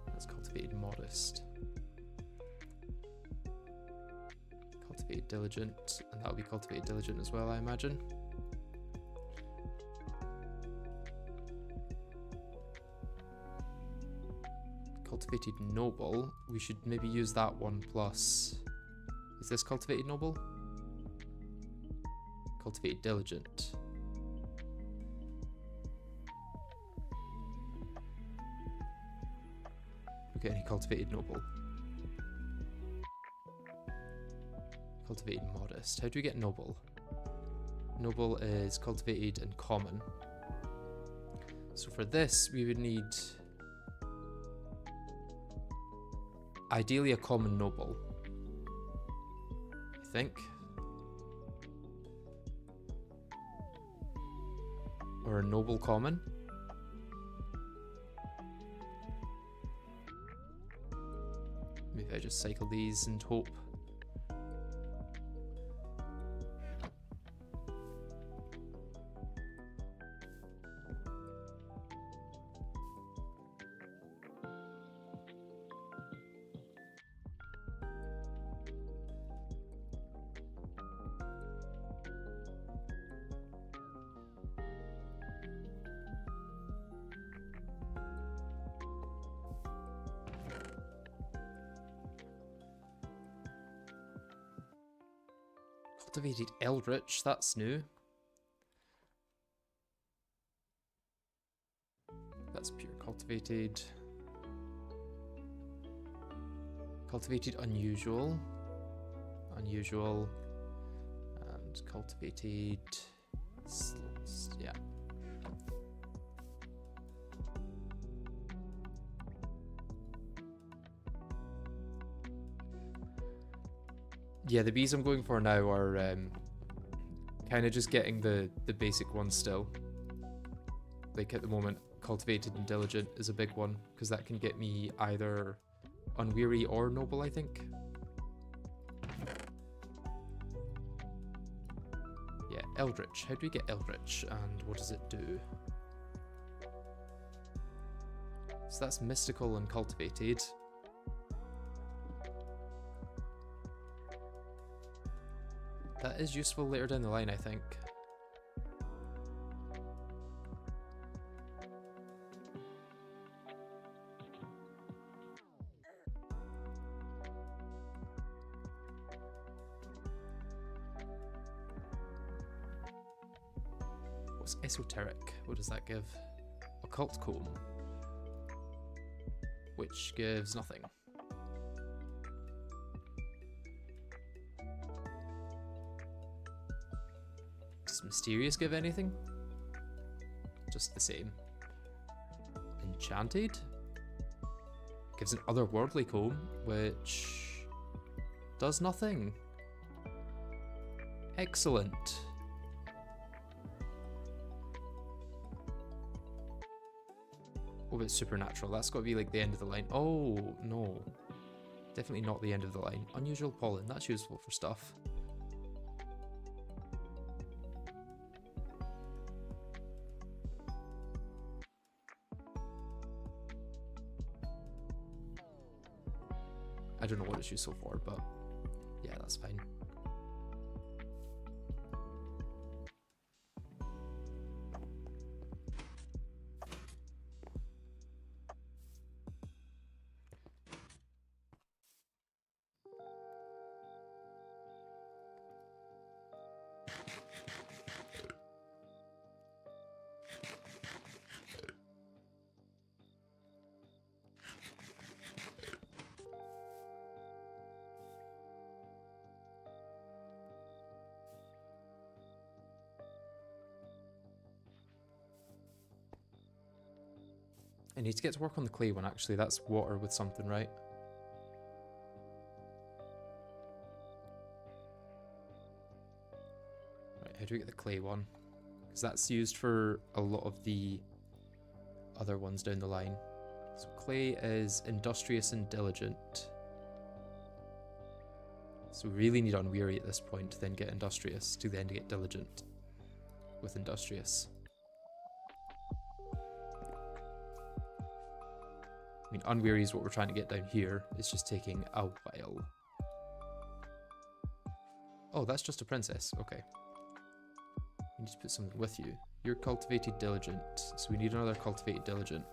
Speaker 1: That's cultivated modest. Cultivated diligent, and that'll be cultivated diligent as well, I imagine. Cultivated noble. We should maybe use that one plus. Is this cultivated noble? Cultivated diligent. We get any cultivated noble. Cultivated modest. How do we get noble? Noble is cultivated and common. So for this, we would need ideally a common noble, I think. Or a noble common. Maybe I just cycle these and hope. Cultivated eldritch, that's new. That's pure cultivated. Cultivated unusual. Unusual. And cultivated... yeah. Yeah, the bees I'm going for now are kind of just getting the basic ones still. Like at the moment, cultivated and diligent is a big one, because that can get me either unweary or noble, I think. Yeah, eldritch. How do we get eldritch, and what does it do? So that's mystical and cultivated. That is useful later down the line, I think. What's esoteric? What does that give? Occult comb, which gives nothing. Does mysterious give anything? Just the same. Enchanted gives an otherworldly comb, which does nothing. Excellent. Oh, it's supernatural. That's got to be like the end of the line. Oh, no. Definitely not the end of the line. Unusual pollen. That's useful for stuff. I don't know what it's useful for, but yeah, that's fine. I need to get to work on the clay one, actually. That's water with something, right? Right, how do we get the clay one? Because that's used for a lot of the other ones down the line. So clay is industrious and diligent. So we really need unweary at this point to then get industrious, to then get diligent with industrious. I mean, unweary is what we're trying to get down here. It's just taking a while. Oh, that's just a princess. Okay. We need to put something with you. You're cultivated diligent, so we need another cultivated diligent.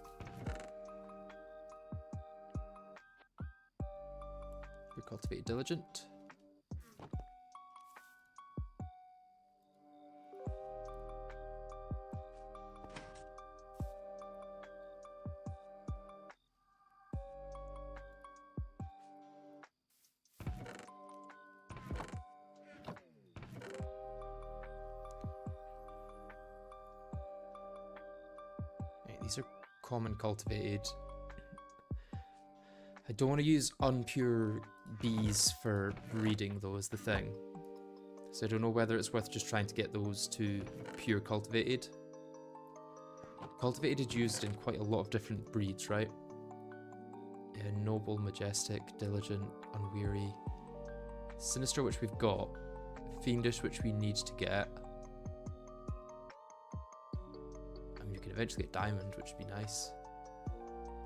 Speaker 1: You're cultivated diligent. These are common cultivated. I don't want to use unpure bees for breeding, though, is the thing. So I don't know whether it's worth just trying to get those to pure cultivated. Cultivated is used in quite a lot of different breeds, right? Noble, majestic, diligent, unweary. Sinister, which we've got. Fiendish, which we need to get. Eventually get diamond, which would be nice.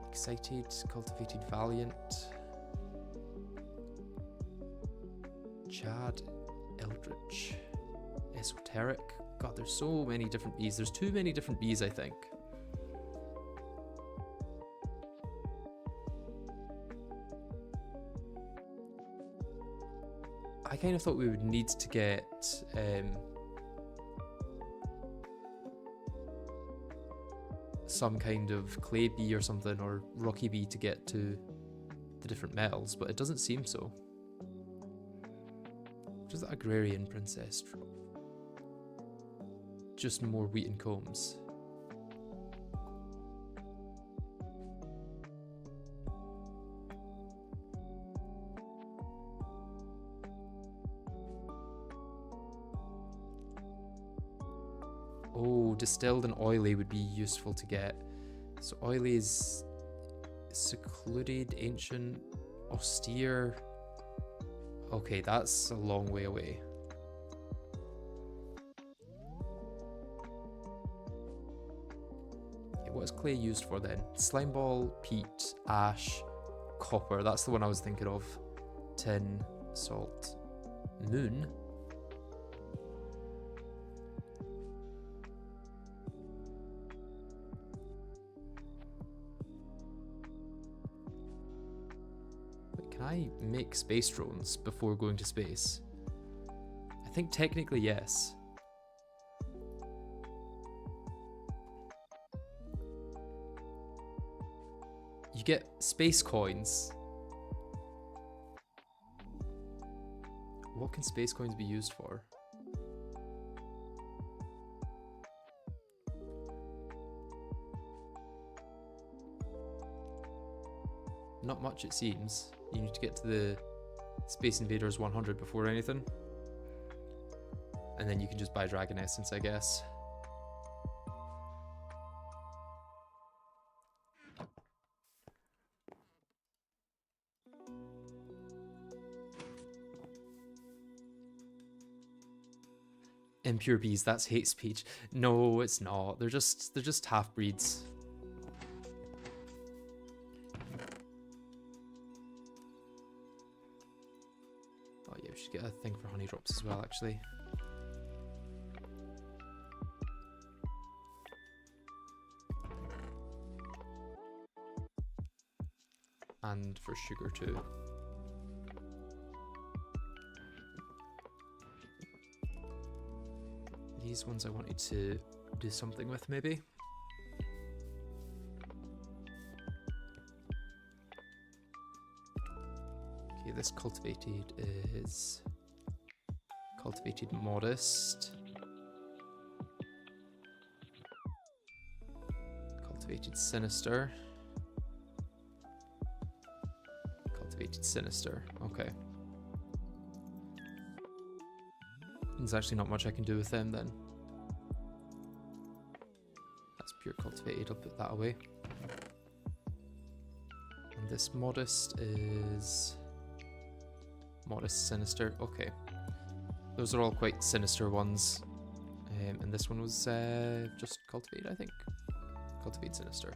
Speaker 1: Excited, cultivated, valiant. Chad, eldritch, esoteric. God, there's so many different bees. There's too many different bees, I think. I kind of thought we would need to get some kind of clay bee or something, or rocky bee to get to the different metals, but it doesn't seem so. Just the agrarian princess. Just more wheat and combs. Oh, distilled and oily would be useful to get. So oily is secluded, ancient, austere. Okay, that's a long way away. Okay, what is clay used for then? Slime ball, peat, ash, copper. That's the one I was thinking of. Tin, salt, moon. Can I make space drones before going to space? I think technically yes. You get space coins. What can space coins be used for? Not much, it seems. You need to get to the Space Invaders 100 before anything. And then you can just buy Dragon Essence, I guess. Impure bees, that's hate speech. No, it's not. They're just half-breeds. Get a thing for honey drops as well, actually. And for sugar too. These ones I wanted to do something with, maybe. This cultivated is cultivated modest, cultivated sinister, cultivated sinister. Okay, there's actually not much I can do with them then. That's pure cultivated, I'll put that away. And this modest is modest, sinister. Okay, those are all quite sinister ones, and this one was just cultivate, I think. Cultivate sinister.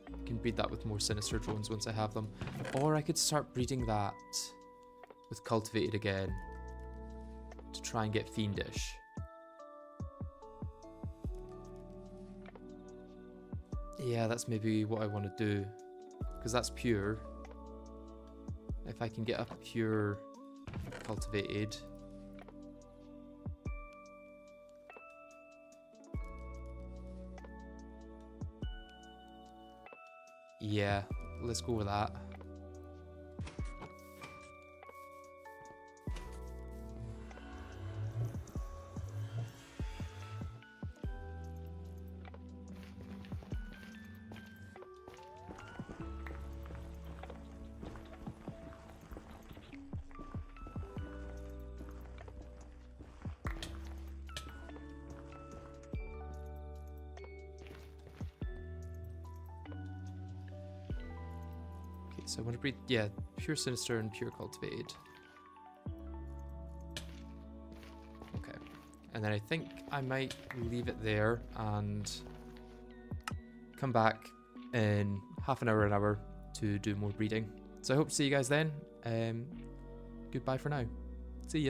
Speaker 1: I can breed that with more sinister drones once I have them, or I could start breeding that with cultivated again to try and get fiendish. Yeah, that's maybe what I want to do, because that's pure. If I can get a pure cultivated. Yeah, let's go with that. So I want to breed, yeah, pure sinister and pure cultivated. Okay, and then I think I might leave it there and come back in half an hour to do more breeding. So I hope to see you guys then. Goodbye for now.